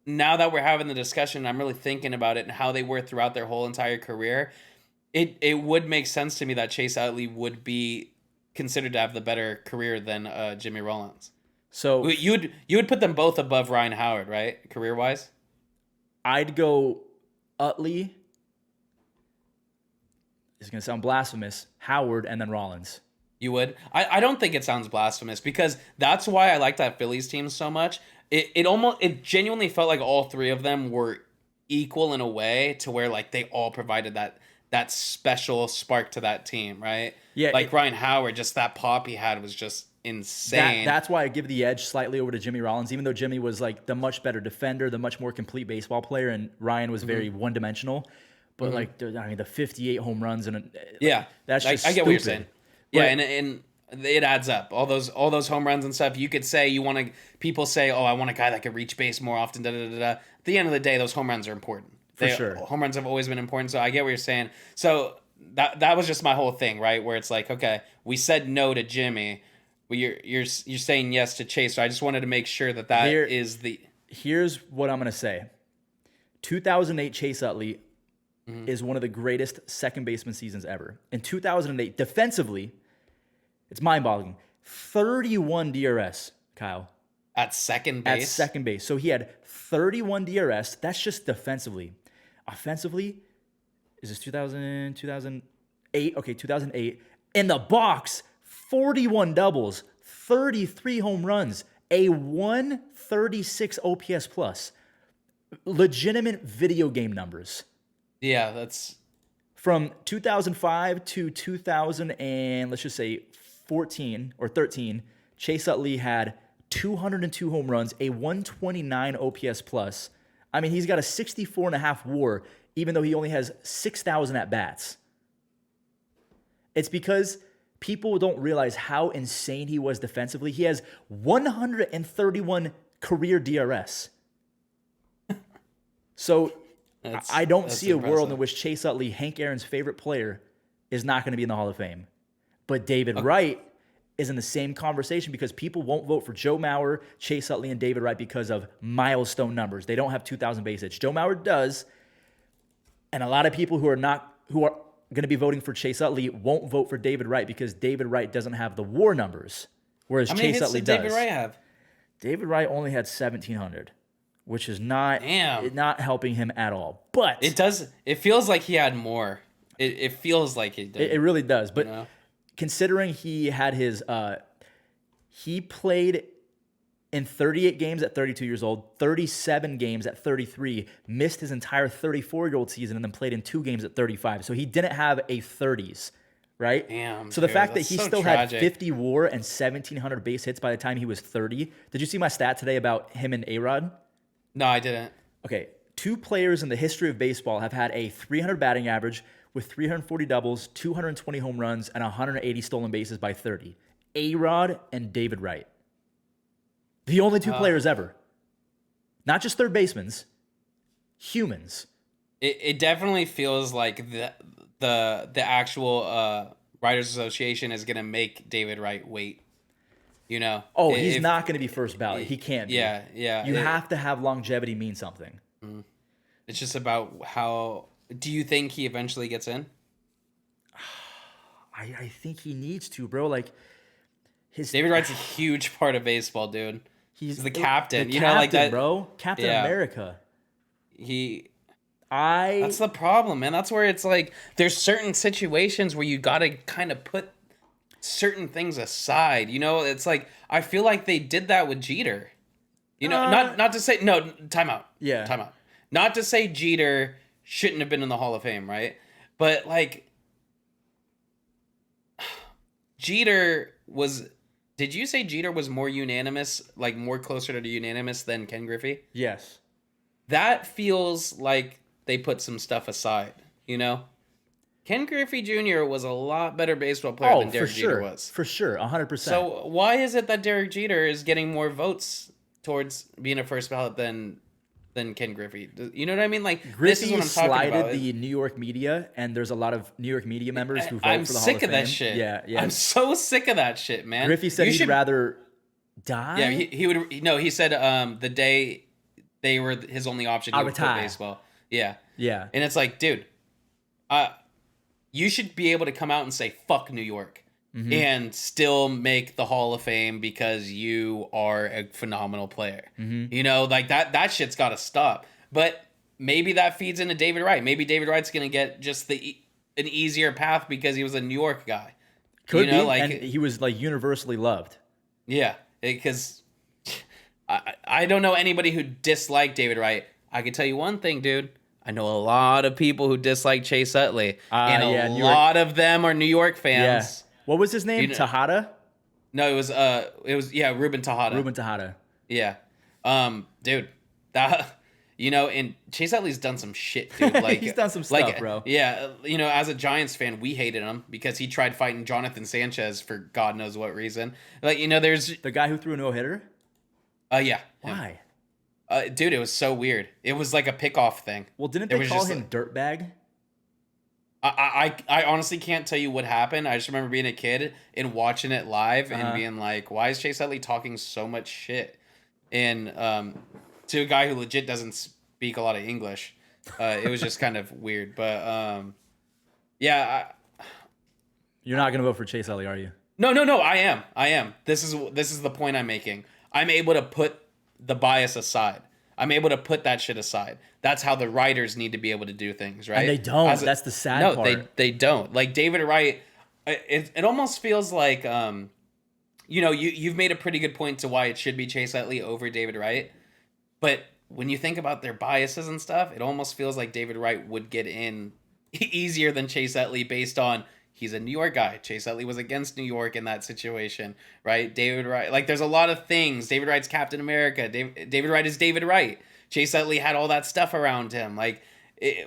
now that we're having the discussion, I'm really thinking about it and how they were throughout their whole entire career. It would make sense to me that Chase Utley would be considered to have the better career than Jimmy Rollins. So You would put them both above Ryan Howard, right? Career wise. I'd go Utley. It's gonna sound blasphemous. Howard and then Rollins. You would? I don't think it sounds blasphemous because that's why I like that Phillies team so much. It genuinely felt like all three of them were equal in a way to where like they all provided that special spark to that team, right? Yeah, Like Ryan Howard, just that pop he had was just insane. That's why I give the edge slightly over to Jimmy Rollins, even though Jimmy was like the much better defender, the much more complete baseball player, and Ryan was very one dimensional. But like, the 58 home runs and Yeah, that's just I get what you're stupid. saying. Yeah, But- and it adds up. All those home runs and stuff. You could say you want to. People say, "Oh, I want a guy that could reach base more often." Da da da da. At the end of the day, those home runs are important. For sure. Home runs have always been important. So I get what you're saying. So that was just my whole thing, right? Where it's like, okay, we said no to Jimmy. Well, you're saying yes to Chase. So I just wanted to make sure that Here- is the. Here's what I'm gonna say: 2008 Chase Utley is one of the greatest second baseman seasons ever. In 2008, defensively, it's mind-boggling. 31 DRS, Kyle. At second At base. second base. So he had 31 DRS. That's just defensively. Offensively, is this 2000, 2008? Okay, 2008. In the box, 41 doubles, 33 home runs, a 136 OPS plus. Legitimate video game numbers. Yeah, that's. From 2005 to 2000 and let's just say 14 or 13, Chase Utley had 202 home runs, a 129 OPS plus. I mean, he's got a 64.5 WAR, even though he only has 6,000 at bats. It's because people don't realize how insane he was defensively. He has 131 career DRS. So I don't that's see a world impressive. in which Chase Utley, Hank Aaron's favorite player, is not going to be in the Hall of Fame. But David Wright is in the same conversation because people won't vote for Joe Mauer, Chase Utley, and David Wright because of milestone numbers. They don't have 2,000 base hits. Joe Mauer does, and a lot of people who are going to be voting for Chase Utley won't vote for David Wright because David Wright doesn't have the WAR numbers, whereas How many Chase hits Utley did does. David Wright have? David Wright only had 1,700, which is not Damn. not helping him at all. But It does. It feels like he had more. It feels like he did. it really does. But know? considering he had his, he played in 38 games at 32 years old, 37 games at 33, missed his entire 34-year-old season, and then played in 2 games at 35. So he didn't have a 30s, right? Damn, So the dude, fact that that's he so still tragic. had 50 WAR and 1,700 base hits by the time he was 30. Did you see my stat today about him and A-Rod? No, I didn't. Okay, 2 players in the history of baseball have had a 300 batting average with 340 doubles, 220 home runs, and 180 stolen bases by 30. A-Rod and David Wright. The only 2 players ever. Not just third basemans, humans. It definitely feels like the actual Writers Association is gonna make David Wright wait. You know, Oh, he's not going to be first ballot. He can't be. Yeah, yeah. You have to have longevity mean something. It's just about how. Do you think he eventually gets in? I think he needs to, bro. Like his David Wright's a huge part of baseball, dude. He's the captain. The You know, like that, bro. Captain yeah. America. That's the problem, man. That's where it's like there's certain situations where you got to kind of put certain things aside. You know, it's like I feel like they did that with Jeter. You know, not to say no, timeout. Yeah. Timeout. Not to say Jeter shouldn't have been in the Hall of Fame, right? But like Jeter was. Did you say Jeter was more unanimous, like more closer to unanimous than Ken Griffey? Yes. That feels like they put some stuff aside, you know? Ken Griffey Jr. was a lot better baseball player than Derek Jeter was. For sure, 100%. So why is it that Derek Jeter is getting more votes towards being a first ballot than Ken Griffey? You know what I mean? Like Griffey this is what I'm talking about. the New York media, and there's a lot of New York media members who vote I'm for the Hall of Fame. sick of that shit. Yeah, yeah. I'm so sick of that shit, man. Griffey said he'd rather die. Yeah, he would. No, he said the day they were his only option, he would quit baseball. Yeah, yeah. And it's like, dude, you should be able to come out and say fuck New York and still make the Hall of Fame because you are a phenomenal player. You know, like that shit's got to stop. But maybe that feeds into David Wright. Maybe David Wright's gonna get just an easier path because he was a New York guy. Could be, like, and he was like universally loved. Yeah, because I don't know anybody who disliked David Wright. I can tell you one thing, dude. I know a lot of people who dislike Chase Utley, and a lot of them are New York fans. Yeah. What was his name? Tejada? No, it was Ruben Tejada. Ruben Tejada. Yeah, dude, that and Chase Utley's done some shit, dude. Like he's done some stuff, bro. Yeah, as a Giants fan, we hated him because he tried fighting Jonathan Sanchez for God knows what reason. Like there's the guy who threw a no-hitter. Yeah. Why? Dude, it was so weird. It was like a pickoff thing. Well, didn't they call him dirtbag? I honestly can't tell you what happened. I just remember being a kid and watching it live and being like, why is Chase Utley talking so much shit? And to a guy who legit doesn't speak a lot of English, it was just kind of weird. But yeah. You're not going to vote for Chase Utley, are you? No, I am. This is the point I'm making. I'm able to put the bias aside. I'm able to put that shit aside. That's how the writers need to be able to do things, right? And they don't. That's the sad part. No, they don't. Like David Wright, it almost feels like, you've made a pretty good point to why it should be Chase Utley over David Wright. But when you think about their biases and stuff, it almost feels like David Wright would get in easier than Chase Utley based on he's a New York guy. Chase Utley was against New York in that situation, right? David Wright, like there's a lot of things. David Wright's Captain America. David Wright is David Wright. Chase Utley had all that stuff around him. Like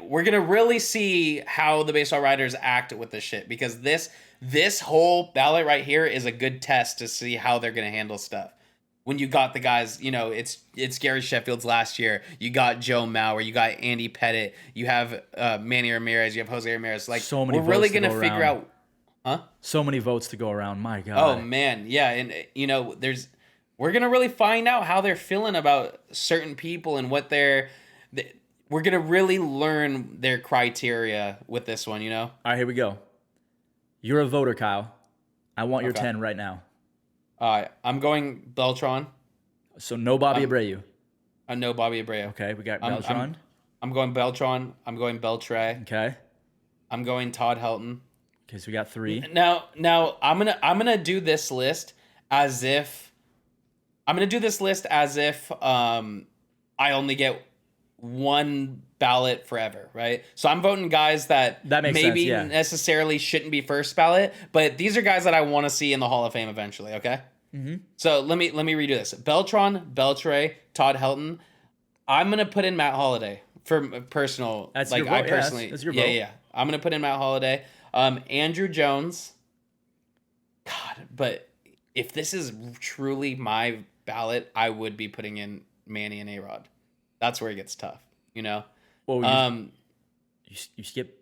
we're gonna really see how the baseball writers act with this shit because this whole ballot right here is a good test to see how they're gonna handle stuff. When you got the guys, it's Gary Sheffield's last year. You got Joe Mauer. You got Andy Pettit. You have Manny Ramirez. You have Jose Ramirez. Like, so many we're really going to figure out... Huh? So many votes to go around. My God. Oh, man. Yeah. And, we're going to really find out how they're feeling about certain people and what we're going to really learn their criteria with this one, All right, here we go. You're a voter, Kyle. I want your 10 right now. I'm going Beltran. So no Bobby Abreu. No Bobby Abreu. Okay, we got Beltran. I'm going Beltran. I'm going Beltre. Okay. I'm going Todd Helton. Okay, so we got 3. Now I'm gonna do this list as if I only get one ballot forever, right? So I'm voting guys that makes maybe sense, yeah. necessarily shouldn't be first ballot, but these are guys that I want to see in the Hall of Fame eventually, okay? Mm-hmm. So let me redo this. Beltran, Beltre, Todd Helton. I'm gonna put in Matt Holliday for personal. That's like your vote. I personally, that's your vote. Yeah. I'm gonna put in Matt Holliday. Andrew Jones. God, but if this is truly my ballot, I would be putting in Manny and A-Rod. That's where it gets tough, Well, you skip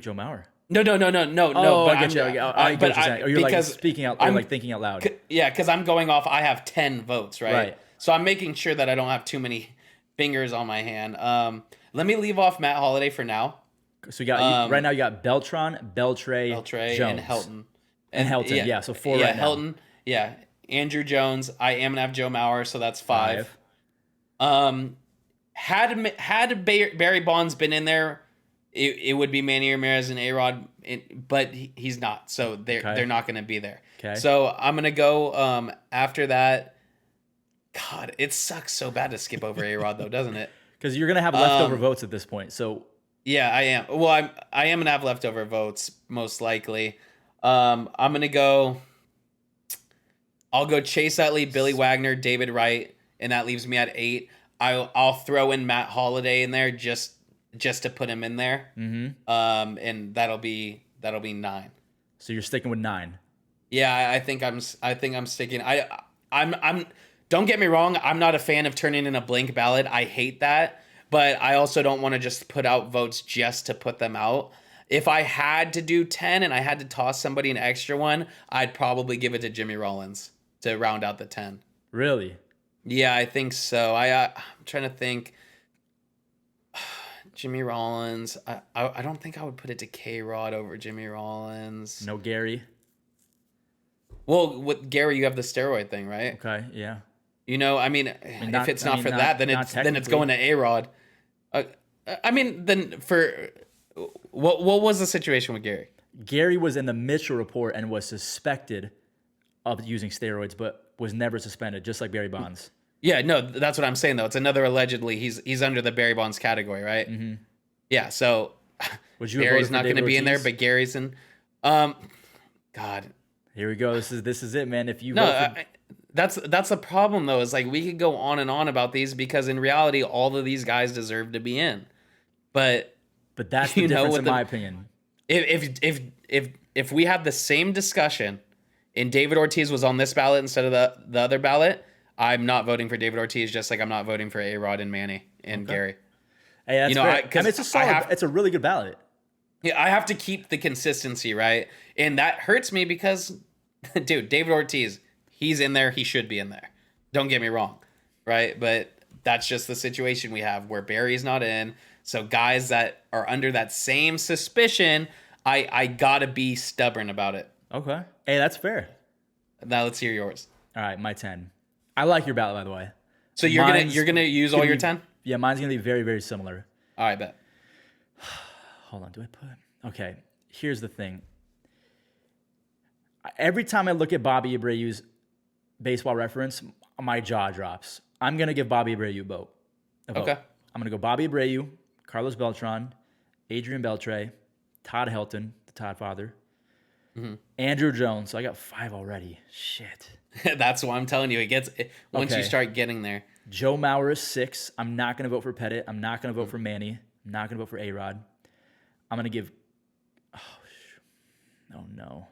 Joe Mauer. Oh, But I get you. I get what you're saying. Or you're like because speaking out, or like thinking out loud. yeah, because I'm going off. I have 10 votes, right? Right. So I'm making sure that I don't have too many fingers on my hand. Let me leave off Matt Holliday for now. So you got right now you got Beltran, Beltray, Beltray, and Jones. Helton. And Helton. Yeah, so 4 right now. Helton. Yeah, Andrew Jones. I am gonna have Joe Mauer, so that's 5. 5. Had Barry Bonds been in there, it would be Manny Ramirez and A-Rod, but he's not, so they're not going to be there. Okay. So I'm going to go after that. God, it sucks so bad to skip over A-Rod though, doesn't it? Because you're gonna have leftover votes at this point. So yeah, I am. Well, I am gonna have leftover votes most likely. I'm gonna go. I'll go Chase Utley, Billy Wagner, David Wright, and that leaves me at 8. I'll throw in Matt Holliday in there just to put him in there. Mm-hmm. And that'll be 9. So you're sticking with 9. Yeah, I think I'm sticking. I'm. Don't get me wrong. I'm not a fan of turning in a blank ballot. I hate that, but I also don't want to just put out votes just to put them out. If I had to do 10 and I had to toss somebody an extra one, I'd probably give it to Jimmy Rollins to round out the 10. Really? Yeah, I think so. I'm trying to think. Jimmy Rollins. I don't think I would put it to K-Rod over Jimmy Rollins. No Gary. Well, with Gary, you have the steroid thing, right? Okay, yeah. You know, if it's not for that, then it's going to A-Rod. Then for what was the situation with Gary? Gary was in the Mitchell report and was suspected of using steroids, but was never suspended, just like Barry Bonds. Yeah, no, that's what I'm saying though. It's another allegedly. He's under the Barry Bonds category, right? Mm-hmm. Yeah, so Barry's not going to be in there, but Gary's in. God, here we go. This is it, man. If you that's the problem though. Is like we could go on and on about these because in reality, all of these guys deserve to be in, but that's the difference in my opinion. If we had the same discussion, and David Ortiz was on this ballot instead of the other ballot, I'm not voting for David Ortiz, just like I'm not voting for A-Rod and Manny and Gary. Hey, that's fair. It's a solid. It's a really good ballot. Yeah, I have to keep the consistency, right? And that hurts me because, dude, David Ortiz, he's in there. He should be in there. Don't get me wrong, right? But that's just the situation we have where Barry's not in. So guys that are under that same suspicion, I gotta be stubborn about it. Okay. Hey, that's fair. Now let's hear yours. All right, my 10. I like your ballot, by the way. So you're gonna use all your 10? Yeah, mine's gonna be very, very similar. All right, bet. Hold on, do I put? Okay, here's the thing. Every time I look at Bobby Abreu's baseball reference, my jaw drops. I'm gonna give Bobby Abreu a vote. Okay. I'm gonna go Bobby Abreu, Carlos Beltran, Adrian Beltre, Todd Helton, the Todd father, Andrew Jones. So I got 5 already. Shit. That's what I'm telling you. It gets once you start getting there. Joe Mauer is 6. I'm not going to vote for Pettit. I'm not going to vote for Manny. I'm not going to vote for A-Rod. I'm going to give... Oh, no.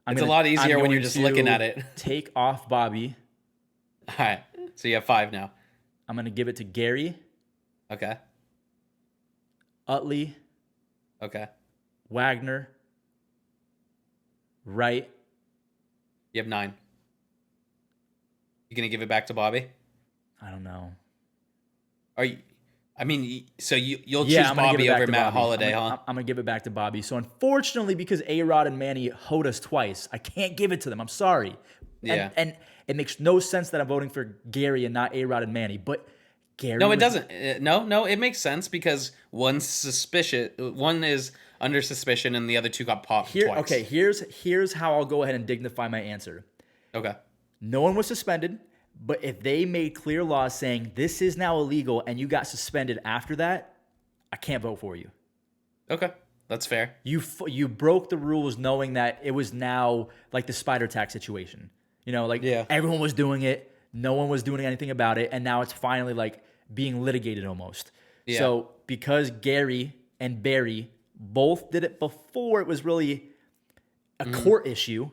It's a lot easier when you're just looking at it. Take off Bobby. All right. So you have 5 now. I'm going to give it to Gary. Okay. Utley. Okay. Wagner. Wright. You have 9. You gonna give it back to Bobby? I don't know. Are you? So you'll choose Bobby over Matt Holliday, huh? I'm gonna give it back to Bobby. So unfortunately, because A-Rod and Manny hoed us twice, I can't give it to them. I'm sorry. Yeah. And it makes no sense that I'm voting for Gary and not A-Rod and Manny. But Gary. No, it doesn't. No, it makes sense because one's suspicious. One is under suspicion, and the other 2 got popped twice. Okay, here's how I'll go ahead and dignify my answer. Okay. No one was suspended, but if they made clear laws saying this is now illegal and you got suspended after that, I can't vote for you. Okay, that's fair. You broke the rules knowing that it was now like the spider tax situation. You know, like everyone was doing it, no one was doing anything about it, and now it's finally like being litigated almost. Yeah. So because Gary and Barry both did it before it was really a court issue.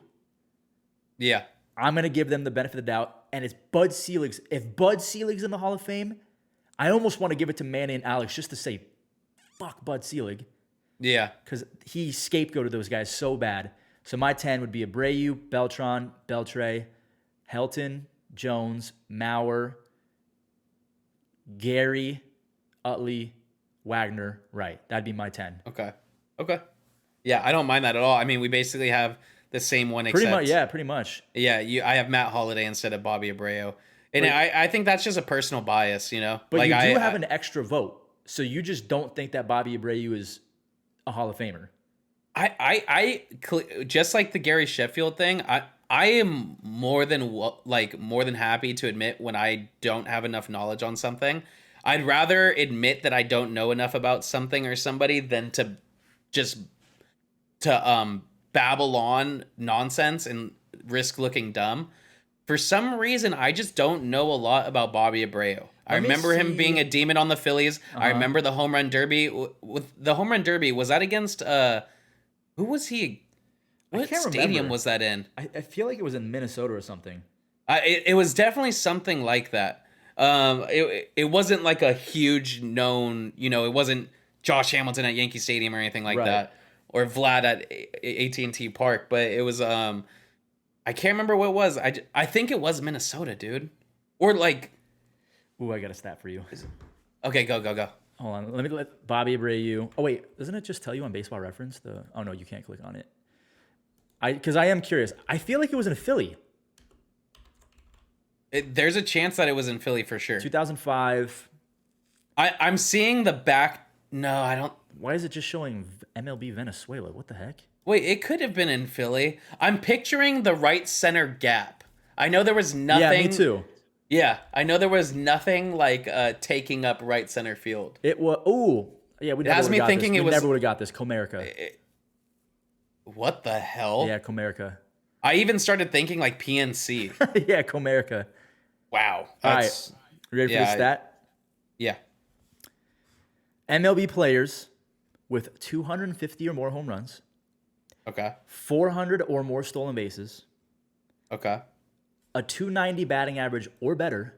Yeah. I'm going to give them the benefit of the doubt. And it's Bud Selig's. If Bud Selig's in the Hall of Fame, I almost want to give it to Manny and Alex just to say, fuck Bud Selig. Yeah. because he scapegoated those guys so bad. So my 10 would be Abreu, Beltran, Beltre, Helton, Jones, Mauer, Gary, Utley, Wagner, Wright. That'd be my 10. Okay. Okay. Yeah, I don't mind that at all. I mean, we basically have the same one, Pretty except much, yeah, pretty much. yeah, I have Matt Holliday instead of Bobby Abreu, and But- I think that's just a personal bias, you know. But like you do I have an extra vote. So you just don't think that Bobby Abreu is a Hall of Famer. just like the Gary Sheffield thing. I am more than happy to admit when I don't have enough knowledge on something. I'd rather admit that I don't know enough about something or somebody than to just babble on nonsense and risk looking dumb. For some reason, I just don't know a lot about Bobby Abreu. I Let me remember him see. being a demon on the Phillies. I remember the home run derby. With the home run derby, was that against who was he? What can't stadium remember. was that in? I feel like it was in Minnesota or something. It was definitely something like that. It wasn't like a huge known, it wasn't Josh Hamilton at Yankee Stadium or anything like Right. that, or Vlad at AT&T Park, but it was I can't remember what it was. I think it was Minnesota, dude, or like. Ooh, I got a stat for you. Okay, go. Hold on, let Bobby Abreu. Oh wait, doesn't it just tell you on Baseball Reference? Oh no, you can't click on it. Because I am curious. I feel like it was in Philly. There's a chance that it was in Philly for sure. 2005. I'm seeing the back. No, I don't. Why is it just showing MLB Venezuela? What the heck? Wait, it could have been in Philly. I'm picturing the right center gap. I know there was nothing. Yeah, me too. Yeah, I know there was nothing like taking up right center field. It was. Ooh, yeah. We never has would me have got thinking this. it We was- never would have got this. Comerica. What the hell? Yeah, Comerica. I even started thinking like PNC. Yeah, Comerica. Wow. All That's, right. You ready for yeah, the stat? Yeah. MLB players with 250 or more home runs, Okay. 400 or more stolen bases, Okay. a 290 batting average or better,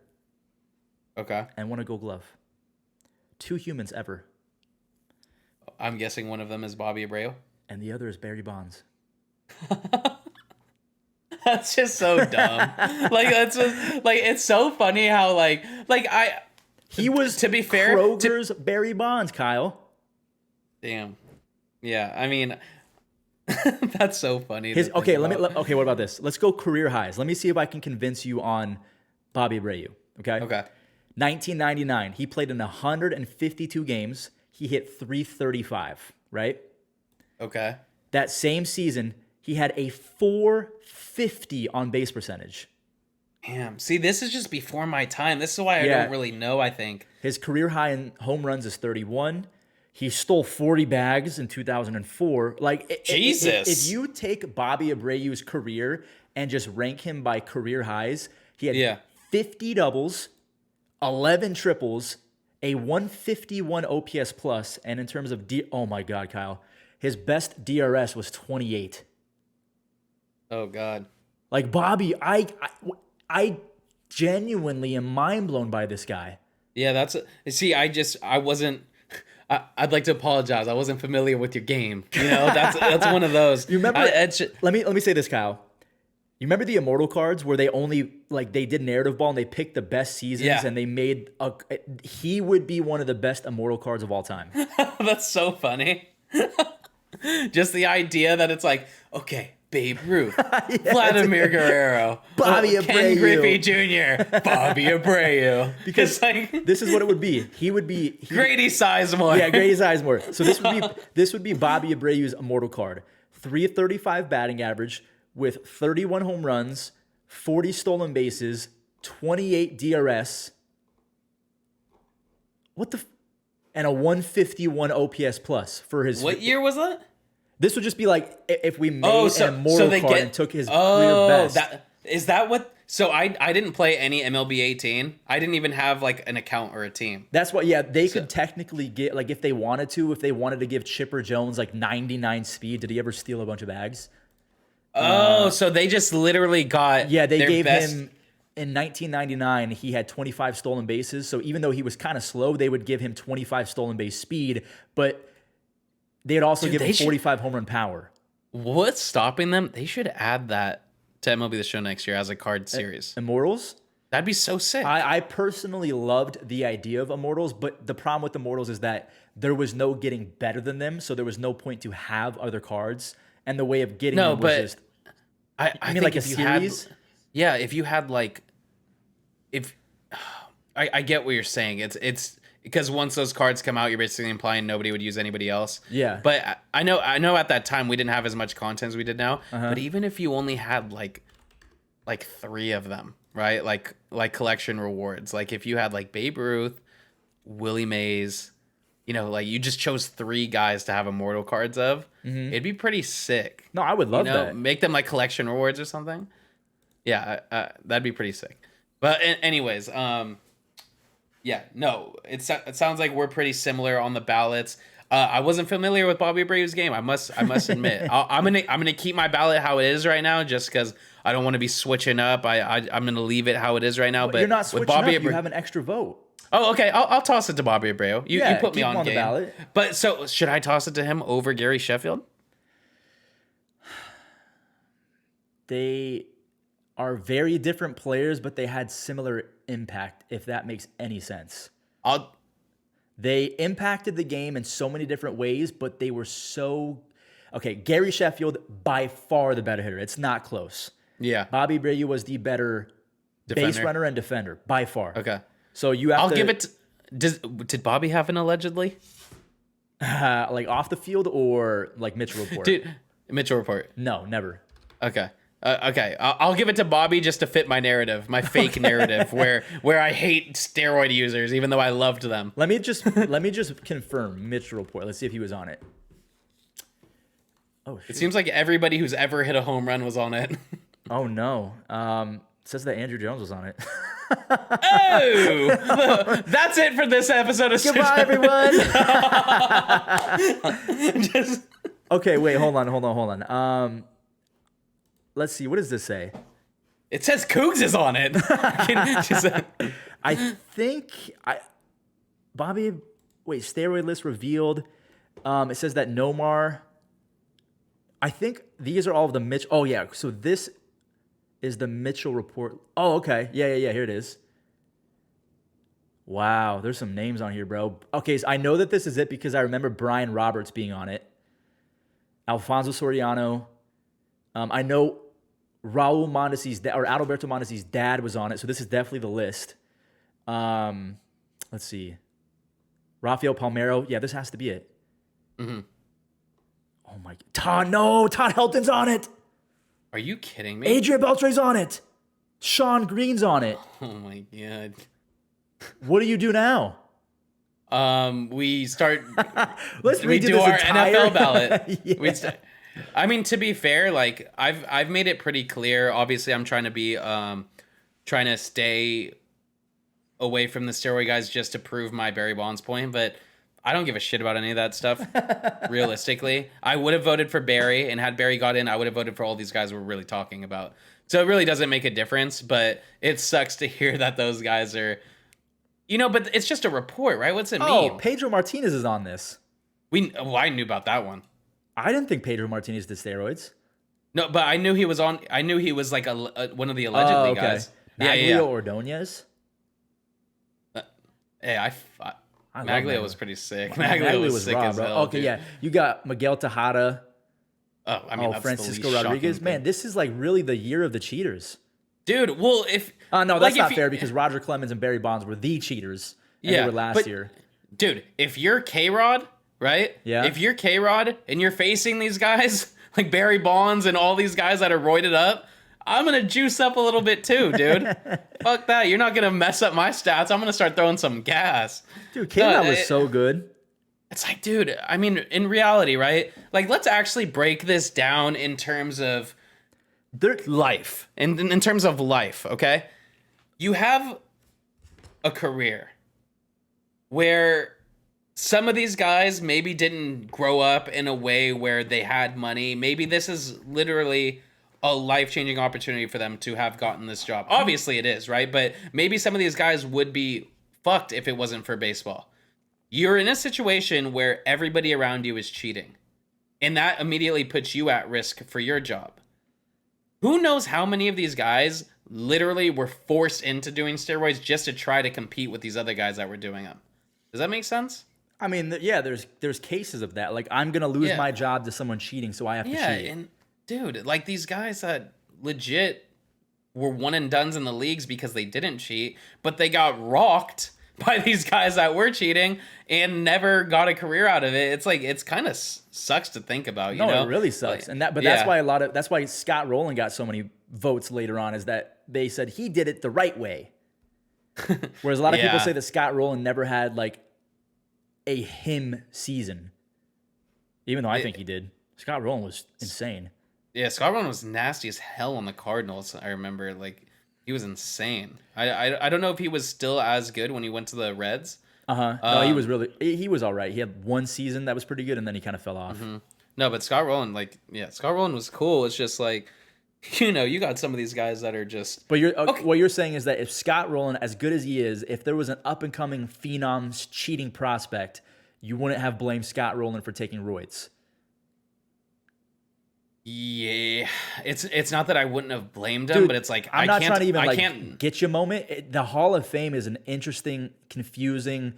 Okay. and won a Gold Glove. 2 humans ever, I'm guessing one of them is Bobby Abreu. and the other is Barry Bonds. That's just so dumb. Like that's just, like it's so funny how He was, to be fair, Kroger's Barry Bonds, Kyle. damn. Yeah, I mean that's so funny. His to think okay. about. Okay, what about this? Let's go career highs. Let me see if I can convince you on Bobby Abreu. Okay. Okay. 1999. He played in 152 games. He hit 335. Right. Okay. That same season, he had a 450 on base percentage. Damn. See, this is just before my time. This is why I Yeah. don't really know, I think. His career high in home runs is 31. He stole 40 bags in 2004. Jesus. If you take Bobby Abreu's career and just rank him by career highs, he had Yeah. 50 doubles, 11 triples, a 151 OPS plus, and in terms of oh my God, Kyle, his best DRS was 28. Oh god. Like Bobby, I genuinely am mind blown by this guy. Yeah, see, I wasn't I'd like to apologize. I wasn't familiar with your game. That's one of those. You remember? Let let me say this, Kyle. You remember the Immortal cards where they only they did narrative ball and they picked the best seasons Yeah. and they made he would be one of the best Immortal cards of all time. That's so funny. Just the idea that it's like, okay, Babe Ruth, Vladimir Guerrero, Bobby Ken Abreu. Griffey Jr., Bobby Abreu. Because It's like this is what it would be. Grady Sizemore. Yeah, Grady Sizemore. So this would be Bobby Abreu's Immortal card. 335 batting average with 31 home runs, 40 stolen bases, 28 DRS. And a 151 OPS plus for his. What year was that? This would just be like if we made an Immortal card and took his career best. Is that what? So I didn't play any MLB 18. I didn't even have like an account or a team. That's what. Yeah, they could technically get if they wanted to give Chipper Jones 99 speed. Did he ever steal a bunch of bags? So they just literally got Yeah, they their gave best. him in 1999. He had 25 stolen bases. So even though he was kind of slow, they would give him 25 stolen base speed. But They'd also Dude, give they him should- 45 home run power. What's stopping them? They should add that to MLB The Show next year as a card series. Immortals? That'd be so sick. I personally loved the idea of Immortals, but the problem with Immortals is that there was no getting better than them, so there was no point to have other cards. And the way of getting them was just... I mean think like a if you series? if you had like, if I get what you're saying. It's because once those cards come out, you're basically implying nobody would use anybody else. Yeah. But I know at that time we didn't have as much content as we did now. But even if you only had like 3 of them, right? Like collection rewards. Like if you had like Babe Ruth, Willie Mays, you know, like you just chose 3 guys to have immortal cards of, it'd be pretty sick. No, I would love that. Make them like collection rewards or something. Yeah, that'd be pretty sick. But anyways, yeah, no, it sounds like we're pretty similar on the ballots. I wasn't familiar with Bobby Abreu's game. I must admit, I'm gonna keep my ballot how it is right now, just because I don't want to be switching up. I'm gonna leave it how it is right now. But you're not switching with Bobby up. You have an extra vote. Oh, okay. I'll toss it to Bobby Abreu. You put me keep him on on the game. ballot. But so should I toss it to him over Gary Sheffield? They are very different players, but they had similar impact, if that makes any sense. They impacted the game in so many different ways, but they were so... Okay, Gary Sheffield, by far the better hitter. It's not close. Yeah. Bobby Abreu was the better base runner and defender, by far. Okay. So you have I'll to... give it... Did Bobby have an allegedly? like off the field or like Mitchell Report? Dude, Mitchell Report. No, never. Okay. Okay. I'll give it to Bobby just to fit my narrative, my fake narrative, where I hate steroid users, even though I loved them. Let me just confirm Mitchell Report. Let's see if he was on it. Oh, shoot. It seems like everybody who's ever hit a home run was on it. Oh no. It says that Andrew Jones was on it. Oh, that's it for this episode of Goodbye, everyone. Just... Okay, wait, hold on. Let's see. What does this say? It says Cougs is on it. I think Bobby. Wait, steroid list revealed. It says that Nomar. I think these are all of the Mitch. Oh yeah, so this is the Mitchell Report. Oh okay, yeah. Here it is. Wow, there's some names on here, bro. Okay, so I know that this is it because I remember Brian Roberts being on it. Alfonso Soriano. I know Raul Mondesi's or Adalberto Mondesi's dad was on it, so this is definitely the list. Let's see. Rafael Palmeiro. Yeah, this has to be it. Mm-hmm. Oh my God. Todd Helton's on it. Are you kidding me? Adrian Beltre's on it. Sean Green's on it. Oh my God. What do you do now? We start. Let's we redo do this our entire... NFL ballot. Yeah. I mean, to be fair, like I've made it pretty clear. Obviously, I'm trying to be trying to stay away from the steroid guys just to prove my Barry Bonds point, but I don't give a shit about any of that stuff. Realistically, I would have voted for Barry, and had Barry got in, I would have voted for all these guys we're really talking about. So it really doesn't make a difference, but it sucks to hear that those guys are, but it's just a report, right? What's it mean? Oh, Pedro Martinez is on this. I knew about that one. I didn't think Pedro Martinez did steroids. No, but I knew he was on. I knew he was like one of the allegedly guys. Maglio Ordonez. Hey, Maglio was pretty sick. Maglio was sick raw, as bro. hell. Okay, dude. yeah. You got Miguel Tejada. Oh, I mean, that's Francisco the least Rodriguez. shocking Man, thing. this is like really the year of the cheaters. Dude. Well, if no, that's like, not fair because Roger Clemens and Barry Bonds were the cheaters. And they were last year. Dude, if you're K-Rod, right? Yeah. If you're K-Rod and you're facing these guys like Barry Bonds and all these guys that are roided up, I'm gonna juice up a little bit too, dude. Fuck that. You're not gonna mess up my stats. I'm gonna start throwing some gas. Dude, K-Rod was so good. It's like, dude, I mean, in reality, right? Like, let's actually break this down in terms of life. In terms of life, okay? You have a career where some of these guys maybe didn't grow up in a way where they had money. Maybe this is literally a life-changing opportunity for them to have gotten this job. Obviously it is, right? But maybe some of these guys would be fucked if it wasn't for baseball. you're in a situation where everybody around you is cheating, and that immediately puts you at risk for your job. Who knows how many of these guys literally were forced into doing steroids just to try to compete with these other guys that were doing them? Does that make sense? I mean, yeah, there's cases of that. Like, I'm gonna lose Yeah. my job to someone cheating, so I have to Yeah, cheat. and dude, like these guys that legit were one and dones in the leagues because they didn't cheat, but they got rocked by these guys that were cheating and never got a career out of it. It's like, it's kind of sucks to think about, you No, know? it really sucks. Like, But yeah. that's why Scott Rowland got so many votes later on, is that they said he did it the right way. Whereas a lot of people Yeah. say that Scott Rowland never had like a him season. Even though I think he did. Scott Rowland was insane. Yeah, Scott Rowland was nasty as hell on the Cardinals. I remember, like, he was insane. I don't know if he was still as good when he went to the Reds. No, he was all right. He had one season that was pretty good, and then he kind of fell off. No, but Scott Rowland, like, yeah, Scott Rowland was cool. It's just like, you know, you got some of these guys that are just. But what you're saying is that if Scott Rowland, as good as he is, if there was an up and coming phenom cheating prospect, you wouldn't have blamed Scott Rowland for taking roids. Yeah, it's not that I wouldn't have blamed him, Dude, but it's like I'm not trying to even I can't. like get you moment. The Hall of Fame is an interesting, confusing.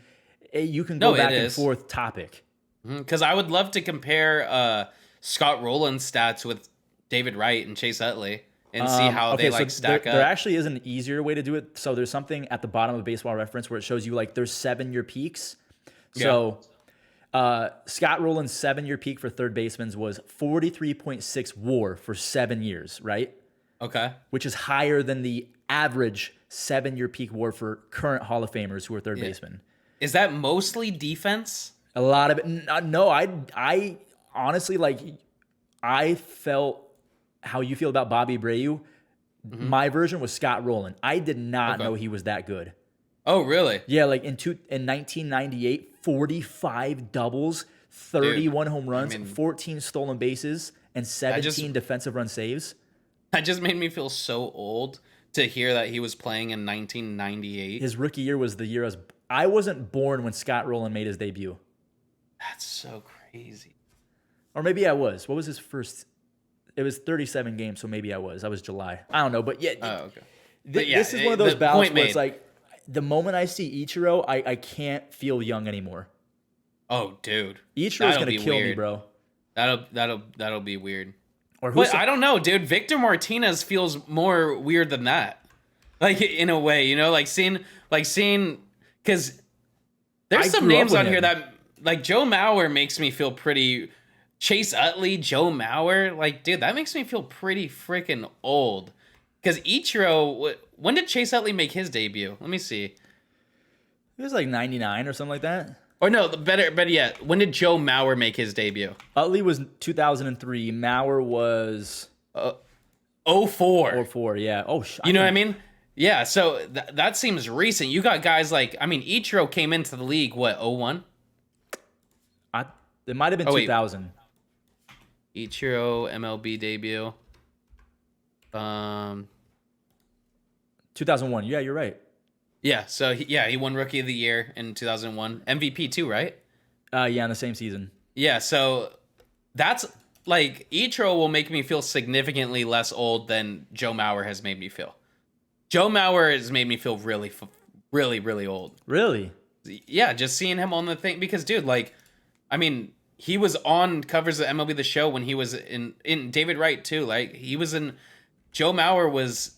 You can go No, it back and is. forth topic. Because I would love to compare Scott Rowland's stats with David Wright and Chase Utley and see how they like stack there up. actually is an easier way to do it. So there's something at the bottom of Baseball Reference where it shows you like there's 7-year peaks. So Scott Rowland's 7-year peak for third baseman was 43.6 WAR for 7 years, right? Okay. Which is higher than the average 7-year peak WAR for current Hall of Famers who are third basemen. Is that mostly defense? A lot of it. No, I honestly, like, I felt how you feel about Bobby Abreu. My version was Scott Rowland. I did not know he was that good. Oh, really? Yeah, like in 1998, 45 doubles, 31 home runs, 14 stolen bases, and 17 defensive run saves. That just made me feel so old to hear that he was playing in 1998. His rookie year was the year I wasn't born when Scott Rowland made his debut. That's so crazy. Or maybe I was. What was his first? It was 37 games, so maybe I was. I was July. I don't know, but yeah. Oh, okay. This is one of those ballots where it's like, the moment I see Ichiro, I can't feel young anymore. Oh, dude. Ichiro's gonna kill me, bro. That'll be weird. But I don't know, dude. Victor Martinez feels more weird than that. Like, in a way, you know, like seeing, because there's some names on here that, like, Joe Mauer makes me feel pretty. Chase Utley, Joe Mauer, like, dude, that makes me feel pretty freaking old. Because Ichiro, when did Chase Utley make his debut? Let me see. It was like 99 or something like that. Or no, better yet, when did Joe Mauer make his debut? Utley was 2003. Mauer was 04. 04, yeah. Oh, you know what I mean? Yeah, so that seems recent. You got guys like, I mean, Ichiro came into the league, what, 01? It might have been 2000. Ichiro MLB debut. 2001. Yeah, you're right. Yeah, so he won Rookie of the Year in 2001. MVP too, right? Yeah, in the same season. Yeah, so that's like Ichiro will make me feel significantly less old than Joe Mauer has made me feel. Joe Mauer has made me feel really, really old. Really? Yeah, just seeing him on the thing because, dude, like, I mean, he was on covers of MLB The Show when he was in David Wright too. Like, he was in. Joe Mauer was.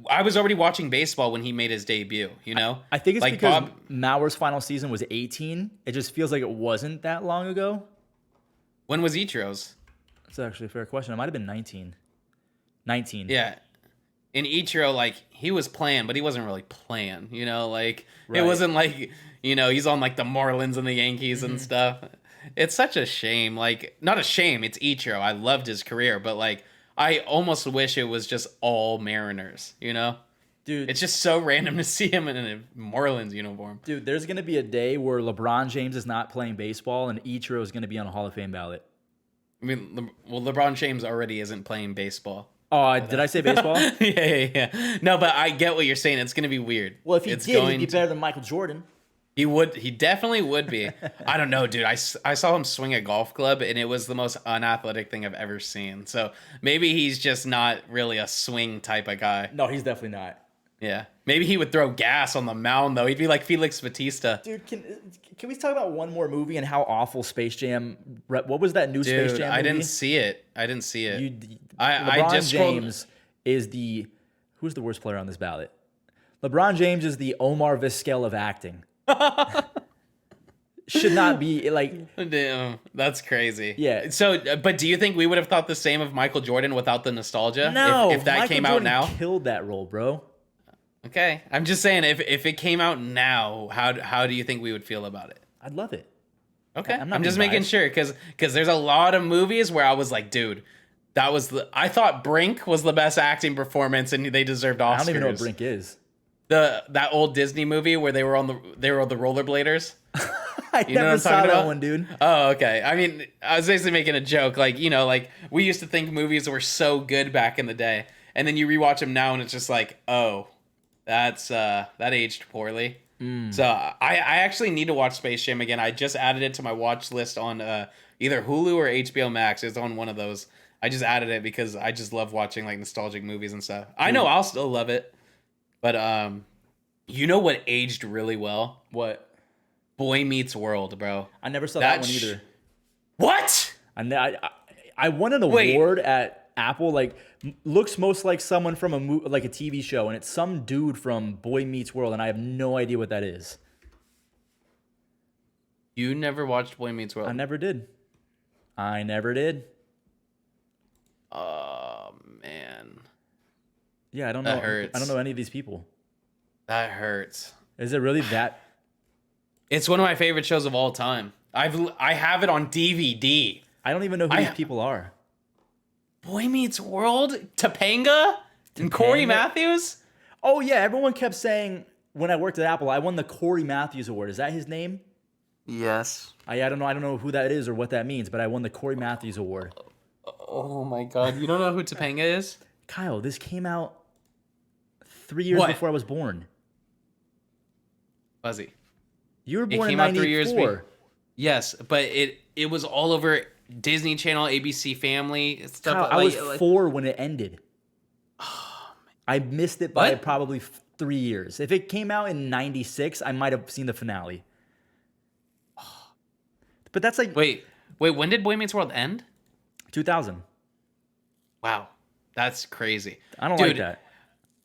I was already watching baseball when he made his debut. You know, I think it's like because Mauer's final season was 18. It just feels like it wasn't that long ago. When was Ichiro's? That's actually a fair question. It might have been 19. 19. Yeah. In Ichiro, like, he was playing, but he wasn't really playing, you know? Like, Right. It wasn't like, you know, he's on, like, the Marlins and the Yankees and stuff. It's such a shame. Like, not a shame, it's Ichiro. I loved his career, but, like, I almost wish it was just all Mariners, you know? Dude. It's just so random to see him in a Marlins uniform. Dude, there's going to be a day where LeBron James is not playing baseball and Ichiro is going to be on a Hall of Fame ballot. I mean, LeBron James already isn't playing baseball. Oh, did I say baseball? Yeah. No, but I get what you're saying. It's going to be weird. Well, if he did, he'd be better than Michael Jordan. He definitely would be. I don't know, dude. I saw him swing a golf club, and it was the most unathletic thing I've ever seen. So maybe he's just not really a swing type of guy. No, he's definitely not. Yeah. Maybe he would throw gas on the mound, though. He'd be like Felix Batista. Dude, can we talk about one more movie and how awful Space Jam? What was that new Space Jam movie? I didn't see it. LeBron I just James is who's the worst player on this ballot? LeBron James is the Omar Vizquel of acting. Should not be like. Damn, that's crazy. Yeah. So, but do you think we would have thought the same of Michael Jordan without the nostalgia? No, if that Michael came Jordan out now, killed that role, bro. Okay, I'm just saying if it came out now, how do you think we would feel about it? I'd love it. Okay, I'm not I'm just being making biased. sure because there's a lot of movies where I was like, dude, I thought Brink was the best acting performance and they deserved Oscars. I don't even know what Brink is. That old Disney movie where they were the rollerbladers. I You know what never I'm saw talking that about? one, dude. Oh, okay. I mean, I was basically making a joke, like we used to think movies were so good back in the day, and then you rewatch them now, and it's just like, oh, that aged poorly. So I actually need to watch Space Jam again. I just added it to my watch list on either Hulu or HBO Max. It's on one of those. I just added it because I just love watching like nostalgic movies and stuff. I know I'll still love it, but you know what aged really well? What? Boy Meets World, bro. I never saw that one either. What? I won an award at Apple. Like, looks most like someone from like a TV show, and it's some dude from Boy Meets World, and I have no idea what that is. You never watched Boy Meets World? I never did. Oh man, Yeah, I don't know. That hurts. I don't know any of these people. that hurts. Is it really that? It's one of my favorite shows of all time. I have it on DVD. I don't even know who these people are. Boy Meets World, Topanga and Corey Topanga? Matthews. Oh yeah, everyone kept saying when I worked at Apple, I won the Corey Matthews Award. Is that his name? Yes. I don't know. I don't know who that is or what that means, but I won the Corey Matthews Award. Oh my God, you don't know who Topanga is? Kyle, this came out 3 years What? before I was born. Fuzzy. You were It born in came out 3 years. 94. Yes, but it was all over Disney Channel, ABC Family stuff. Kyle, I was 4 when it ended. I missed it by What? probably 3 years. If it came out in 96, I might have seen the finale. But that's like Wait, when did Boy Meets World end? 2000. Wow, that's crazy. I don't Dude, like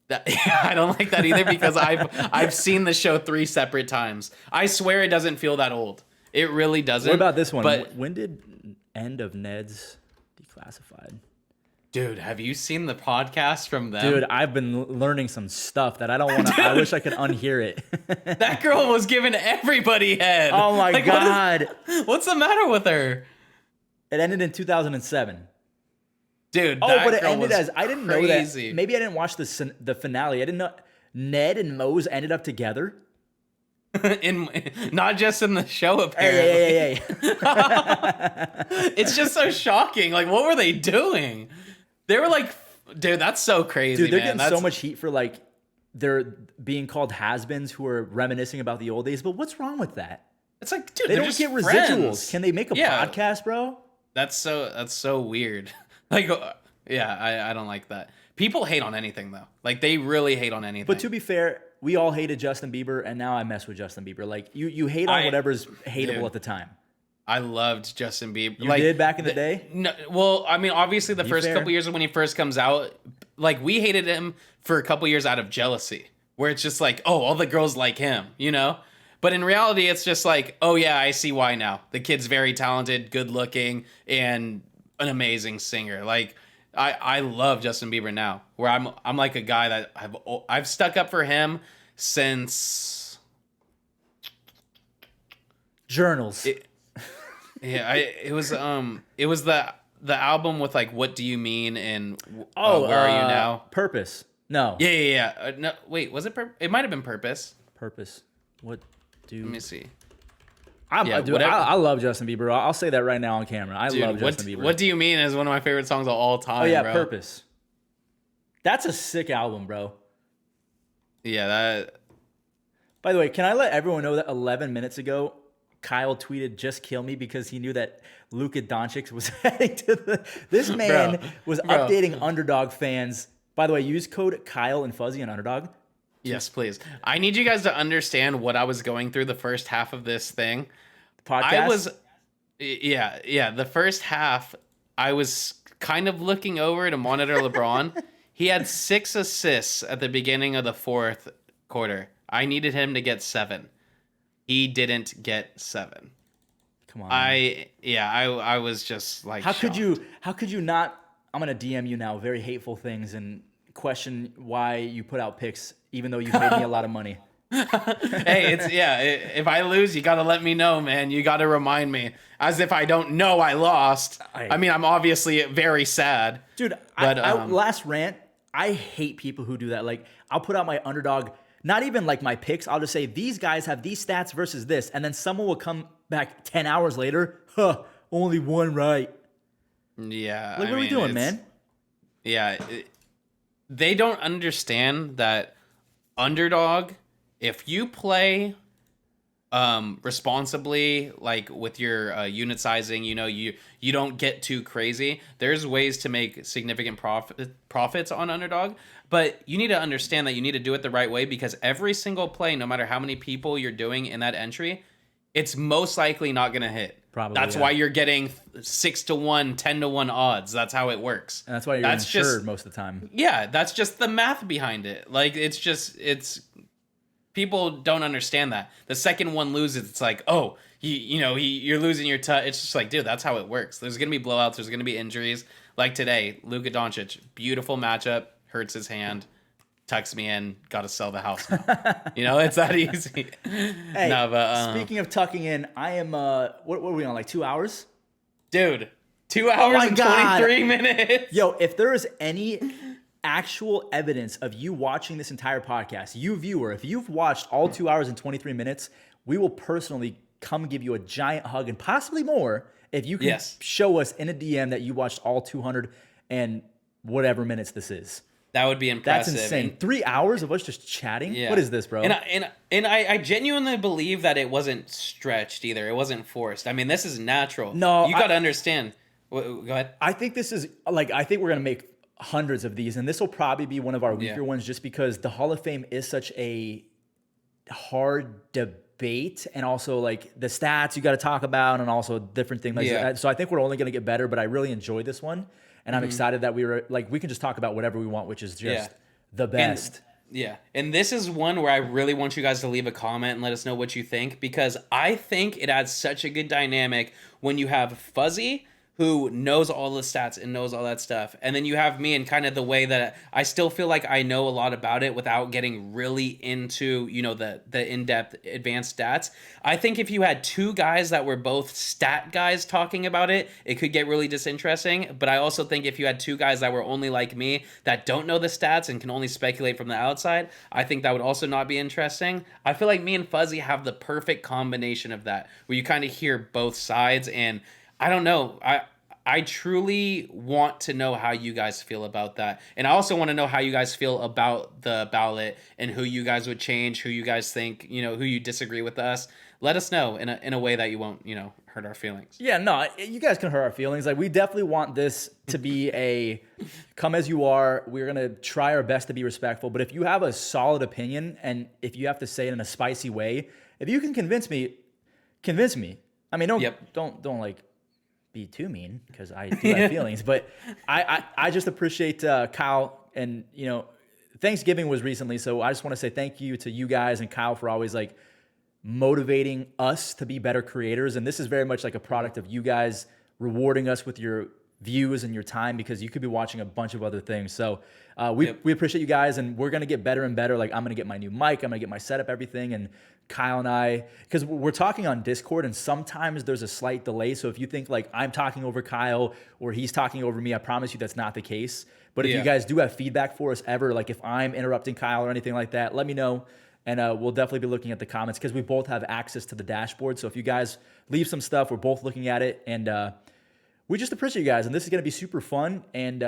that. I don't like that either because I've seen the show 3 separate times. I swear it doesn't feel that old. It really doesn't. What about this one? But When did End of Ned's Declassified? dude, have you seen the podcast from them? Dude, I've been learning some stuff that I don't want to. I wish I could unhear it. That girl was giving everybody head. Oh my Like, God. What's the matter with her? It ended in 2007. Dude, Oh, that but it girl ended was as I didn't crazy. know that. Maybe I didn't watch the finale. I didn't know Ned and Mose ended up together. Not just in the show, apparently. Hey. It's just so shocking. Like, what were they doing? They were like, dude, that's so crazy, Dude, they're man. getting so much heat for like they're being called has-beens who are reminiscing about the old days. But what's wrong with that? It's like, dude, They they're don't just get residuals. friends. Can they make a Yeah. podcast, bro? That's so weird. Like, yeah, I don't like that. People hate on anything though. Like, they really hate on anything. But to be fair, we all hated Justin Bieber, and now I mess with Justin Bieber. Like you hate on whatever's hateable dude. at the time. I loved Justin Bieber. You did back in the day? No, well, I mean, obviously the first fair. couple years when he first comes out, like we hated him for a couple years out of jealousy, where it's just like, oh, all the girls like him, you know? But in reality, it's just like, oh yeah, I see why now. The kid's very talented, good looking, and an amazing singer. Like I love Justin Bieber now, where I'm like a guy that I've stuck up for him since Journals. Yeah, it was the album with like What Do You Mean and Where Are You Now? Purpose. No. Yeah. No, wait, was it it might have been Purpose. Purpose. What do Let me see. dude, whatever. I love Justin Bieber. I'll say that right now on camera. I Dude, love Justin Bieber. What Do You Mean is one of my favorite songs of all time, Oh yeah, bro. Purpose. That's a sick album, bro. Yeah, By the way, can I let everyone know that 11 minutes ago, Kyle tweeted, "Just kill me," because he knew that Luka Doncic was heading to the. This Bro, man was bro. updating Underdog fans. By the way, use code Kyle and Fuzzy on Underdog. Yes, please. I need you guys to understand what I was going through the first half of this thing. I Podcast. was, yeah. The first half, I was kind of looking over to monitor LeBron. He had 6 assists at the beginning of the fourth quarter. I needed him to get 7. He didn't get 7. Come on. Man. I was just like, How could you? shocked. How could you not? I'm gonna DM you now, very hateful things, and question why you put out picks, even though you paid me a lot of money. Hey, if I lose, you gotta let me know, man. You gotta remind me, as if I don't know I lost. I mean, I'm obviously very sad, Dude, but last rant, I hate people who do that. Like, I'll put out my Underdog, not even like my picks. I'll just say these guys have these stats versus this, and then someone will come back 10 hours later. Only one right. yeah. Like, what are we doing, man? Yeah, they don't understand that Underdog. If you play responsibly, like with your unit sizing, you don't get too crazy. There's ways to make significant profits on Underdog, but you need to understand that you need to do it the right way, because every single play, no matter how many people you're doing in that entry, it's most likely not going to hit. Probably, That's yeah. why you're getting 6-1, 10-1 odds. That's how it works. And that's why you're insured most of the time. Yeah, that's just the math behind it. Like, it's people don't understand that. The second one loses, it's like, oh, you're losing your touch. It's just like, dude, that's how it works. There's gonna be blowouts. There's gonna be injuries. Like today, Luka Doncic, beautiful matchup, hurts his hand, tucks me in, got to sell the house now. It's that easy. Hey, no, but speaking of tucking in, I am. What are we on? Like 2 hours? dude, 2 hours my and God. 23 minutes. Yo, if there is any actual evidence of you watching this entire podcast, you viewer, if you've watched all 2 hours and 23 minutes, we will personally come give you a giant hug and possibly more if you can show us in a DM that you watched all 200 and whatever minutes this is. That would be impressive. That's insane. 3 hours of us just chatting? Yeah. What is this, bro? And I genuinely believe that it wasn't stretched either. It wasn't forced. I mean, this is natural. No, you got to understand. Go ahead. I think this is like, I think we're going to make hundreds of these, and this will probably be one of our weaker ones just because the Hall of Fame is such a hard debate, and also like the stats you got to talk about, and also different things like that. So I think we're only going to get better, but I really enjoyed this one, and I'm excited that we can just talk about whatever we want, which is just the best. And this is one where I really want you guys to leave a comment and let us know what you think, because I think it adds such a good dynamic when you have Fuzzy, who knows all the stats and knows all that stuff. And then you have me, and kind of the way that I still feel like I know a lot about it without getting really into, the in-depth advanced stats. I think if you had two guys that were both stat guys talking about it, it could get really disinteresting. But I also think if you had two guys that were only like me, that don't know the stats and can only speculate from the outside, I think that would also not be interesting. I feel like me and Fuzzy have the perfect combination of that, where you kind of hear both sides, and I don't know. I truly want to know how you guys feel about that. And I also want to know how you guys feel about the ballot and who you guys would change, who you guys think, who you disagree with us. Let us know in a way that you won't, hurt our feelings. Yeah, no, you guys can hurt our feelings. Like, we definitely want this to be a come as you are. We're going to try our best to be respectful. But if you have a solid opinion, and if you have to say it in a spicy way, if you can convince me, convince me. I mean, don't like be too mean, because I do have feelings, but I just appreciate Kyle, and Thanksgiving was recently, so I just want to say thank you to you guys and Kyle for always like motivating us to be better creators, and this is very much like a product of you guys rewarding us with your views and your time, because you could be watching a bunch of other things. So we appreciate you guys, and we're gonna get better and better. Like, I'm gonna get my new mic, I'm gonna get my setup, everything, and Kyle and I, because we're talking on Discord, and sometimes there's a slight delay. So if you think like I'm talking over Kyle or he's talking over me, I promise you that's not the case. But if you guys do have feedback for us ever, like if I'm interrupting Kyle or anything like that, let me know. And we'll definitely be looking at the comments, because we both have access to the dashboard. So if you guys leave some stuff, we're both looking at it. And we just appreciate you guys. And this is going to be super fun. And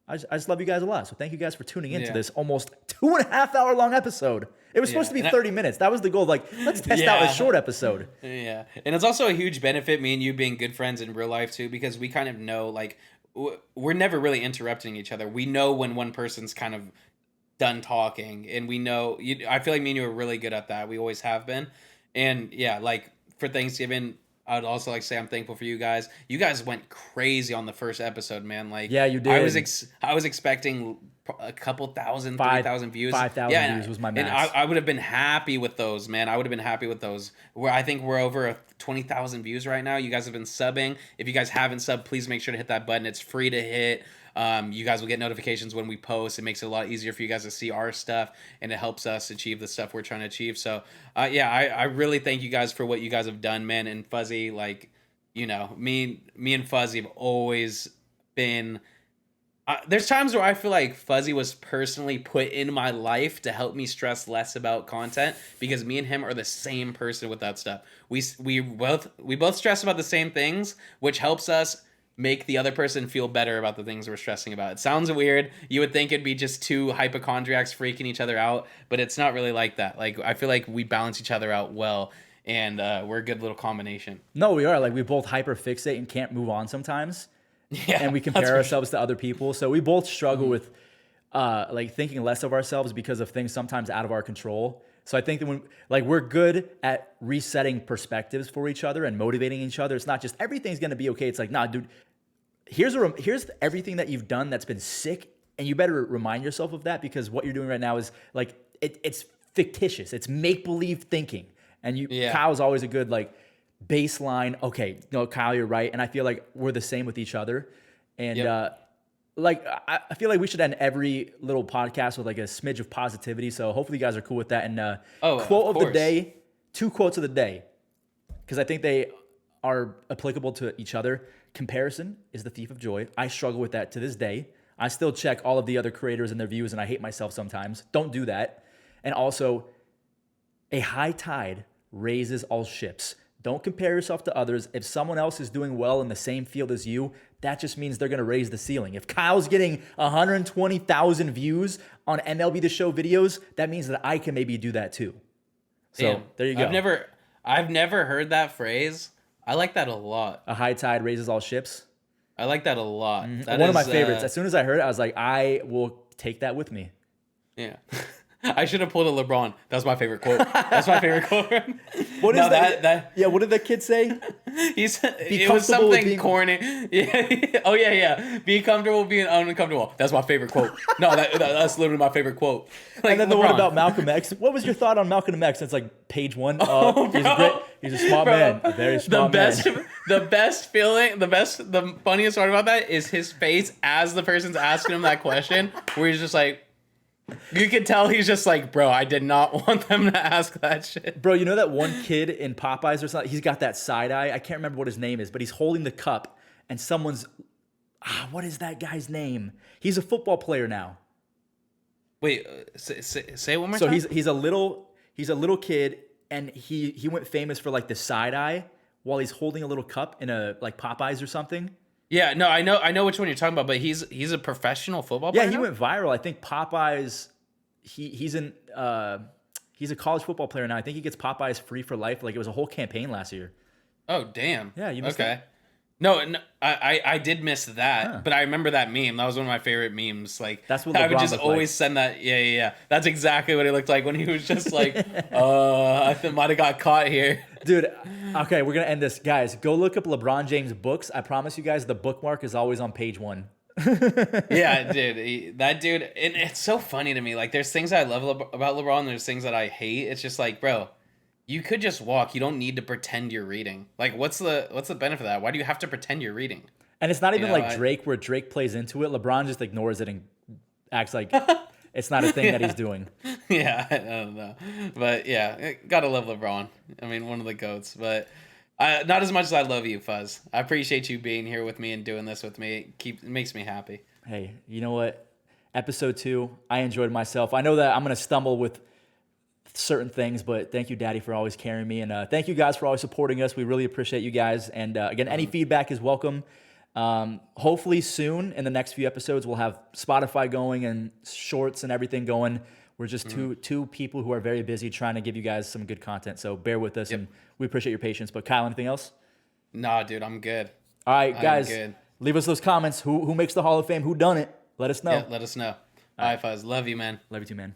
I just love you guys a lot. So thank you guys for tuning into Yeah. this almost 2.5 hour long episode. It was supposed to be 30 minutes. That was the goal. Like, let's test out a short episode. Yeah. And it's also a huge benefit, me and you being good friends in real life too, because we kind of know, like, we're never really interrupting each other. We know when one person's kind of done talking, and we know, I feel like me and you are really good at that. We always have been. And yeah, like for Thanksgiving, I'd also like to say I'm thankful for you guys. You guys went crazy on the first episode, man. Like, yeah, you did. I was expecting a couple thousand, 3,000 views. 5,000 views was my max. And I would have been happy with those, man. I would have been happy with those. I think we're over 20,000 views right now. You guys have been subbing. If you guys haven't subbed, please make sure to hit that button. It's free to hit. You guys will get notifications when we post. It makes it a lot easier for you guys to see our stuff, and it helps us achieve the stuff we're trying to achieve. So, yeah, I really thank you guys for what you guys have done, man. And Fuzzy, like, you know, me and Fuzzy have always been. There's times where I feel like Fuzzy was personally put in my life to help me stress less about content, because me and him are the same person with that stuff. We both stress about the same things, which helps us make the other person feel better about the things we're stressing about. It sounds weird. You would think it'd be just two hypochondriacs freaking each other out, but it's not really like that. Like, I feel like we balance each other out well, and we're a good little combination. No, we are. Like, we both hyper fixate and can't move on sometimes. Yeah, and we compare ourselves to other people. So we both struggle with like thinking less of ourselves because of things sometimes out of our control. So I think that we're good at resetting perspectives for each other and motivating each other. It's not just everything's going to be okay. It's like, nah, dude, here's everything that you've done that's been sick, and you better remind yourself of that, because what you're doing right now is like it's fictitious. It's make-believe thinking. And Kyle's always a good like baseline. Okay, no, Kyle, you're right. And I feel like we're the same with each other. And like I feel like we should end every little podcast with like a smidge of positivity. So hopefully you guys are cool with that. And quote of the day, 2 quotes of the day, because I think they are applicable to each other. Comparison is the thief of joy. I struggle with that to this day. I still check all of the other creators and their views, and I hate myself sometimes. Don't do that. And also, a high tide raises all ships. Don't compare yourself to others. If someone else is doing well in the same field as you, that just means they're going to raise the ceiling. If Kyle's getting 120,000 views on MLB The Show videos, that means that I can maybe do that too. So there you go. I've never heard that phrase. I like that a lot. A high tide raises all ships. I like that a lot. Mm-hmm. One of my favorites. As soon as I heard it, I was like, I will take that with me. Yeah. I should have pulled a LeBron. That's my favorite quote. That's my favorite quote. What is that? Yeah, what did the kid say? It was something corny. Yeah. Oh, yeah. Be comfortable being uncomfortable. That's my favorite quote. No, that's literally my favorite quote. Like, and then the one about Malcolm X. What was your thought on Malcolm X? It's like page 1. He's a smart man. A very smart man. The best feeling, the funniest part about that is his face as the person's asking him that question, where he's just like, you can tell he's just like, bro, I did not want them to ask that shit. Bro, you know that one kid in Popeyes or something? He's got that side eye. I can't remember what his name is, but he's holding the cup, and someone's... what is that guy's name? He's a football player now. Wait, say it one more time? So he's a little kid, and he went famous for like the side eye while he's holding a little cup in a like Popeyes or something. Yeah, no, I know which one you're talking about, but he's a professional football player. Yeah, he went viral. I think Popeyes. He's a college football player now. I think he gets Popeyes free for life. Like, it was a whole campaign last year. Oh, damn. Yeah, you missed that. No, I did miss that, but I remember that meme. That was one of my favorite memes. Like, that's what LeBron I would just always send that. Yeah. That's exactly what he looked like when he was just like, I might have got caught here. Dude, okay, we're going to end this. Guys, go look up LeBron James books. I promise you guys, the bookmark is always on page 1. Yeah, dude. That dude, and it's so funny to me. Like, there's things I love about LeBron, there's things that I hate. It's just like, bro, you could just walk. You don't need to pretend you're reading. Like, what's the benefit of that? Why do you have to pretend you're reading? And it's not even like Drake, where Drake plays into it. LeBron just ignores it and acts like it's not a thing that he's doing. Yeah, I don't know. But yeah, gotta love LeBron. I mean, one of the GOATs. But not as much as I love you, Fuzz. I appreciate you being here with me and doing this with me. It makes me happy. Hey, you know what? Episode 2, I enjoyed myself. I know that I'm going to stumble with certain things, but thank you, Daddy, for always carrying me. And thank you guys for always supporting us. We really appreciate you guys. And again, any feedback is welcome. Hopefully soon in the next few episodes, we'll have Spotify going and shorts and everything going. We're just two people who are very busy trying to give you guys some good content. So bear with us, and we appreciate your patience. But Kyle, anything else? Nah, dude, I'm good. All right, guys, good. leave us those comments. Who makes the Hall of Fame? Who done it? Let us know. Yeah, let us know. All right, Fuzz. Love you, man. Love you too, man.